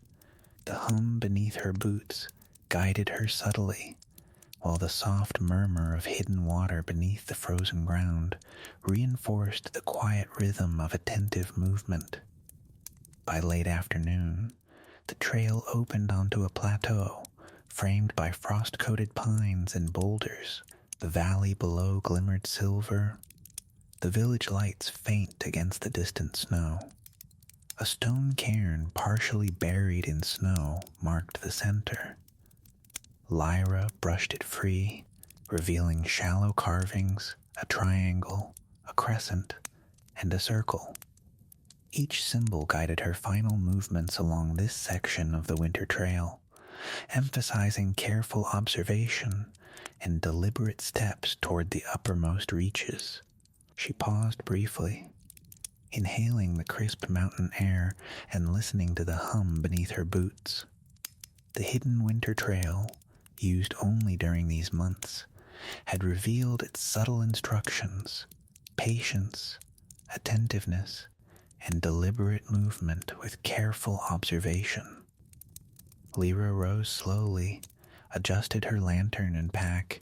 The hum beneath her boots guided her subtly, while the soft murmur of hidden water beneath the frozen ground reinforced the quiet rhythm of attentive movement. By late afternoon, the trail opened onto a plateau framed by frost-coated pines and boulders. The valley below glimmered silver, the village lights faint against the distant snow. A stone cairn partially buried in snow marked the center. Lyra brushed it free, revealing shallow carvings, a triangle, a crescent, and a circle. Each symbol guided her final movements along this section of the winter trail, emphasizing careful observation and deliberate steps toward the uppermost reaches. She paused briefly, inhaling the crisp mountain air and listening to the hum beneath her boots. The hidden winter trail, used only during these months, had revealed its subtle instructions: patience, attentiveness, and deliberate movement with careful observation. Lyra rose slowly, adjusted her lantern and pack,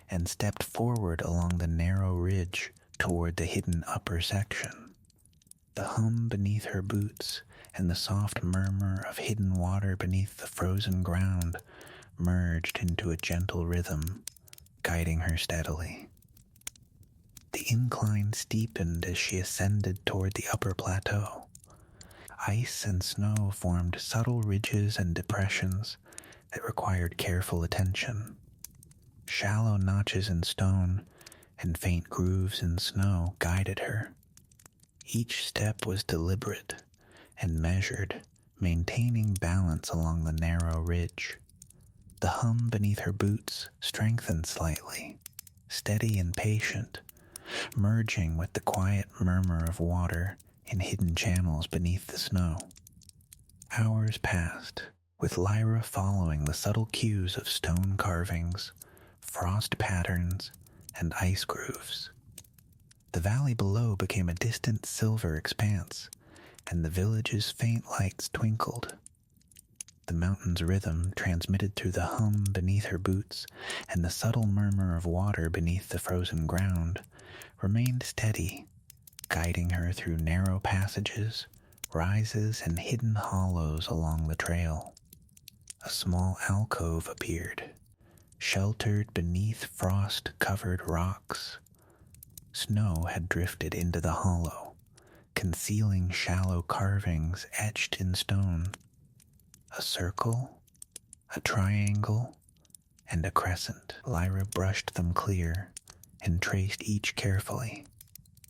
and stepped forward along the narrow ridge toward the hidden upper section. The hum beneath her boots and the soft murmur of hidden water beneath the frozen ground merged into a gentle rhythm, guiding her steadily. The incline steepened as she ascended toward the upper plateau. Ice and snow formed subtle ridges and depressions that required careful attention. Shallow notches in stone and faint grooves in snow guided her. Each step was deliberate and measured, maintaining balance along the narrow ridge. The hum beneath her boots strengthened slightly, steady and patient, merging with the quiet murmur of water in hidden channels beneath the snow. Hours passed, with Lyra following the subtle cues of stone carvings, frost patterns, and ice grooves. The valley below became a distant silver expanse, and the village's faint lights twinkled. The mountain's rhythm, transmitted through the hum beneath her boots and the subtle murmur of water beneath the frozen ground, remained steady, guiding her through narrow passages, rises, and hidden hollows along the trail. A small alcove appeared, sheltered beneath frost-covered rocks. Snow had drifted into the hollow, concealing shallow carvings etched in stone. A circle, a triangle, and a crescent. Lyra brushed them clear and traced each carefully.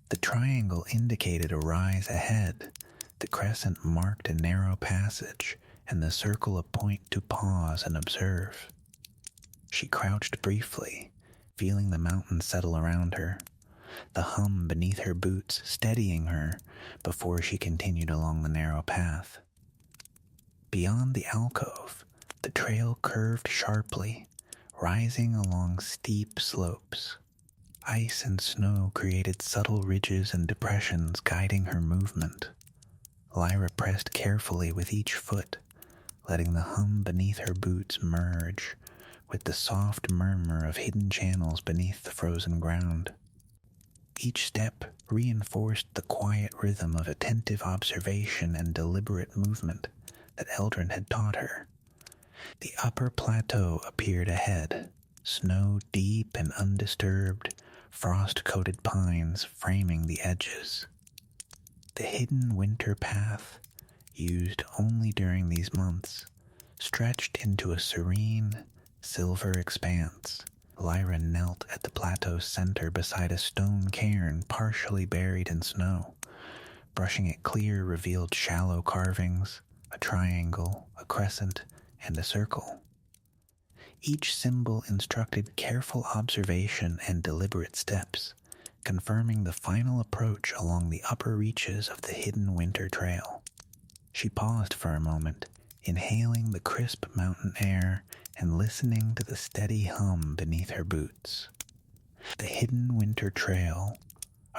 The triangle indicated a rise ahead, the crescent marked a narrow passage, and the circle a point to pause and observe. She crouched briefly, feeling the mountain settle around her, the hum beneath her boots steadying her before she continued along the narrow path. Beyond the alcove, the trail curved sharply, rising along steep slopes. Ice and snow created subtle ridges and depressions guiding her movement. Lyra pressed carefully with each foot, letting the hum beneath her boots merge with the soft murmur of hidden channels beneath the frozen ground. Each step reinforced the quiet rhythm of attentive observation and deliberate movement that Eldrin had taught her. The upper plateau appeared ahead, snow deep and undisturbed, frost-coated pines framing the edges. The hidden winter path, used only during these months, stretched into a serene, silver expanse. Lyra knelt at the plateau's center beside a stone cairn partially buried in snow. Brushing it clear revealed shallow carvings, a triangle, a crescent, and a circle. Each symbol instructed careful observation and deliberate steps, confirming the final approach along the upper reaches of the hidden winter trail. She paused for a moment, inhaling the crisp mountain air and listening to the steady hum beneath her boots. The hidden winter trail,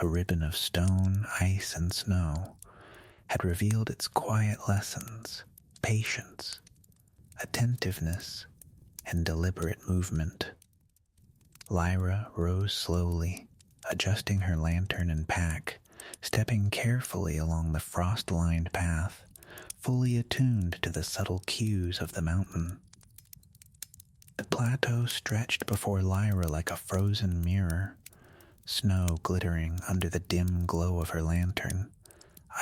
a ribbon of stone, ice, and snow, had revealed its quiet lessons, patience, attentiveness, and deliberate movement. Lyra rose slowly, adjusting her lantern and pack, stepping carefully along the frost-lined path, fully attuned to the subtle cues of the mountain. The plateau stretched before Lyra like a frozen mirror, snow glittering under the dim glow of her lantern,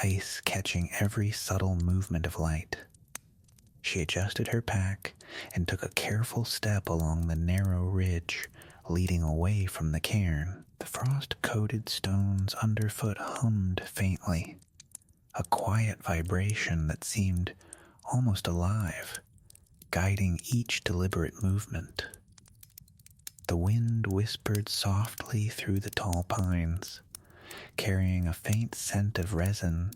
ice catching every subtle movement of light. She adjusted her pack and took a careful step along the narrow ridge leading away from the cairn. The frost-coated stones underfoot hummed faintly, a quiet vibration that seemed almost alive, guiding each deliberate movement. The wind whispered softly through the tall pines, carrying a faint scent of resin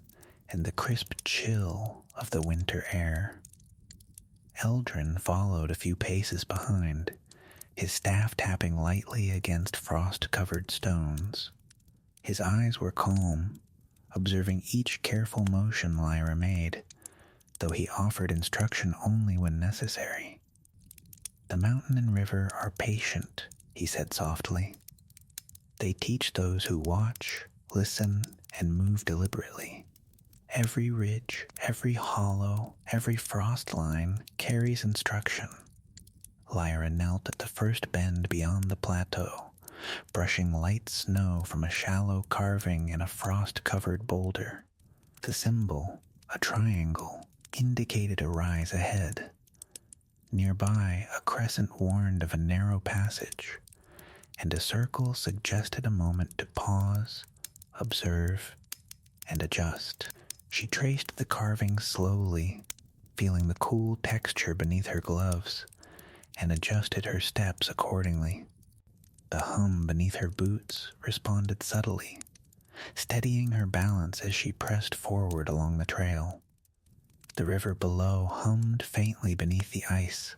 and the crisp chill of the winter air. Eldrin followed a few paces behind, his staff tapping lightly against frost-covered stones. His eyes were calm, observing each careful motion Lyra made, though he offered instruction only when necessary. "The mountain and river are patient," he said softly. "They teach those who watch, listen, and move deliberately. Every ridge, every hollow, every frost line carries instruction." Lyra knelt at the first bend beyond the plateau, brushing light snow from a shallow carving in a frost-covered boulder. The symbol, a triangle, indicated a rise ahead. Nearby, a crescent warned of a narrow passage, and a circle suggested a moment to pause, observe, and adjust. She traced the carving slowly, feeling the cool texture beneath her gloves, and adjusted her steps accordingly. The hum beneath her boots responded subtly, steadying her balance as she pressed forward along the trail. The river below hummed faintly beneath the ice,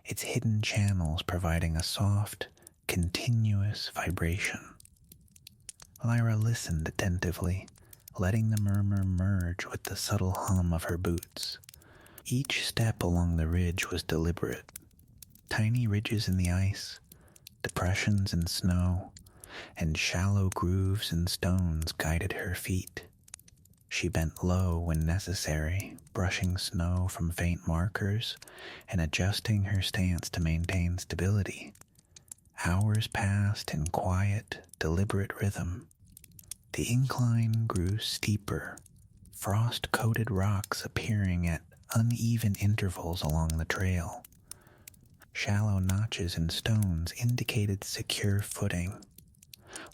its hidden channels providing a soft, continuous vibration. Lyra listened attentively, letting the murmur merge with the subtle hum of her boots. Each step along the ridge was deliberate. Tiny ridges in the ice, depressions in snow, and shallow grooves in stones guided her feet. She bent low when necessary, brushing snow from faint markers and adjusting her stance to maintain stability. Hours passed in quiet, deliberate rhythm. The incline grew steeper, frost-coated rocks appearing at uneven intervals along the trail. Shallow notches in stones indicated secure footing,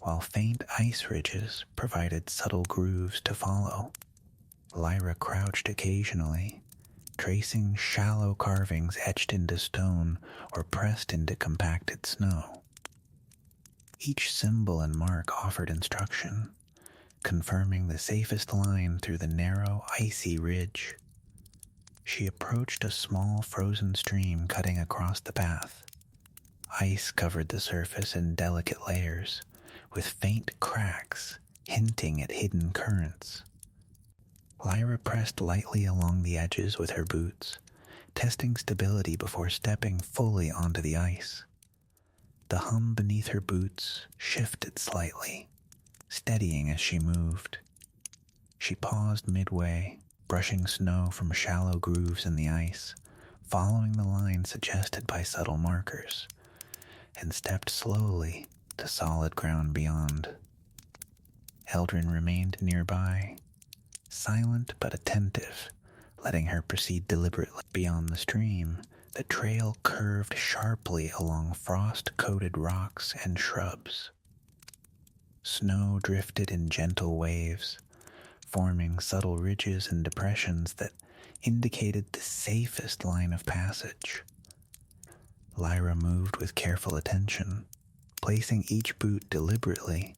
while faint ice ridges provided subtle grooves to follow. Lyra crouched occasionally, tracing shallow carvings etched into stone or pressed into compacted snow. Each symbol and mark offered instruction, confirming the safest line through the narrow, icy ridge. She approached a small frozen stream cutting across the path. Ice covered the surface in delicate layers, with faint cracks hinting at hidden currents. Lyra pressed lightly along the edges with her boots, testing stability before stepping fully onto the ice. The hum beneath her boots shifted slightly, steadying as she moved. She paused midway, brushing snow from shallow grooves in the ice, following the line suggested by subtle markers, and stepped slowly to solid ground beyond. Eldrin remained nearby, silent but attentive, letting her proceed deliberately. Beyond the stream, the trail curved sharply along frost-coated rocks and shrubs. Snow drifted in gentle waves, forming subtle ridges and depressions that indicated the safest line of passage. Lyra moved with careful attention, placing each boot deliberately,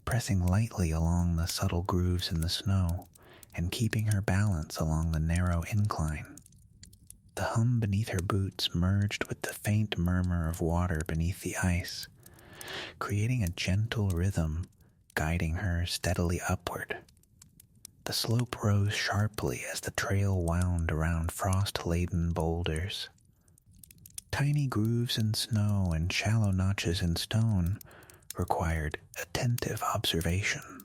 pressing lightly along the subtle grooves in the snow, and keeping her balance along the narrow incline. The hum beneath her boots merged with the faint murmur of water beneath the ice, creating a gentle rhythm, guiding her steadily upward. The slope rose sharply as the trail wound around frost-laden boulders. Tiny grooves in snow and shallow notches in stone required attentive observation.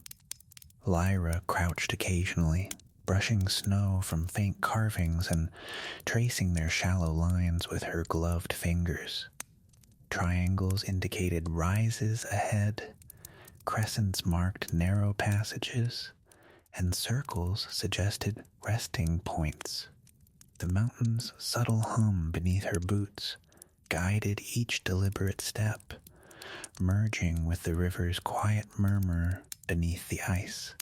Lyra crouched occasionally, brushing snow from faint carvings and tracing their shallow lines with her gloved fingers. Triangles indicated rises ahead, crescents marked narrow passages, and circles suggested resting points. The mountain's subtle hum beneath her boots guided each deliberate step, merging with the river's quiet murmur beneath the ice.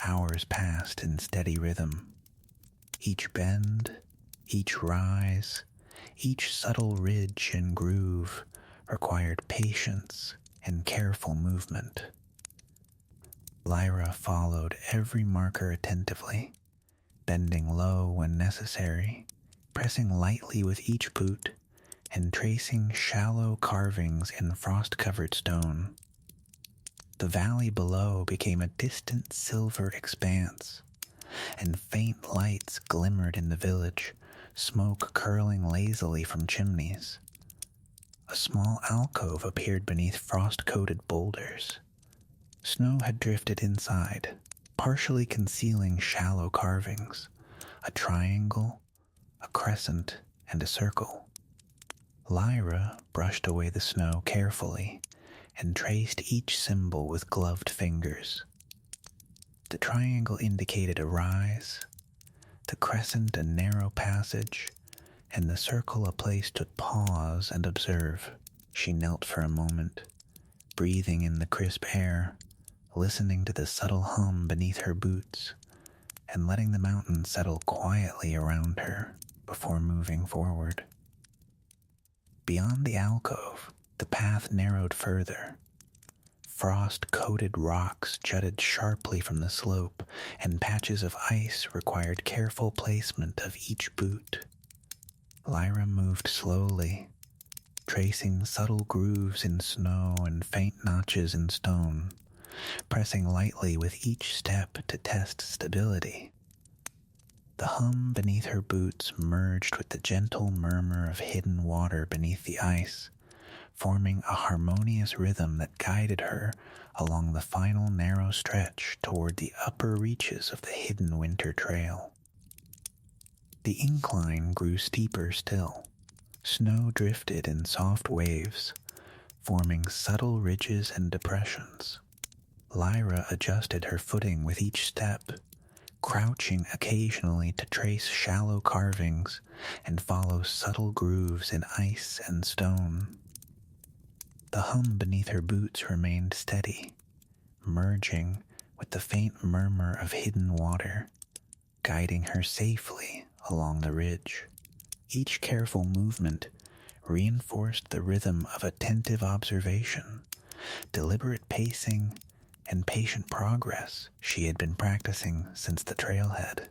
Hours passed in steady rhythm. Each bend, each rise, each subtle ridge and groove required patience and careful movement. Lyra followed every marker attentively, bending low when necessary, pressing lightly with each boot, and tracing shallow carvings in frost-covered stone. The valley below became a distant silver expanse, and faint lights glimmered in the village, smoke curling lazily from chimneys. A small alcove appeared beneath frost-coated boulders. Snow had drifted inside, partially concealing shallow carvings, a triangle, a crescent, and a circle. Lyra brushed away the snow carefully and traced each symbol with gloved fingers. The triangle indicated a rise, the crescent a narrow passage, and the circle a place to pause and observe. She knelt for a moment, breathing in the crisp air, listening to the subtle hum beneath her boots, and letting the mountain settle quietly around her before moving forward. Beyond the alcove, the path narrowed further. Frost-coated rocks jutted sharply from the slope, and patches of ice required careful placement of each boot. Lyra moved slowly, tracing subtle grooves in snow and faint notches in stone, pressing lightly with each step to test stability. The hum beneath her boots merged with the gentle murmur of hidden water beneath the ice, forming a harmonious rhythm that guided her along the final narrow stretch toward the upper reaches of the hidden winter trail. The incline grew steeper still. Snow drifted in soft waves, forming subtle ridges and depressions. Lyra adjusted her footing with each step, crouching occasionally to trace shallow carvings and follow subtle grooves in ice and stone. The hum beneath her boots remained steady, merging with the faint murmur of hidden water, guiding her safely along the ridge. Each careful movement reinforced the rhythm of attentive observation, deliberate pacing, and patient progress she had been practicing since the trailhead.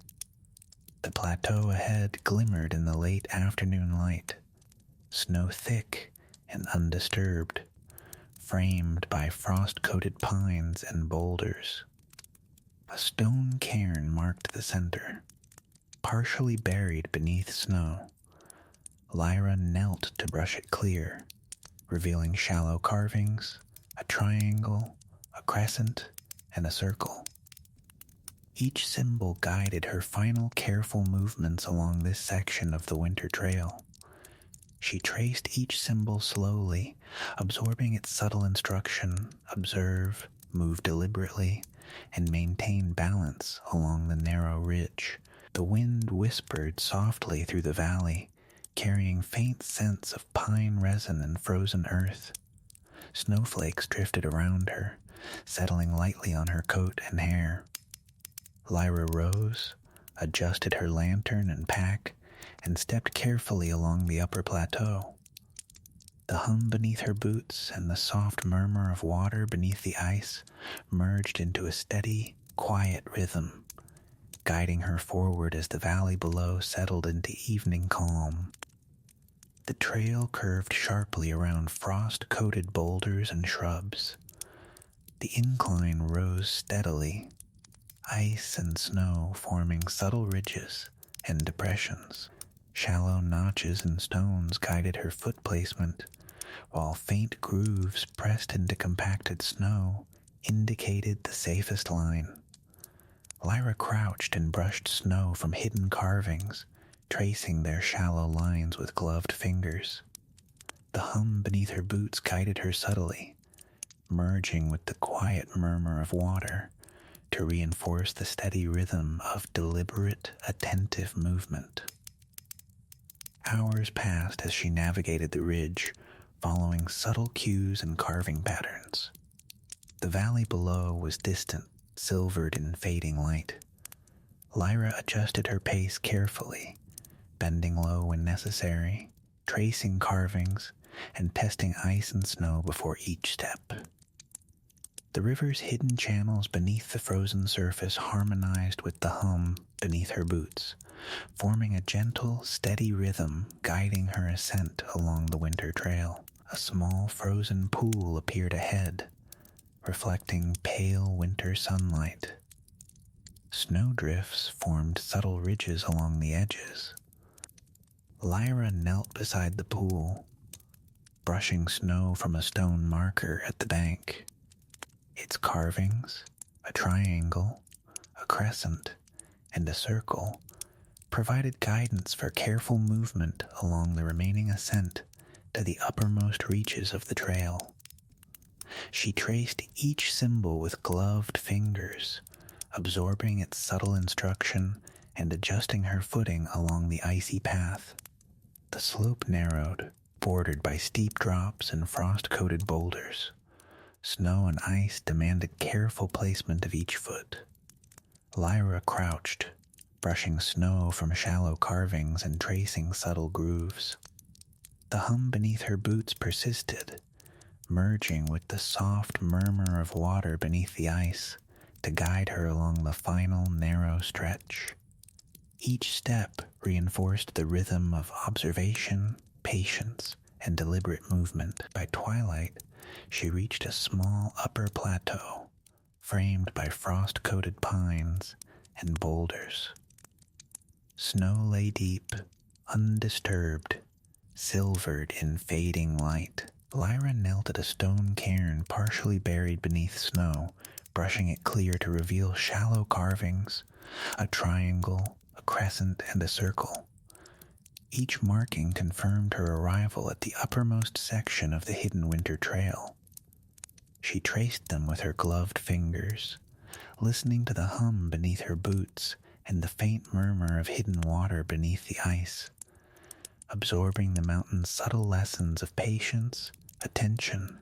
The plateau ahead glimmered in the late afternoon light, snow thick and undisturbed, framed by frost-coated pines and boulders. A stone cairn marked the center, partially buried beneath snow. Lyra knelt to brush it clear, revealing shallow carvings, a triangle, a crescent, and a circle. Each symbol guided her final careful movements along this section of the winter trail. She traced each symbol slowly, absorbing its subtle instruction: observe, move deliberately, and maintain balance along the narrow ridge. The wind whispered softly through the valley, carrying faint scents of pine resin and frozen earth. Snowflakes drifted around her, settling lightly on her coat and hair. Lyra rose, adjusted her lantern and pack, and stepped carefully along the upper plateau. The hum beneath her boots and the soft murmur of water beneath the ice merged into a steady, quiet rhythm, guiding her forward as the valley below settled into evening calm. The trail curved sharply around frost-coated boulders and shrubs. The incline rose steadily, ice and snow forming subtle ridges and depressions. Shallow notches in stones guided her foot placement, while faint grooves pressed into compacted snow indicated the safest line. Lyra crouched and brushed snow from hidden carvings, tracing their shallow lines with gloved fingers. The hum beneath her boots guided her subtly, merging with the quiet murmur of water to reinforce the steady rhythm of deliberate, attentive movement. Hours passed as she navigated the ridge, following subtle cues and carving patterns. The valley below was distant, silvered in fading light. Lyra adjusted her pace carefully, bending low when necessary, tracing carvings, and testing ice and snow before each step. The river's hidden channels beneath the frozen surface harmonized with the hum beneath her boots, forming a gentle, steady rhythm guiding her ascent along the winter trail. A small frozen pool appeared ahead, reflecting pale winter sunlight. Snowdrifts formed subtle ridges along the edges. Lyra knelt beside the pool, brushing snow from a stone marker at the bank. Its carvings, a triangle, a crescent, and a circle, provided guidance for careful movement along the remaining ascent to the uppermost reaches of the trail. She traced each symbol with gloved fingers, absorbing its subtle instruction and adjusting her footing along the icy path. The slope narrowed, bordered by steep drops and frost-coated boulders. Snow and ice demanded careful placement of each foot. Lyra crouched, brushing snow from shallow carvings and tracing subtle grooves. The hum beneath her boots persisted, merging with the soft murmur of water beneath the ice to guide her along the final narrow stretch. Each step reinforced the rhythm of observation, patience, and deliberate movement. By twilight, she reached a small upper plateau, framed by frost-coated pines and boulders. Snow lay deep, undisturbed, silvered in fading light. Lyra knelt at a stone cairn partially buried beneath snow, brushing it clear to reveal shallow carvings, a triangle, a crescent, and a circle. Each marking confirmed her arrival at the uppermost section of the hidden winter trail. She traced them with her gloved fingers, listening to the hum beneath her boots and the faint murmur of hidden water beneath the ice, absorbing the mountain's subtle lessons of patience, attention,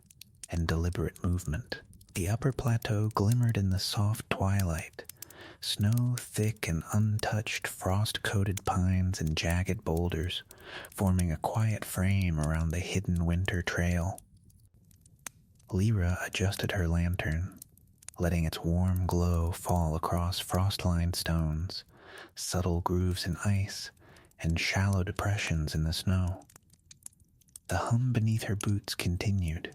and deliberate movement. The upper plateau glimmered in the soft twilight, snow thick and untouched, frost-coated pines and jagged boulders forming a quiet frame around the hidden winter trail. Lyra adjusted her lantern, letting its warm glow fall across frost-lined stones, subtle grooves in ice, and shallow depressions in the snow. The hum beneath her boots continued,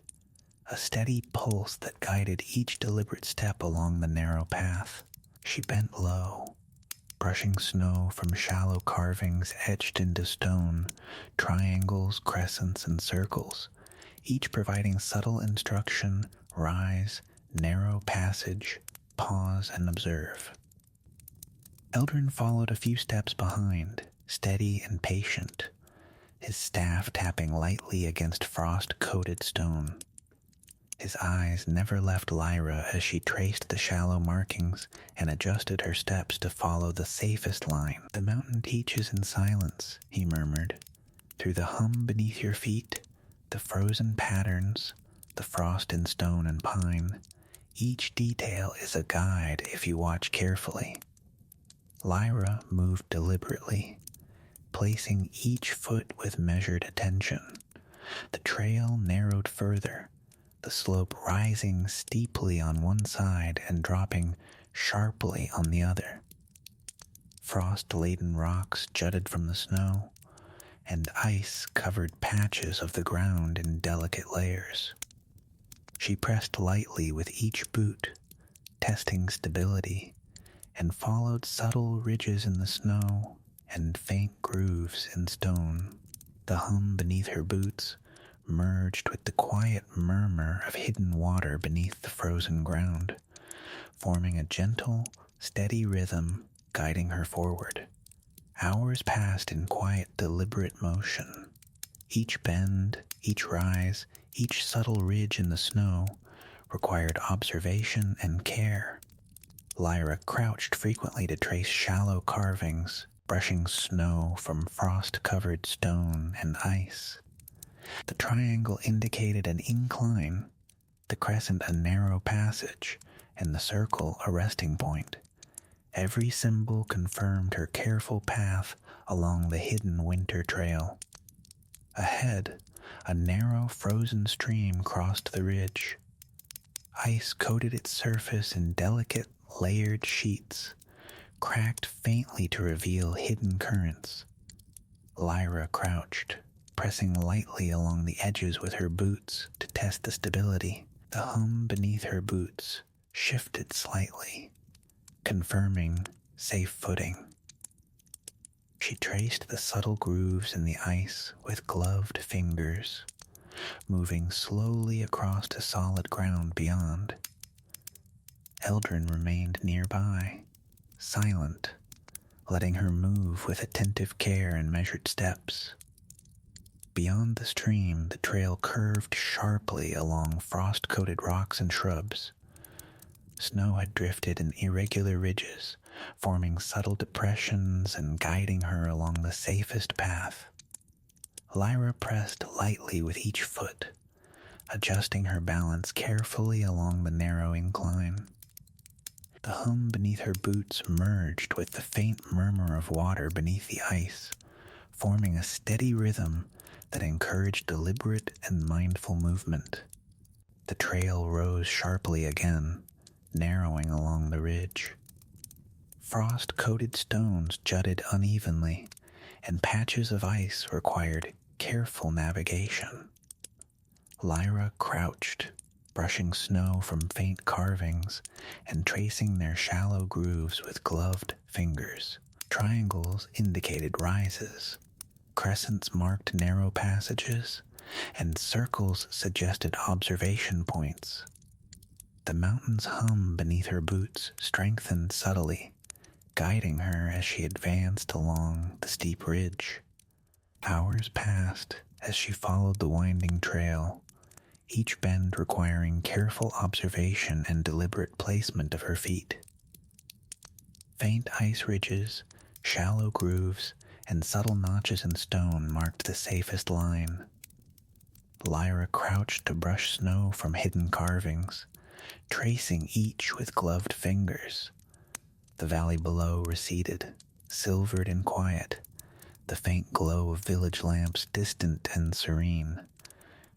a steady pulse that guided each deliberate step along the narrow path. She bent low, brushing snow from shallow carvings etched into stone, triangles, crescents, and circles, each providing subtle instruction: rise, narrow passage, pause, and observe. Eldrin followed a few steps behind, steady and patient, his staff tapping lightly against frost-coated stone. His eyes never left Lyra as she traced the shallow markings and adjusted her steps to follow the safest line. "The mountain teaches in silence," he murmured. "Through the hum beneath your feet, the frozen patterns, the frost in stone and pine, each detail is a guide if you watch carefully." Lyra moved deliberately, placing each foot with measured attention. The trail narrowed further, the slope rising steeply on one side and dropping sharply on the other. Frost-laden rocks jutted from the snow, and ice covered patches of the ground in delicate layers. She pressed lightly with each boot, testing stability, and followed subtle ridges in the snow and faint grooves in stone. The hum beneath her boots merged with the quiet murmur of hidden water beneath the frozen ground, forming a gentle, steady rhythm guiding her forward. Hours passed in quiet, deliberate motion. Each bend, each rise, each subtle ridge in the snow required observation and care. Lyra crouched frequently to trace shallow carvings, brushing snow from frost-covered stone and ice. The triangle indicated an incline, the crescent a narrow passage, and the circle a resting point. Every symbol confirmed her careful path along the hidden winter trail. Ahead, a narrow frozen stream crossed the ridge. Ice coated its surface in delicate, layered sheets, cracked faintly to reveal hidden currents. Lyra crouched, pressing lightly along the edges with her boots to test the stability. The hum beneath her boots shifted slightly, confirming safe footing. She traced the subtle grooves in the ice with gloved fingers, moving slowly across to solid ground beyond. Eldrin remained nearby, silent, letting her move with attentive care and measured steps. Beyond the stream, the trail curved sharply along frost-coated rocks and shrubs. Snow had drifted in irregular ridges, forming subtle depressions and guiding her along the safest path. Lyra pressed lightly with each foot, adjusting her balance carefully along the narrow incline. The hum beneath her boots merged with the faint murmur of water beneath the ice, forming a steady rhythm that encouraged deliberate and mindful movement. The trail rose sharply again, narrowing along the ridge. Frost-coated stones jutted unevenly, and patches of ice required careful navigation. Lyra crouched, brushing snow from faint carvings and tracing their shallow grooves with gloved fingers. Triangles indicated rises, crescents marked narrow passages, and circles suggested observation points. The mountain's hum beneath her boots strengthened subtly, guiding her as she advanced along the steep ridge. Hours passed as she followed the winding trail, each bend requiring careful observation and deliberate placement of her feet. Faint ice ridges, shallow grooves, and subtle notches in stone marked the safest line. Lyra crouched to brush snow from hidden carvings, tracing each with gloved fingers. The valley below receded, silvered and quiet, the faint glow of village lamps distant and serene.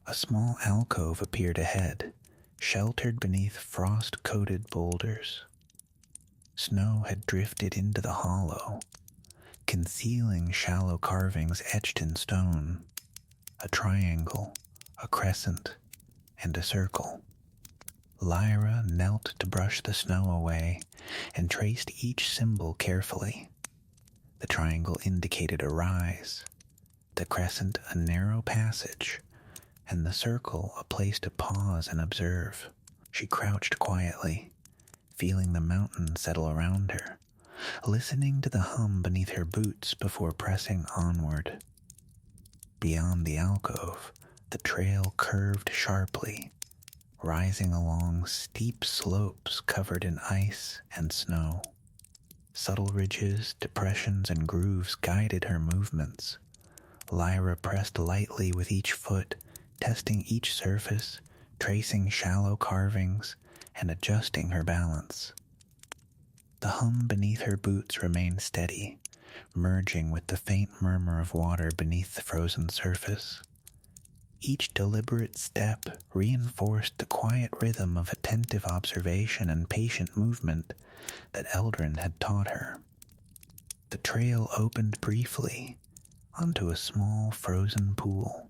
A small alcove appeared ahead, sheltered beneath frost-coated boulders. Snow had drifted into the hollow, concealing shallow carvings etched in stone, a triangle, a crescent, and a circle. Lyra knelt to brush the snow away and traced each symbol carefully. The triangle indicated a rise, the crescent a narrow passage, and the circle a place to pause and observe. She crouched quietly, feeling the mountain settle around her, listening to the hum beneath her boots before pressing onward. Beyond the alcove, the trail curved sharply, rising along steep slopes covered in ice and snow. Subtle ridges, depressions, and grooves guided her movements. Lyra pressed lightly with each foot, testing each surface, tracing shallow carvings, and adjusting her balance. The hum beneath her boots remained steady, merging with the faint murmur of water beneath the frozen surface. Each deliberate step reinforced the quiet rhythm of attentive observation and patient movement that Eldrin had taught her. The trail opened briefly onto a small frozen pool,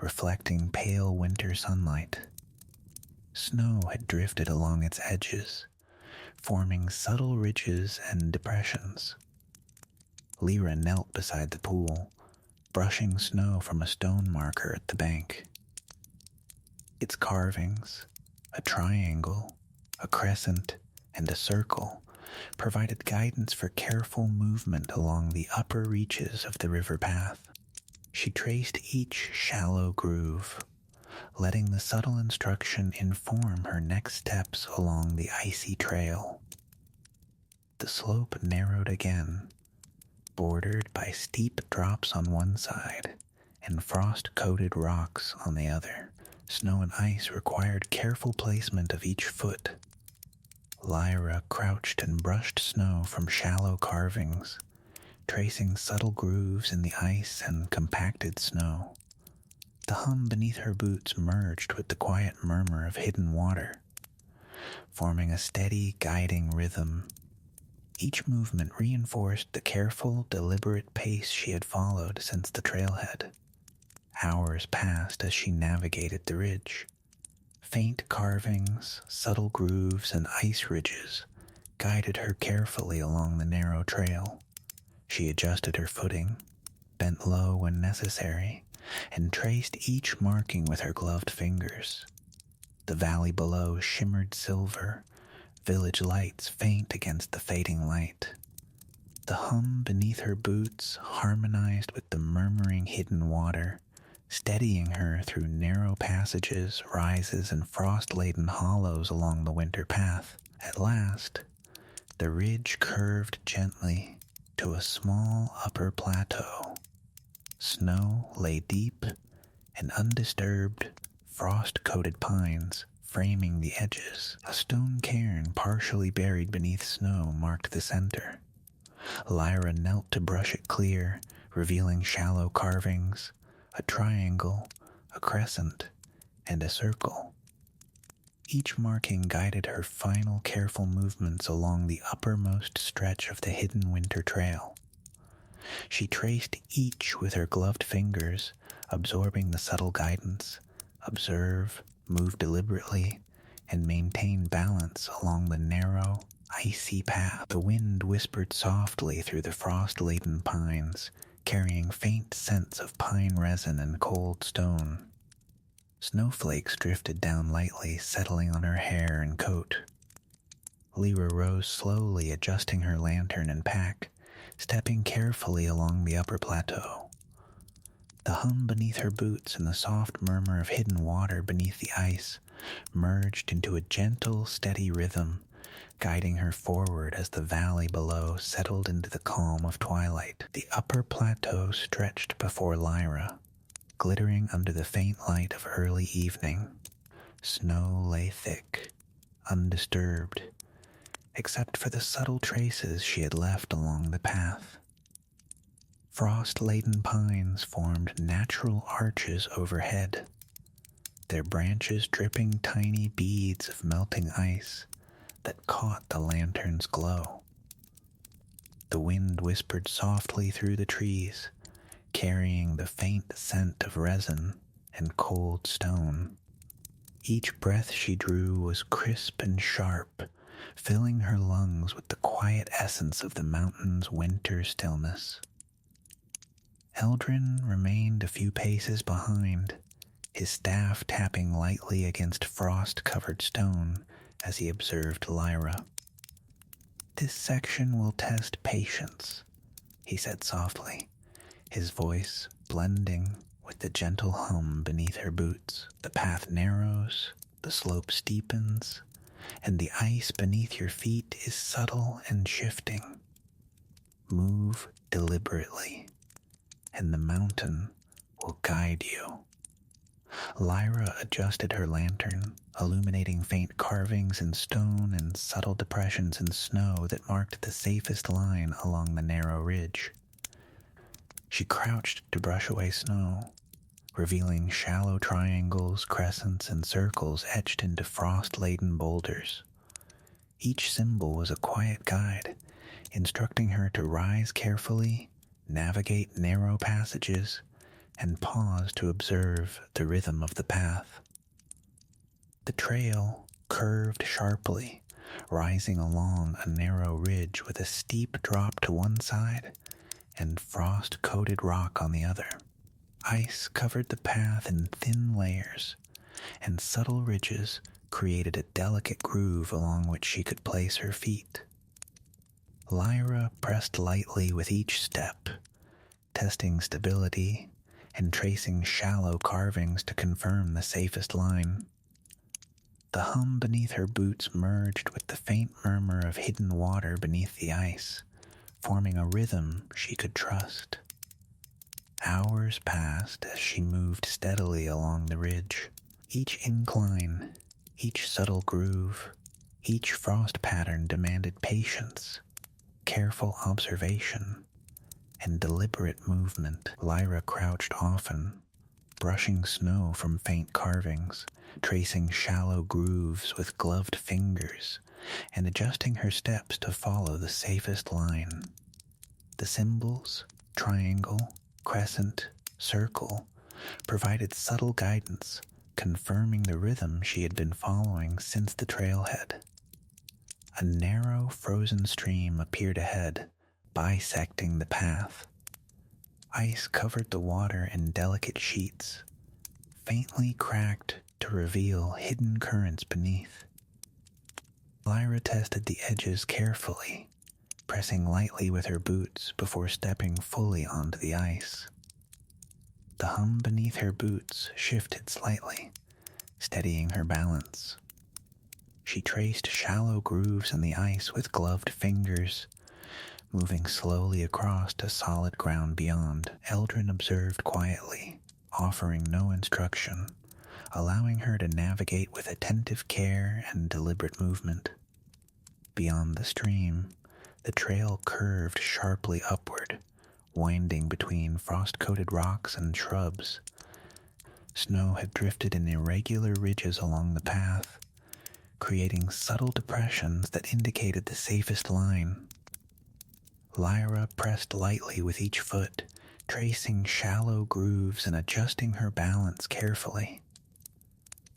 reflecting pale winter sunlight. Snow had drifted along its edges, forming subtle ridges and depressions. Lyra knelt beside the pool, brushing snow from a stone marker at the bank. Its carvings, a triangle, a crescent, and a circle, provided guidance for careful movement along the upper reaches of the river path. She traced each shallow groove, letting the subtle instruction inform her next steps along the icy trail. The slope narrowed again, bordered by steep drops on one side and frost-coated rocks on the other. Snow and ice required careful placement of each foot. Lyra crouched and brushed snow from shallow carvings, tracing subtle grooves in the ice and compacted snow. The hum beneath her boots merged with the quiet murmur of hidden water, forming a steady, guiding rhythm. Each movement reinforced the careful, deliberate pace she had followed since the trailhead. Hours passed as she navigated the ridge. Faint carvings, subtle grooves, and ice ridges guided her carefully along the narrow trail. She adjusted her footing, bent low when necessary, and traced each marking with her gloved fingers. The valley below shimmered silver, village lights faint against the fading light. The hum beneath her boots harmonized with the murmuring hidden water, steadying her through narrow passages, rises, and frost-laden hollows along the winter path. At last, the ridge curved gently to a small upper plateau. Snow lay deep and undisturbed, frost-coated pines framing the edges. A stone cairn partially buried beneath snow marked the center. Lyra knelt to brush it clear, revealing shallow carvings, a triangle, a crescent, and a circle. Each marking guided her final careful movements along the uppermost stretch of the hidden winter trail. She traced each with her gloved fingers, absorbing the subtle guidance, observe, move deliberately, and maintain balance along the narrow, icy path. The wind whispered softly through the frost-laden pines, carrying faint scents of pine resin and cold stone. Snowflakes drifted down lightly, settling on her hair and coat. Lyra rose slowly, adjusting her lantern and pack, stepping carefully along the upper plateau. The hum beneath her boots and the soft murmur of hidden water beneath the ice merged into a gentle, steady rhythm, guiding her forward as the valley below settled into the calm of twilight. The upper plateau stretched before Lyra, glittering under the faint light of early evening. Snow lay thick, undisturbed, except for the subtle traces she had left along the path. Frost-laden pines formed natural arches overhead, their branches dripping tiny beads of melting ice that caught the lantern's glow. The wind whispered softly through the trees, carrying the faint scent of resin and cold stone. Each breath she drew was crisp and sharp, filling her lungs with the quiet quiet essence of the mountain's winter stillness. Eldrin remained a few paces behind, his staff tapping lightly against frost-covered stone as he observed Lyra. "This section will test patience," he said softly, his voice blending with the gentle hum beneath her boots. "The path narrows, the slope steepens, and the ice beneath your feet is subtle and shifting. Move deliberately, and the mountain will guide you." Lyra adjusted her lantern, illuminating faint carvings in stone and subtle depressions in snow that marked the safest line along the narrow ridge. She crouched to brush away snow, revealing shallow triangles, crescents, and circles etched into frost-laden boulders. Each symbol was a quiet guide, instructing her to rise carefully, navigate narrow passages, and pause to observe the rhythm of the path. The trail curved sharply, rising along a narrow ridge with a steep drop to one side and frost-coated rock on the other. Ice covered the path in thin layers, and subtle ridges created a delicate groove along which she could place her feet. Lyra pressed lightly with each step, testing stability and tracing shallow carvings to confirm the safest line. The hum beneath her boots merged with the faint murmur of hidden water beneath the ice, forming a rhythm she could trust. Hours passed as she moved steadily along the ridge. Each incline, each subtle groove, each frost pattern demanded patience, careful observation, and deliberate movement. Lyra crouched often, brushing snow from faint carvings, tracing shallow grooves with gloved fingers, and adjusting her steps to follow the safest line. The symbols, triangle, crescent, circle, provided subtle guidance, confirming the rhythm she had been following since the trailhead. A narrow, frozen stream appeared ahead, bisecting the path. Ice covered the water in delicate sheets, faintly cracked to reveal hidden currents beneath. Lyra tested the edges carefully, pressing lightly with her boots before stepping fully onto the ice. The hum beneath her boots shifted slightly, steadying her balance. She traced shallow grooves in the ice with gloved fingers, moving slowly across to solid ground beyond. Eldrin observed quietly, offering no instruction, allowing her to navigate with attentive care and deliberate movement. Beyond the stream, the trail curved sharply upward, winding between frost-coated rocks and shrubs. Snow had drifted in irregular ridges along the path, creating subtle depressions that indicated the safest line. Lyra pressed lightly with each foot, tracing shallow grooves and adjusting her balance carefully.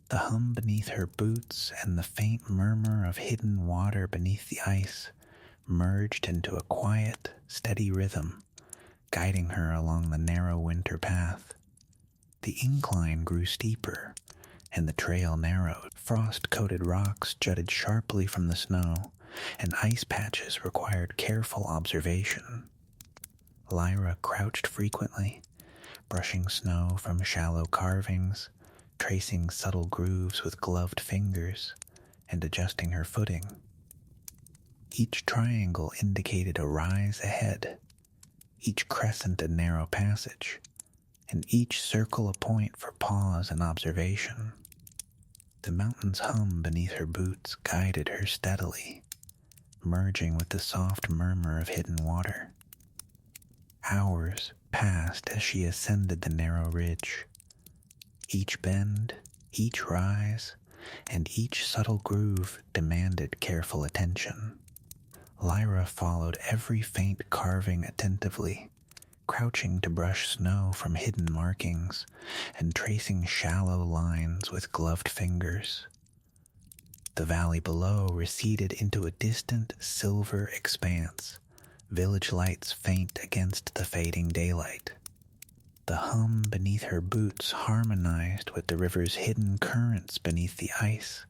The hum beneath her boots and the faint murmur of hidden water beneath the ice merged into a quiet, steady rhythm, guiding her along the narrow winter path. The incline grew steeper, and the trail narrowed. Frost-coated rocks jutted sharply from the snow, and ice patches required careful observation. Lyra crouched frequently, brushing snow from shallow carvings, tracing subtle grooves with gloved fingers, and adjusting her footing. Each triangle indicated a rise ahead, each crescent a narrow passage, and each circle a point for pause and observation. The mountain's hum beneath her boots guided her steadily, merging with the soft murmur of hidden water. Hours passed as she ascended the narrow ridge. Each bend, each rise, and each subtle groove demanded careful attention. Lyra followed every faint carving attentively, crouching to brush snow from hidden markings and tracing shallow lines with gloved fingers. The valley below receded into a distant silver expanse, village lights faint against the fading daylight. The hum beneath her boots harmonized with the river's hidden currents beneath the ice,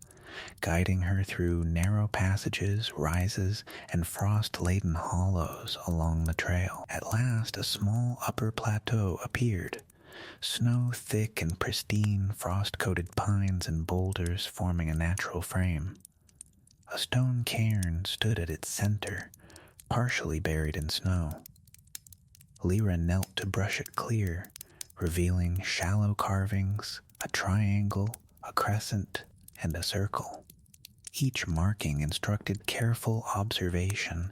guiding her through narrow passages, rises, and frost-laden hollows along the trail. At last, a small upper plateau appeared, snow thick and pristine, frost-coated pines and boulders forming a natural frame. A stone cairn stood at its center, partially buried in snow. Lyra knelt to brush it clear, revealing shallow carvings, a triangle, a crescent, and a circle. Each marking instructed careful observation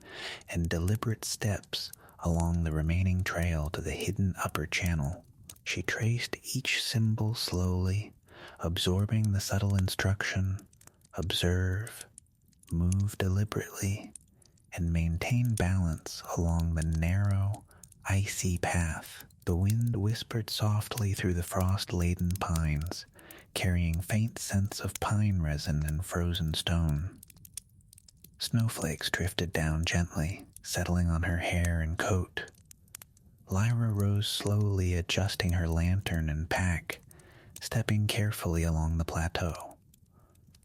and deliberate steps along the remaining trail to the hidden upper channel. She traced each symbol slowly, absorbing the subtle instruction: observe, move deliberately, and maintain balance along the narrow, icy path. The wind whispered softly through the frost-laden pines, carrying faint scents of pine resin and frozen stone. Snowflakes drifted down gently, settling on her hair and coat. Lyra rose slowly, adjusting her lantern and pack, stepping carefully along the plateau.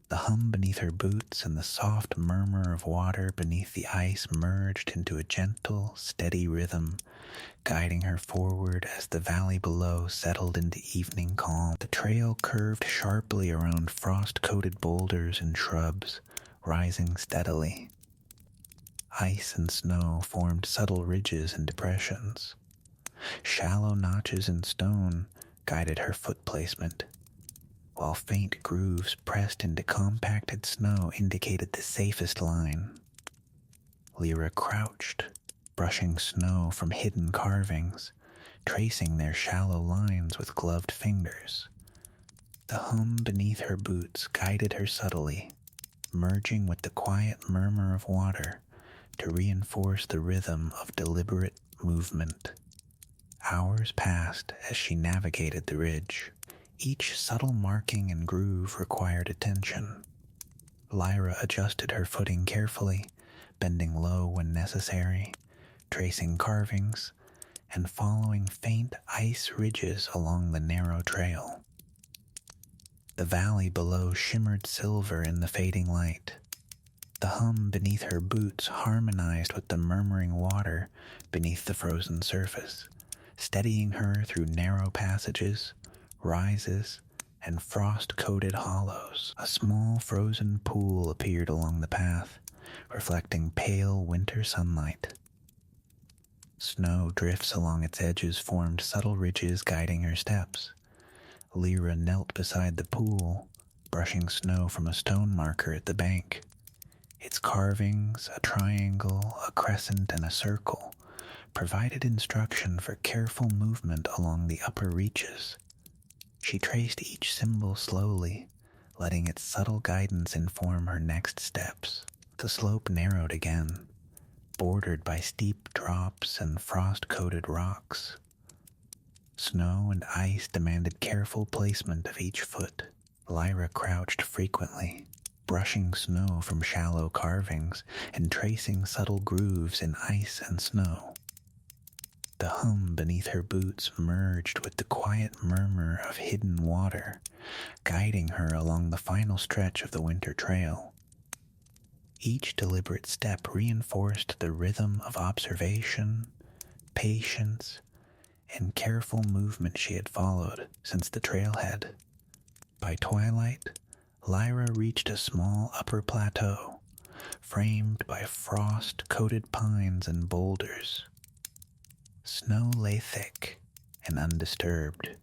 The hum beneath her boots and the soft murmur of water beneath the ice merged into a gentle, steady rhythm, guiding her forward as the valley below settled into evening calm. The trail curved sharply around frost-coated boulders and shrubs, rising steadily. Ice and snow formed subtle ridges and depressions. Shallow notches in stone guided her foot placement, while faint grooves pressed into compacted snow indicated the safest line. Lyra crouched, brushing snow from hidden carvings, tracing their shallow lines with gloved fingers. The hum beneath her boots guided her subtly, merging with the quiet murmur of water to reinforce the rhythm of deliberate movement. Hours passed as she navigated the ridge. Each subtle marking and groove required attention. Lyra adjusted her footing carefully, bending low when necessary, tracing carvings, and following faint ice ridges along the narrow trail. The valley below shimmered silver in the fading light. The hum beneath her boots harmonized with the murmuring water beneath the frozen surface, steadying her through narrow passages, rises, and frost-coated hollows. A small frozen pool appeared along the path, reflecting pale winter sunlight. Snow drifts along its edges formed subtle ridges guiding her steps. Lyra knelt beside the pool, brushing snow from a stone marker at the bank. Its carvings, a triangle, a crescent, and a circle, provided instruction for careful movement along the upper reaches. She traced each symbol slowly, letting its subtle guidance inform her next steps. The slope narrowed again, bordered by steep drops and frost-coated rocks. Snow and ice demanded careful placement of each foot. Lyra crouched frequently, brushing snow from shallow carvings and tracing subtle grooves in ice and snow. The hum beneath her boots merged with the quiet murmur of hidden water, guiding her along the final stretch of the winter trail. Each deliberate step reinforced the rhythm of observation, patience, and careful movement she had followed since the trailhead. By twilight, Lyra reached a small upper plateau, framed by frost-coated pines and boulders. Snow lay thick and undisturbed.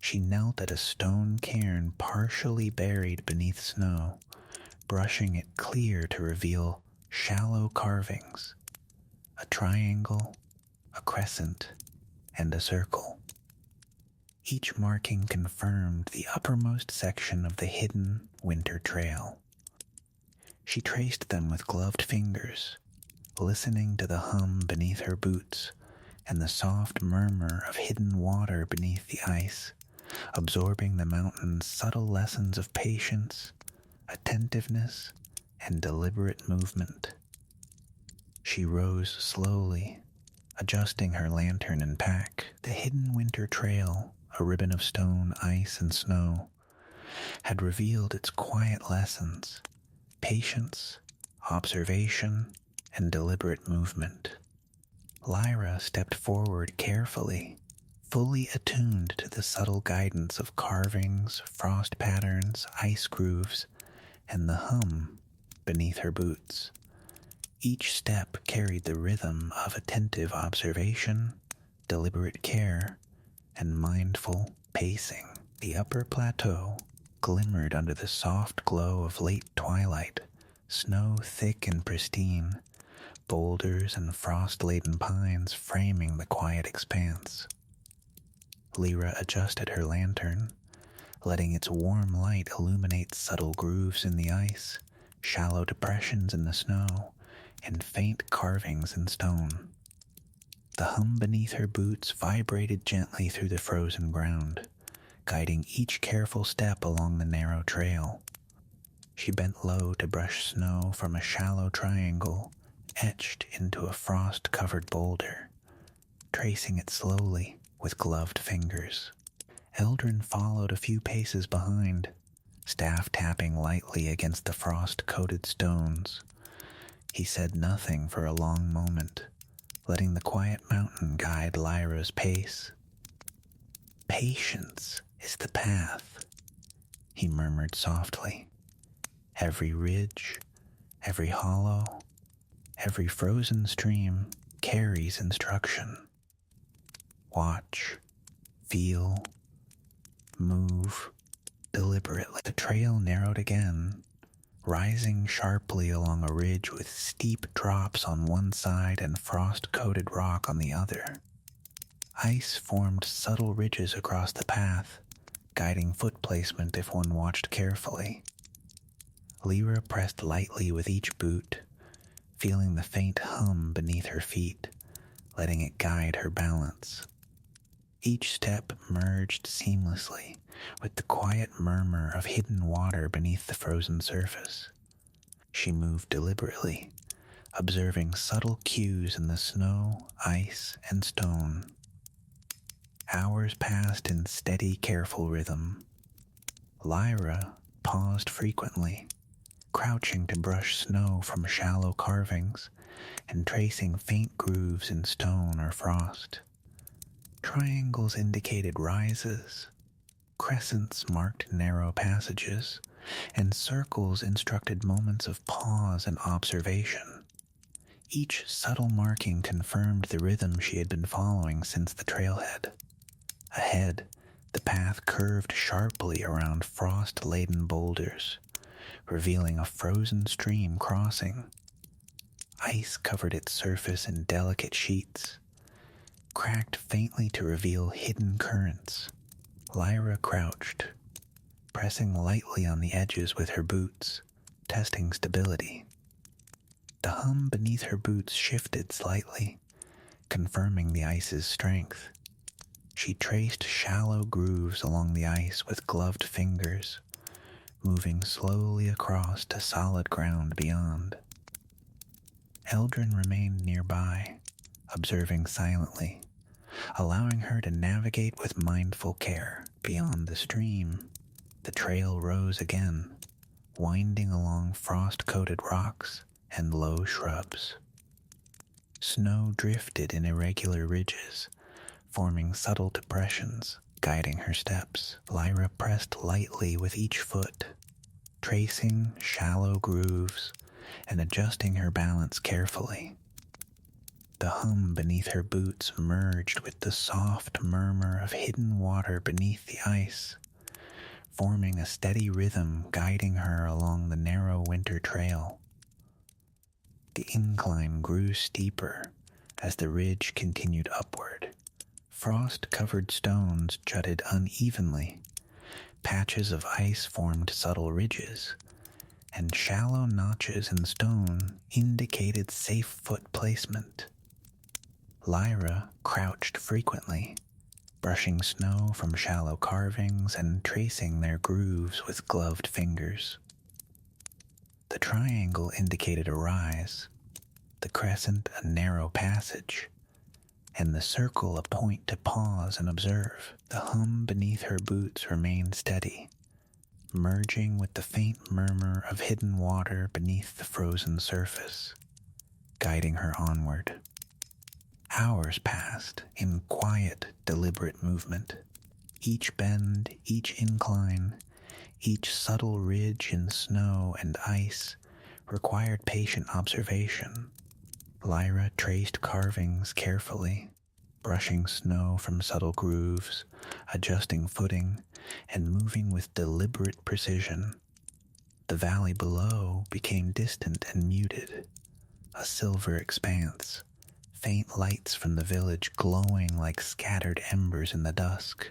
She knelt at a stone cairn partially buried beneath snow, brushing it clear to reveal shallow carvings, a triangle, a crescent, and a circle. Each marking confirmed the uppermost section of the hidden winter trail. She traced them with gloved fingers, listening to the hum beneath her boots and the soft murmur of hidden water beneath the ice, absorbing the mountain's subtle lessons of patience, attentiveness, and deliberate movement. She rose slowly, adjusting her lantern and pack. The hidden winter trail, a ribbon of stone, ice, and snow, had revealed its quiet lessons: patience, observation, and deliberate movement. Lyra stepped forward carefully, fully attuned to the subtle guidance of carvings, frost patterns, ice grooves, and the hum beneath her boots. Each step carried the rhythm of attentive observation, deliberate care, and mindful pacing. The upper plateau glimmered under the soft glow of late twilight, snow thick and pristine, boulders and frost-laden pines framing the quiet expanse. Lyra adjusted her lantern, letting its warm light illuminate subtle grooves in the ice, shallow depressions in the snow, and faint carvings in stone. The hum beneath her boots vibrated gently through the frozen ground, guiding each careful step along the narrow trail. She bent low to brush snow from a shallow triangle etched into a frost-covered boulder, tracing it slowly with gloved fingers. Eldrin followed a few paces behind, staff tapping lightly against the frost-coated stones. He said nothing for a long moment, letting the quiet mountain guide Lyra's pace. "Patience is the path," he murmured softly. "Every ridge, every hollow, every frozen stream carries instruction. Watch, feel, move deliberately." The trail narrowed again, rising sharply along a ridge with steep drops on one side and frost-coated rock on the other. Ice formed subtle ridges across the path, guiding foot placement if one watched carefully. Lyra pressed lightly with each boot, feeling the faint hum beneath her feet, letting it guide her balance. Each step merged seamlessly with the quiet murmur of hidden water beneath the frozen surface. She moved deliberately, observing subtle cues in the snow, ice, and stone. Hours passed in steady, careful rhythm. Lyra paused frequently, crouching to brush snow from shallow carvings and tracing faint grooves in stone or frost. Triangles indicated rises, crescents marked narrow passages, and circles instructed moments of pause and observation. Each subtle marking confirmed the rhythm she had been following since the trailhead. Ahead, the path curved sharply around frost-laden boulders, revealing a frozen stream crossing. Ice covered its surface in delicate sheets, cracked faintly to reveal hidden currents. Lyra crouched, pressing lightly on the edges with her boots, testing stability. The hum beneath her boots shifted slightly, confirming the ice's strength. She traced shallow grooves along the ice with gloved fingers, moving slowly across to solid ground beyond. Eldrin remained nearby, observing silently, allowing her to navigate with mindful care. Beyond the stream, the trail rose again, winding along frost-coated rocks and low shrubs. Snow drifted in irregular ridges, forming subtle depressions, guiding her steps. Lyra pressed lightly with each foot, tracing shallow grooves and adjusting her balance carefully. The hum beneath her boots merged with the soft murmur of hidden water beneath the ice, forming a steady rhythm guiding her along the narrow winter trail. The incline grew steeper as the ridge continued upward. Frost-covered stones jutted unevenly, patches of ice formed subtle ridges, and shallow notches in stone indicated safe foot placement. Lyra crouched frequently, brushing snow from shallow carvings and tracing their grooves with gloved fingers. The triangle indicated a rise, the crescent a narrow passage, and the circle a point to pause and observe. The hum beneath her boots remained steady, merging with the faint murmur of hidden water beneath the frozen surface, guiding her onward. Hours passed in quiet, deliberate movement. Each bend, each incline, each subtle ridge in snow and ice required patient observation. Lyra traced carvings carefully, brushing snow from subtle grooves, adjusting footing, and moving with deliberate precision. The valley below became distant and muted, a silver expanse, faint lights from the village glowing like scattered embers in the dusk.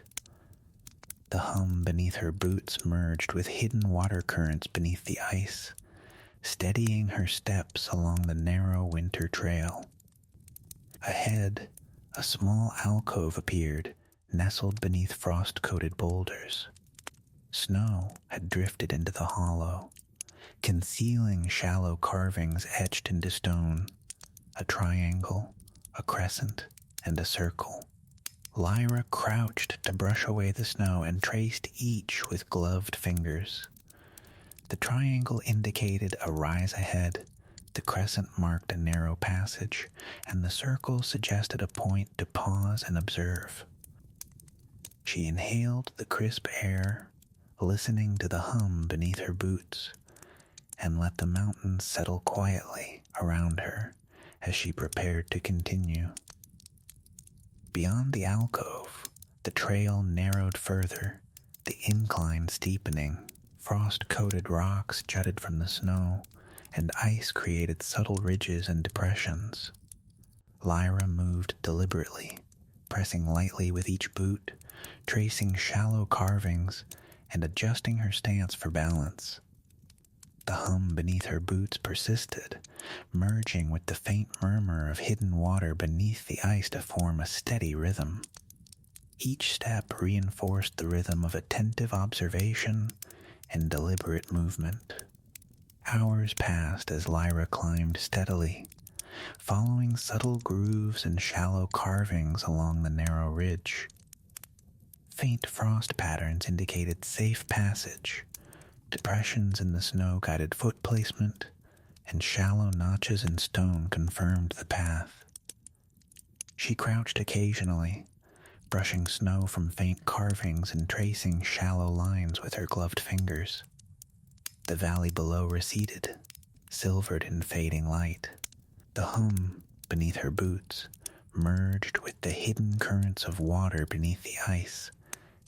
The hum beneath her boots merged with hidden water currents beneath the ice, steadying her steps along the narrow winter trail. Ahead, a small alcove appeared, nestled beneath frost-coated boulders. Snow had drifted into the hollow, concealing shallow carvings etched into stone, a triangle, a crescent, and a circle. Lyra crouched to brush away the snow and traced each with gloved fingers. The triangle indicated a rise ahead, the crescent marked a narrow passage, and the circle suggested a point to pause and observe. She inhaled the crisp air, listening to the hum beneath her boots, and let the mountains settle quietly around her as she prepared to continue. Beyond the alcove, the trail narrowed further, the incline steepening. Frost-coated rocks jutted from the snow, and ice created subtle ridges and depressions. Lyra moved deliberately, pressing lightly with each boot, tracing shallow carvings, and adjusting her stance for balance. The hum beneath her boots persisted, merging with the faint murmur of hidden water beneath the ice to form a steady rhythm. Each step reinforced the rhythm of attentive observation and deliberate movement. Hours passed as Lyra climbed steadily, following subtle grooves and shallow carvings along the narrow ridge. Faint frost patterns indicated safe passage, depressions in the snow guided foot placement, and shallow notches in stone confirmed the path. She crouched occasionally, brushing snow from faint carvings and tracing shallow lines with her gloved fingers. The valley below receded, silvered in fading light. The hum beneath her boots merged with the hidden currents of water beneath the ice,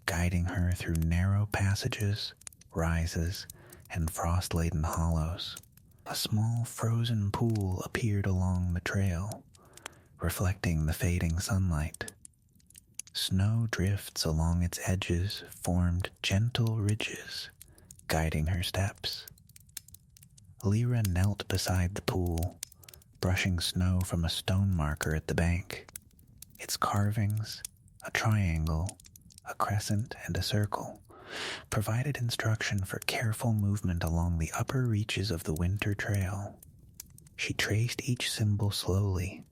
guiding her through narrow passages, rises, and frost-laden hollows. A small frozen pool appeared along the trail, reflecting the fading sunlight. Snow drifts along its edges formed gentle ridges, guiding her steps. Lyra knelt beside the pool, brushing snow from a stone marker at the bank. Its carvings, a triangle, a crescent, and a circle, provided instruction for careful movement along the upper reaches of the winter trail. She traced each symbol slowly,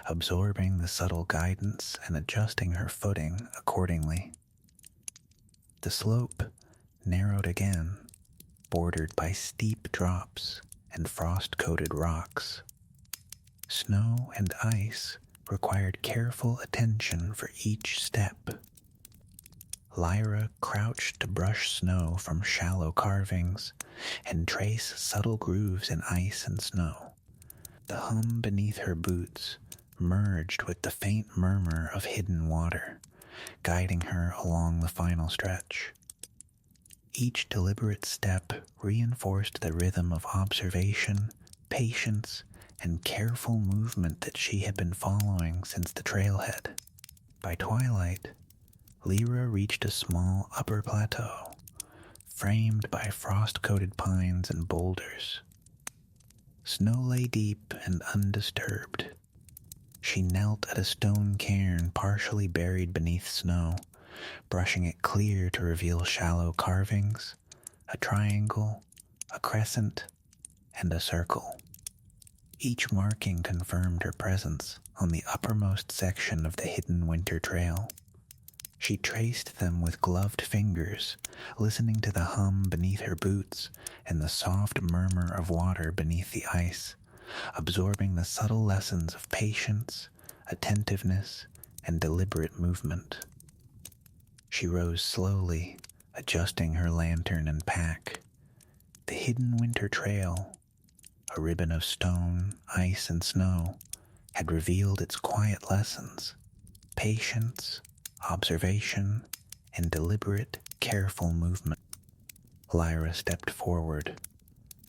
absorbing the subtle guidance and adjusting her footing accordingly. The slope narrowed again, bordered by steep drops and frost-coated rocks. Snow and ice required careful attention for each step. Lyra crouched to brush snow from shallow carvings and trace subtle grooves in ice and snow. The hum beneath her boots merged with the faint murmur of hidden water, guiding her along the final stretch. Each deliberate step reinforced the rhythm of observation, patience, and careful movement that she had been following since the trailhead. By twilight, Lyra reached a small upper plateau, framed by frost-coated pines and boulders. Snow lay deep and undisturbed. She knelt at a stone cairn partially buried beneath snow, brushing it clear to reveal shallow carvings, a triangle, a crescent, and a circle. Each marking confirmed her presence on the uppermost section of the hidden winter trail. She traced them with gloved fingers, listening to the hum beneath her boots and the soft murmur of water beneath the ice, absorbing the subtle lessons of patience, attentiveness, and deliberate movement. She rose slowly, adjusting her lantern and pack. The hidden winter trail, a ribbon of stone, ice, and snow, had revealed its quiet lessons: patience, observation, and deliberate, careful movement. Lyra stepped forward,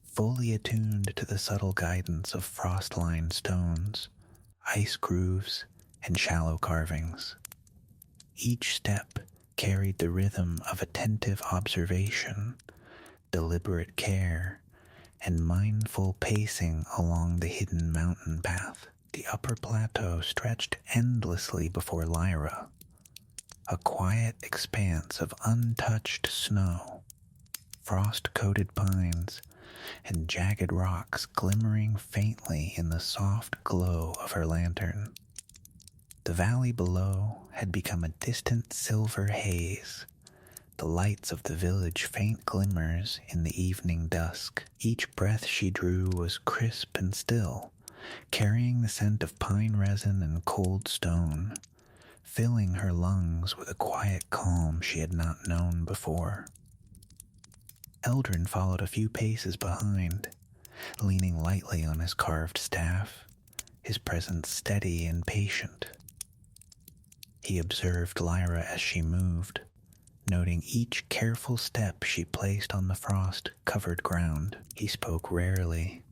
fully attuned to the subtle guidance of frost-lined stones, ice grooves, and shallow carvings. Each step carried the rhythm of attentive observation, deliberate care, and mindful pacing along the hidden mountain path. The upper plateau stretched endlessly before Lyra, a quiet expanse of untouched snow, frost-coated pines, and jagged rocks glimmering faintly in the soft glow of her lantern. The valley below had become a distant silver haze, the lights of the village faint glimmers in the evening dusk. Each breath she drew was crisp and still, carrying the scent of pine resin and cold stone, filling her lungs with a quiet calm she had not known before. Eldrin followed a few paces behind, leaning lightly on his carved staff, his presence steady and patient. He observed Lyra as she moved, noting each careful step she placed on the frost-covered ground. He spoke rarely,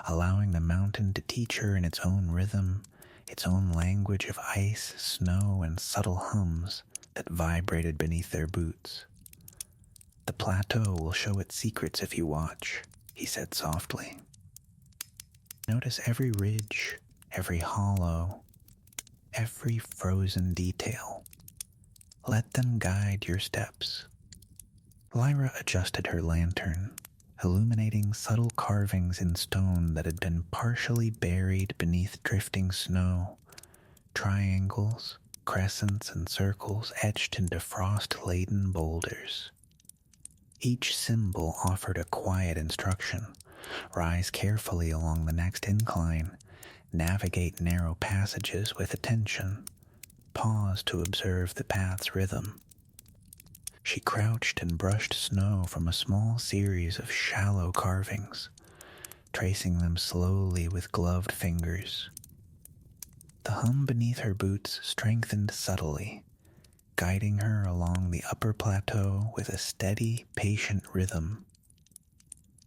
allowing the mountain to teach her in its own rhythm, its own language of ice, snow, and subtle hums that vibrated beneath their boots. "The plateau will show its secrets if you watch," he said softly. "Notice every ridge, every hollow, every frozen detail. Let them guide your steps." Lyra adjusted her lantern, illuminating subtle carvings in stone that had been partially buried beneath drifting snow, triangles, crescents, and circles etched into frost-laden boulders. Each symbol offered a quiet instruction: rise carefully along the next incline, navigate narrow passages with attention, pause to observe the path's rhythm. She crouched and brushed snow from a small series of shallow carvings, tracing them slowly with gloved fingers. The hum beneath her boots strengthened subtly, guiding her along the upper plateau with a steady, patient rhythm.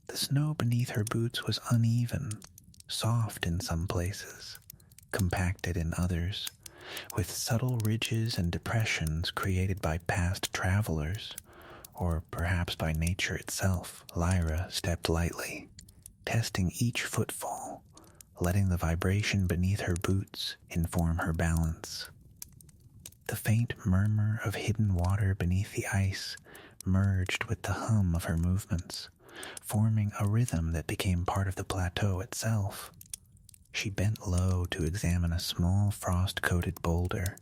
The snow beneath her boots was uneven, soft in some places, compacted in others, with subtle ridges and depressions created by past travelers, or perhaps by nature itself. Lyra stepped lightly, testing each footfall, letting the vibration beneath her boots inform her balance. The faint murmur of hidden water beneath the ice merged with the hum of her movements, forming a rhythm that became part of the plateau itself. She bent low to examine a small frost-coated boulder,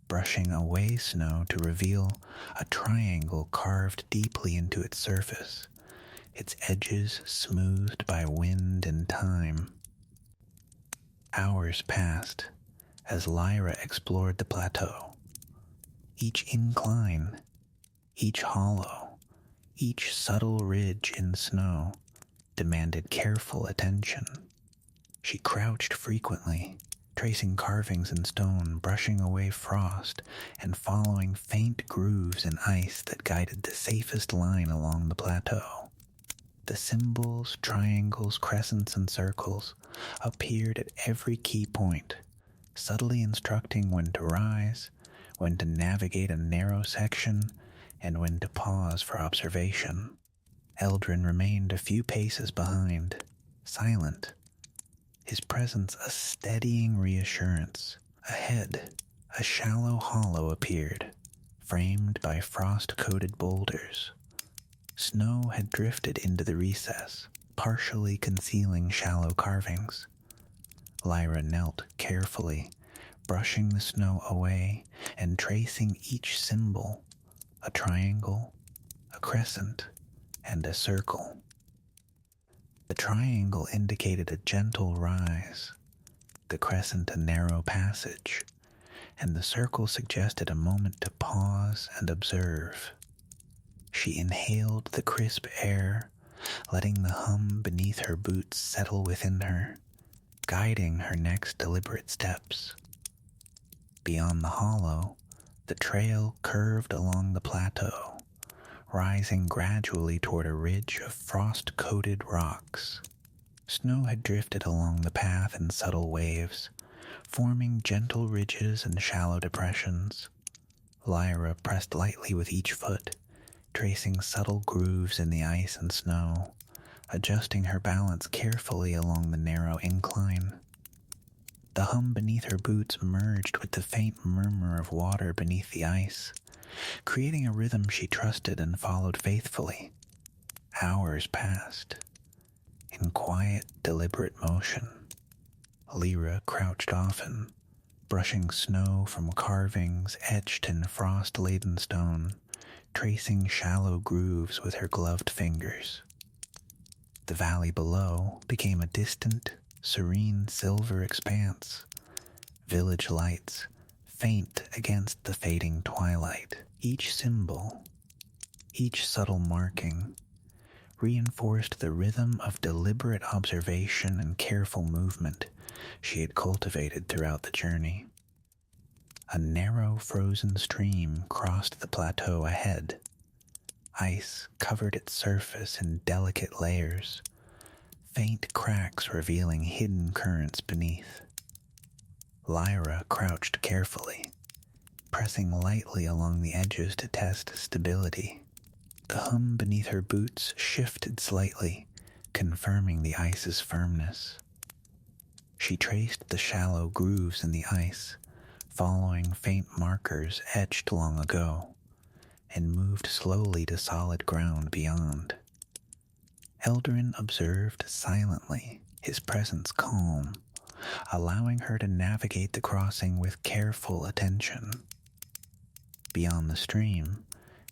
brushing away snow to reveal a triangle carved deeply into its surface, its edges smoothed by wind and time. Hours passed as Lyra explored the plateau. Each incline, each hollow, each subtle ridge in snow demanded careful attention. She crouched frequently, tracing carvings in stone, brushing away frost, and following faint grooves in ice that guided the safest line along the plateau. The symbols, triangles, crescents, and circles appeared at every key point, subtly instructing when to rise, when to navigate a narrow section, and when to pause for observation. Eldrin remained a few paces behind, silent, his presence a steadying reassurance. Ahead, a shallow hollow appeared, framed by frost-coated boulders. Snow had drifted into the recess, partially concealing shallow carvings. Lyra knelt carefully, brushing the snow away and tracing each symbol, a triangle, a crescent, and a circle. The triangle indicated a gentle rise, the crescent a narrow passage, and the circle suggested a moment to pause and observe. She inhaled the crisp air, letting the hum beneath her boots settle within her, guiding her next deliberate steps. Beyond the hollow, the trail curved along the plateau, rising gradually toward a ridge of frost-coated rocks. Snow had drifted along the path in subtle waves, forming gentle ridges and shallow depressions. Lyra pressed lightly with each foot, tracing subtle grooves in the ice and snow, adjusting her balance carefully along the narrow incline. The hum beneath her boots merged with the faint murmur of water beneath the ice, creating a rhythm she trusted and followed faithfully. Hours passed, in quiet, deliberate motion. Lyra crouched often, brushing snow from carvings etched in frost-laden stone, tracing shallow grooves with her gloved fingers. The valley below became a distant, serene silver expanse, village lights faint against the fading twilight. Each symbol, each subtle marking, reinforced the rhythm of deliberate observation and careful movement she had cultivated throughout the journey. A narrow frozen stream crossed the plateau ahead. Ice covered its surface in delicate layers, faint cracks revealing hidden currents beneath. Lyra crouched carefully, pressing lightly along the edges to test stability. The hum beneath her boots shifted slightly, confirming the ice's firmness. She traced the shallow grooves in the ice, following faint markers etched long ago, and moved slowly to solid ground beyond. Eldrin observed silently, his presence calm, allowing her to navigate the crossing with careful attention. Beyond the stream,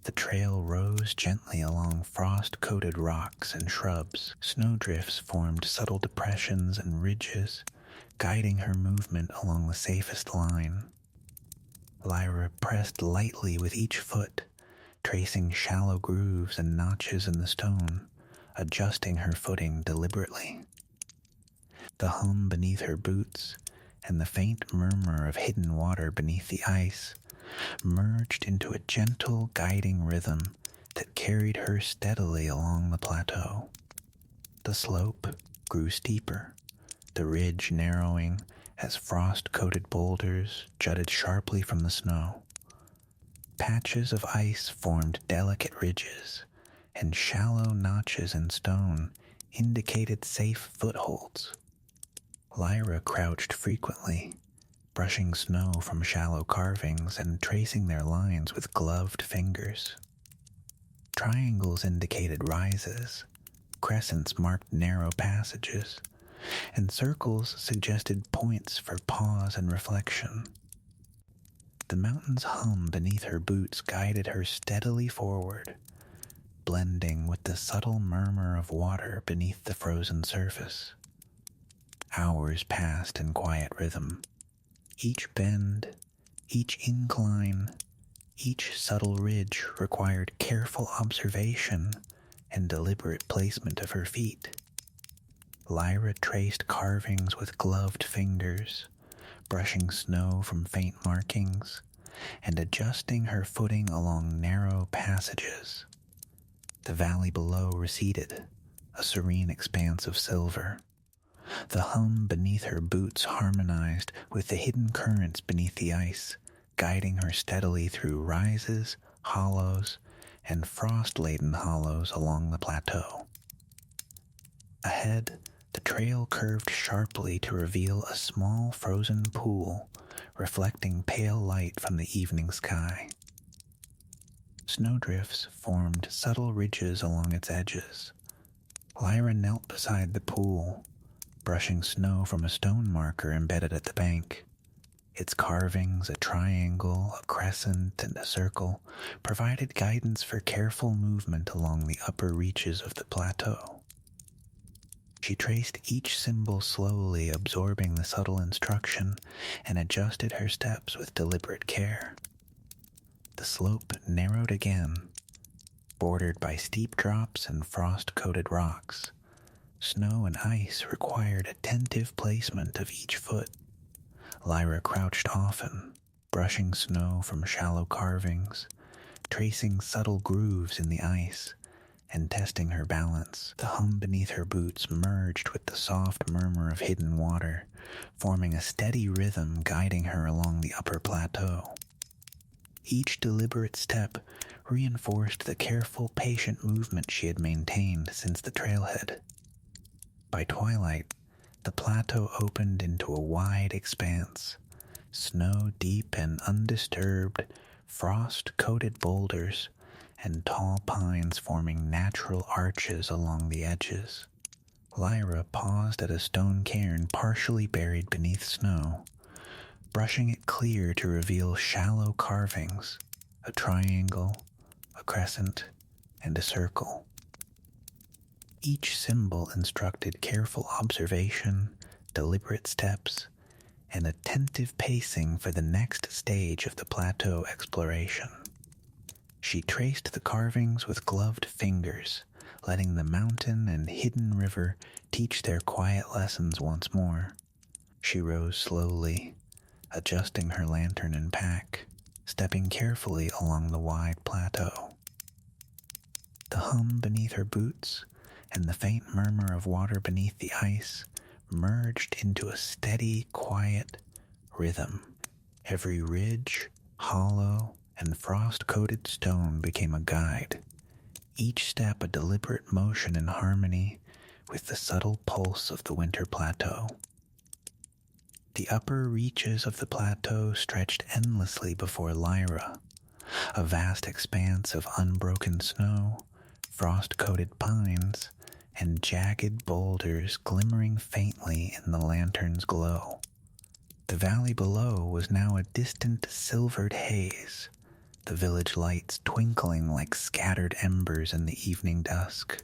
the trail rose gently along frost-coated rocks and shrubs. Snowdrifts formed subtle depressions and ridges, guiding her movement along the safest line. Lyra pressed lightly with each foot, tracing shallow grooves and notches in the stone, adjusting her footing deliberately. The hum beneath her boots and the faint murmur of hidden water beneath the ice merged into a gentle, guiding rhythm that carried her steadily along the plateau. The slope grew steeper, the ridge narrowing as frost-coated boulders jutted sharply from the snow. Patches of ice formed delicate ridges, and shallow notches in stone indicated safe footholds. Lyra crouched frequently, brushing snow from shallow carvings and tracing their lines with gloved fingers. Triangles indicated rises, crescents marked narrow passages, and circles suggested points for pause and reflection. The mountain's hum beneath her boots guided her steadily forward, blending with the subtle murmur of water beneath the frozen surface. Hours passed in quiet rhythm. Each bend, each incline, each subtle ridge required careful observation and deliberate placement of her feet. Lyra traced carvings with gloved fingers, brushing snow from faint markings, and adjusting her footing along narrow passages. The valley below receded, a serene expanse of silver. The hum beneath her boots harmonized with the hidden currents beneath the ice, guiding her steadily through rises, hollows, and frost-laden hollows along the plateau. Ahead, the trail curved sharply to reveal a small frozen pool, reflecting pale light from the evening sky. Snowdrifts formed subtle ridges along its edges, Lyra knelt beside the pool, brushing snow from a stone marker embedded at the bank. Its carvings, a triangle, a crescent, and a circle, provided guidance for careful movement along the upper reaches of the plateau. She traced each symbol slowly, absorbing the subtle instruction, and adjusted her steps with deliberate care. The slope narrowed again, bordered by steep drops and frost-coated rocks. Snow and ice required attentive placement of each foot. Lyra crouched often, brushing snow from shallow carvings, tracing subtle grooves in the ice, and testing her balance. The hum beneath her boots merged with the soft murmur of hidden water, forming a steady rhythm guiding her along the upper plateau. Each deliberate step reinforced the careful, patient movement she had maintained since the trailhead. By twilight, the plateau opened into a wide expanse, snow deep and undisturbed, frost-coated boulders, and tall pines forming natural arches along the edges. Lyra paused at a stone cairn partially buried beneath snow, brushing it clear to reveal shallow carvings, a triangle, a crescent, and a circle. Each symbol instructed careful observation, deliberate steps, and attentive pacing for the next stage of the plateau exploration. She traced the carvings with gloved fingers, letting the mountain and hidden river teach their quiet lessons once more. She rose slowly, adjusting her lantern and pack, stepping carefully along the wide plateau. The hum beneath her boots and the faint murmur of water beneath the ice merged into a steady, quiet rhythm. Every ridge, hollow, and frost-coated stone became a guide, each step a deliberate motion in harmony with the subtle pulse of the winter plateau. The upper reaches of the plateau stretched endlessly before Lyra, a vast expanse of unbroken snow, frost-coated pines, and jagged boulders glimmering faintly in the lantern's glow. The valley below was now a distant silvered haze, the village lights twinkling like scattered embers in the evening dusk.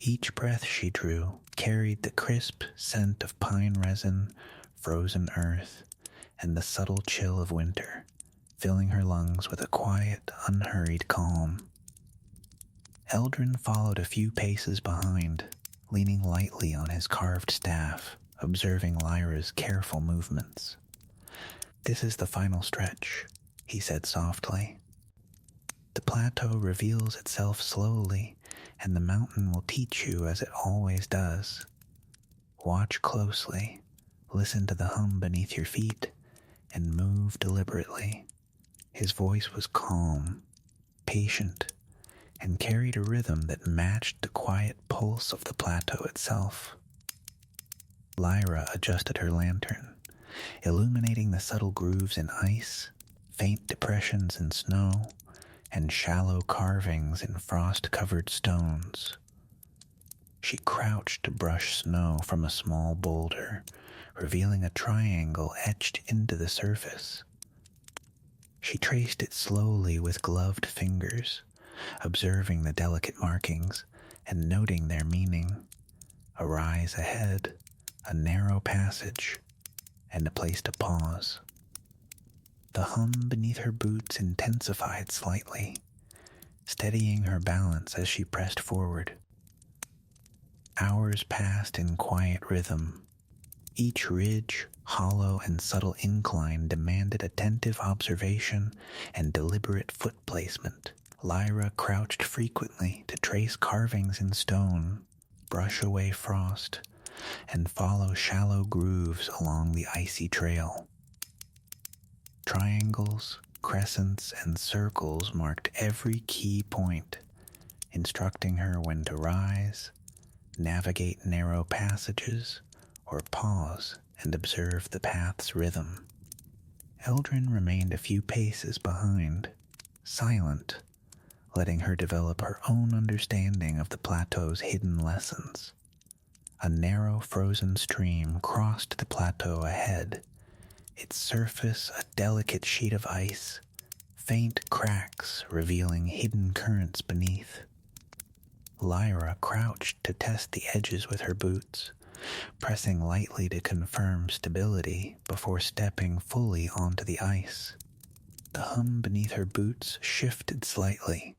Each breath she drew carried the crisp scent of pine resin, frozen earth, and the subtle chill of winter, filling her lungs with a quiet, unhurried calm. Eldrin followed a few paces behind, leaning lightly on his carved staff, observing Lyra's careful movements. "This is the final stretch," he said softly. "The plateau reveals itself slowly, and the mountain will teach you as it always does. Watch closely, listen to the hum beneath your feet, and move deliberately." His voice was calm, patient, and carried a rhythm that matched the quiet pulse of the plateau itself. Lyra adjusted her lantern, illuminating the subtle grooves in ice, faint depressions in snow, and shallow carvings in frost-covered stones. She crouched to brush snow from a small boulder, revealing a triangle etched into the surface. She traced it slowly with gloved fingers, observing the delicate markings and noting their meaning: a rise ahead, a narrow passage, and a place to pause. The hum beneath her boots intensified slightly, steadying her balance as she pressed forward. Hours passed in quiet rhythm. Each ridge, hollow, and subtle incline demanded attentive observation and deliberate foot placement. Lyra crouched frequently to trace carvings in stone, brush away frost, and follow shallow grooves along the icy trail. Triangles, crescents, and circles marked every key point, instructing her when to rise, navigate narrow passages, or pause and observe the path's rhythm. Eldrin remained a few paces behind, silent, letting her develop her own understanding of the plateau's hidden lessons. A narrow frozen stream crossed the plateau ahead, its surface a delicate sheet of ice, faint cracks revealing hidden currents beneath. Lyra crouched to test the edges with her boots, pressing lightly to confirm stability before stepping fully onto the ice. The hum beneath her boots shifted slightly,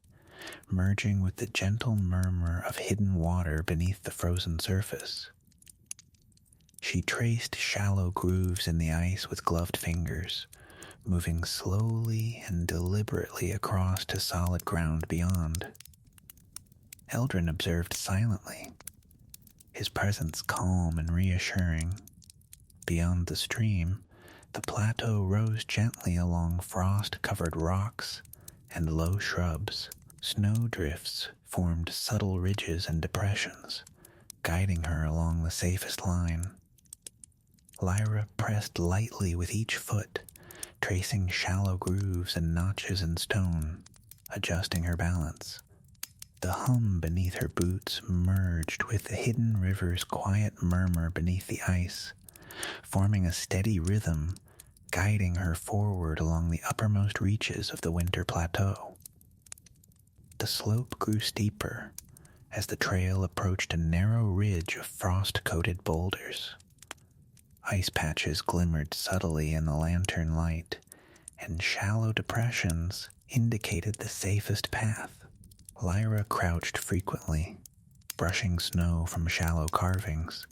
merging with the gentle murmur of hidden water beneath the frozen surface. She traced shallow grooves in the ice with gloved fingers, moving slowly and deliberately across to solid ground beyond. Eldrin observed silently, his presence calm and reassuring. Beyond the stream, the plateau rose gently along frost-covered rocks and low shrubs. Snowdrifts formed subtle ridges and depressions, guiding her along the safest line. Lyra pressed lightly with each foot, tracing shallow grooves and notches in stone, adjusting her balance. The hum beneath her boots merged with the hidden river's quiet murmur beneath the ice, forming a steady rhythm, guiding her forward along the uppermost reaches of the winter plateau. The slope grew steeper as the trail approached a narrow ridge of frost-coated boulders. Ice patches glimmered subtly in the lantern light, and shallow depressions indicated the safest path. Lyra crouched frequently, brushing snow from shallow carvings,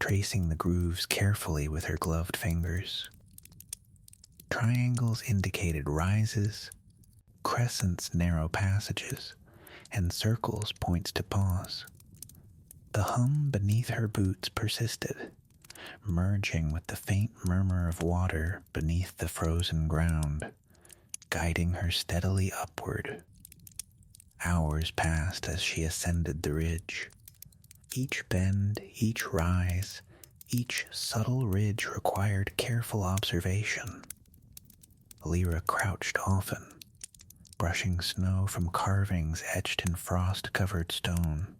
tracing the grooves carefully with her gloved fingers. Triangles indicated rises, crescents narrow passages, and circles points to pause. The hum beneath her boots persisted, merging with the faint murmur of water beneath the frozen ground, guiding her steadily upward. Hours passed as she ascended the ridge. Each bend, each rise, each subtle ridge required careful observation. Lyra crouched often, brushing snow from carvings etched in frost-covered stone,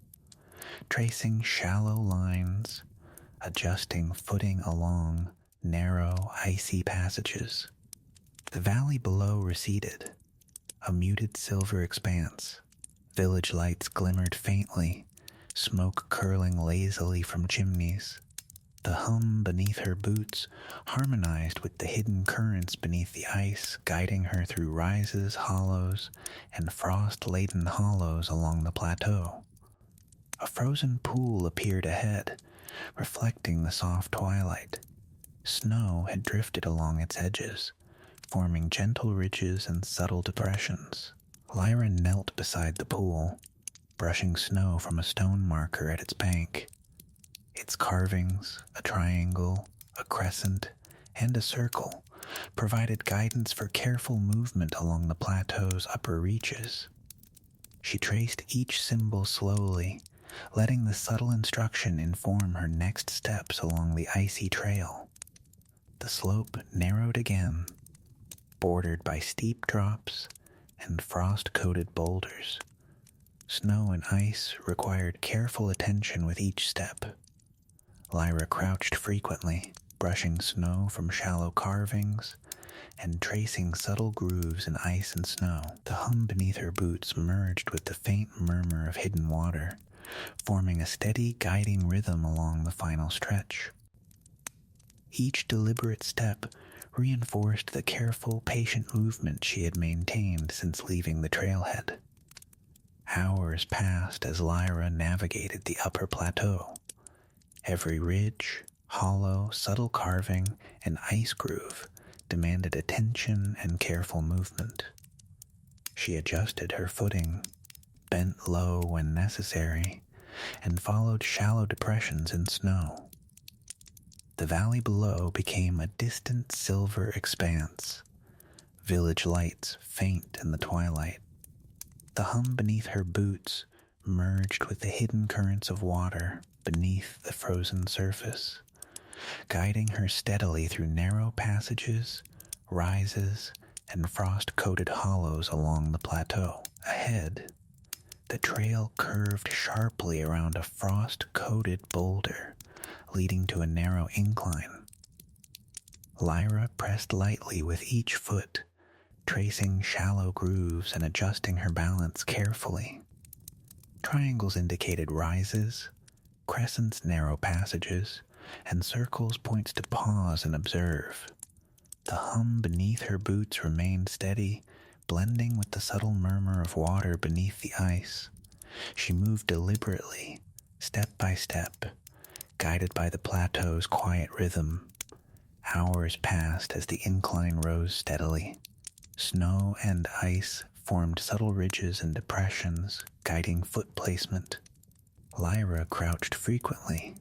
tracing shallow lines, adjusting footing along narrow, icy passages. The valley below receded, a muted silver expanse. Village lights glimmered faintly, smoke curling lazily from chimneys. The hum beneath her boots harmonized with the hidden currents beneath the ice, guiding her through rises, hollows, and frost-laden hollows along the plateau. A frozen pool appeared ahead, reflecting the soft twilight. Snow had drifted along its edges, forming gentle ridges and subtle depressions. Lyra knelt beside the pool, brushing snow from a stone marker at its bank. Its carvings, a triangle, a crescent, and a circle, provided guidance for careful movement along the plateau's upper reaches. She traced each symbol slowly, letting the subtle instruction inform her next steps along the icy trail. The slope narrowed again, bordered by steep drops and frost-coated boulders. Snow and ice required careful attention with each step. Lyra crouched frequently, brushing snow from shallow carvings and tracing subtle grooves in ice and snow. The hum beneath her boots merged with the faint murmur of hidden water, forming a steady guiding rhythm along the final stretch. Each deliberate step reinforced the careful, patient movement she had maintained since leaving the trailhead. Hours passed as Lyra navigated the upper plateau. Every ridge, hollow, subtle carving, and ice groove demanded attention and careful movement. She adjusted her footing, bent low when necessary, and followed shallow depressions in snow. The valley below became a distant silver expanse, village lights faint in the twilight. The hum beneath her boots merged with the hidden currents of water beneath the frozen surface, guiding her steadily through narrow passages, rises, and frost-coated hollows along the plateau. Ahead, the trail curved sharply around a frost-coated boulder, leading to a narrow incline. Lyra pressed lightly with each foot, tracing shallow grooves and adjusting her balance carefully. Triangles indicated rises, crescents narrow passages, and circles points to pause and observe. The hum beneath her boots remained steady, blending with the subtle murmur of water beneath the ice. She moved deliberately, step by step, guided by the plateau's quiet rhythm. Hours passed as the incline rose steadily. Snow and ice formed subtle ridges and depressions, guiding foot placement. Lyra crouched frequently,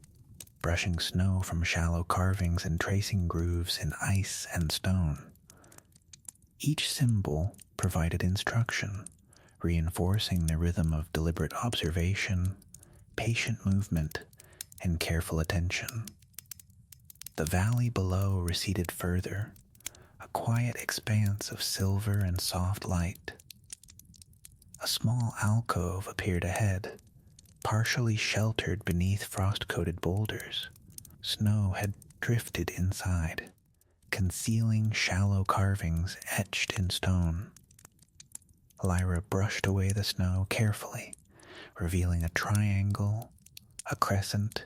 brushing snow from shallow carvings and tracing grooves in ice and stone. Each symbol provided instruction, reinforcing the rhythm of deliberate observation, patient movement, and careful attention. The valley below receded further, a quiet expanse of silver and soft light. A small alcove appeared ahead, partially sheltered beneath frost-coated boulders. Snow had drifted inside, concealing shallow carvings etched in stone. Lyra brushed away the snow carefully, revealing a triangle, a crescent,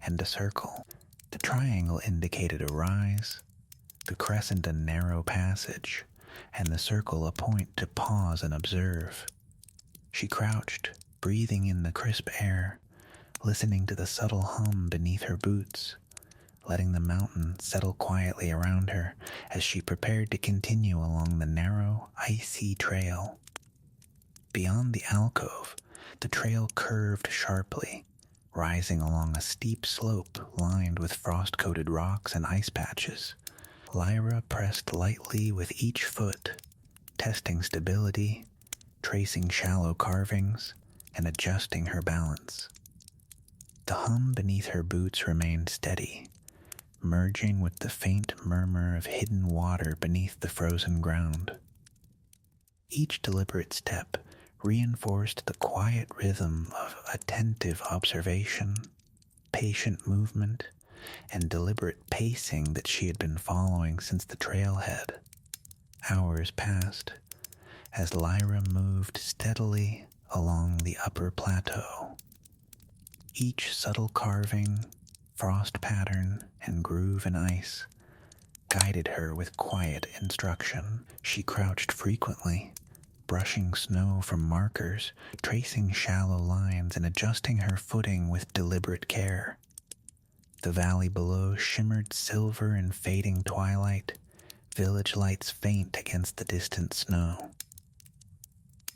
and a circle. The triangle indicated a rise, the crescent a narrow passage, and the circle a point to pause and observe. She crouched, breathing in the crisp air, listening to the subtle hum beneath her boots, letting the mountain settle quietly around her as she prepared to continue along the narrow, icy trail. Beyond the alcove, the trail curved sharply, rising along a steep slope lined with frost-coated rocks and ice patches. Lyra pressed lightly with each foot, testing stability, tracing shallow carvings, and adjusting her balance. The hum beneath her boots remained steady, merging with the faint murmur of hidden water beneath the frozen ground. Each deliberate step reinforced the quiet rhythm of attentive observation, patient movement, and deliberate pacing that she had been following since the trailhead. Hours passed as Lyra moved steadily along the upper plateau. Each subtle carving, frost pattern, and groove in ice guided her with quiet instruction. She crouched frequently, brushing snow from markers, tracing shallow lines, and adjusting her footing with deliberate care. The valley below shimmered silver in fading twilight, village lights faint against the distant snow.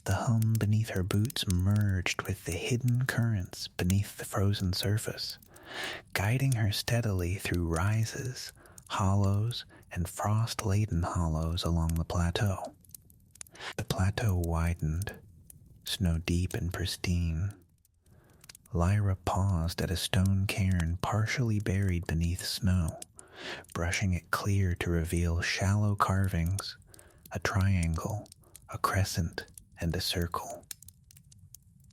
The hum beneath her boots merged with the hidden currents beneath the frozen surface, guiding her steadily through rises, hollows, and frost-laden hollows along the plateau. The plateau widened, snow-deep and pristine. Lyra paused at a stone cairn partially buried beneath snow, brushing it clear to reveal shallow carvings, a triangle, a crescent, and a circle.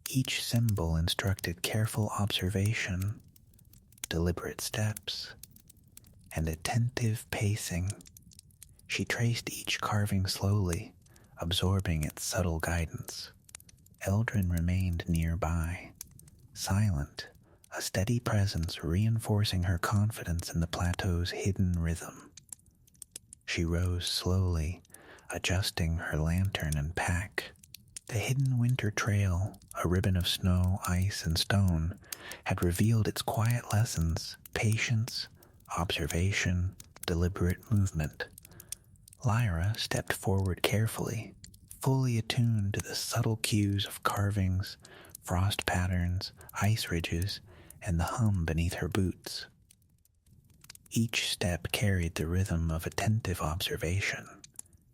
Each symbol instructed careful observation, deliberate steps, and attentive pacing. She traced each carving slowly, absorbing its subtle guidance. Eldrin remained nearby, silent, a steady presence reinforcing her confidence in the plateau's hidden rhythm. She rose slowly, adjusting her lantern and pack. The hidden winter trail, a ribbon of snow, ice, and stone, had revealed its quiet lessons: patience, observation, deliberate movement. Lyra stepped forward carefully, fully attuned to the subtle cues of carvings, frost patterns, ice ridges, and the hum beneath her boots. Each step carried the rhythm of attentive observation,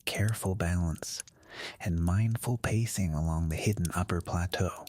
careful balance, and mindful pacing along the hidden upper plateau.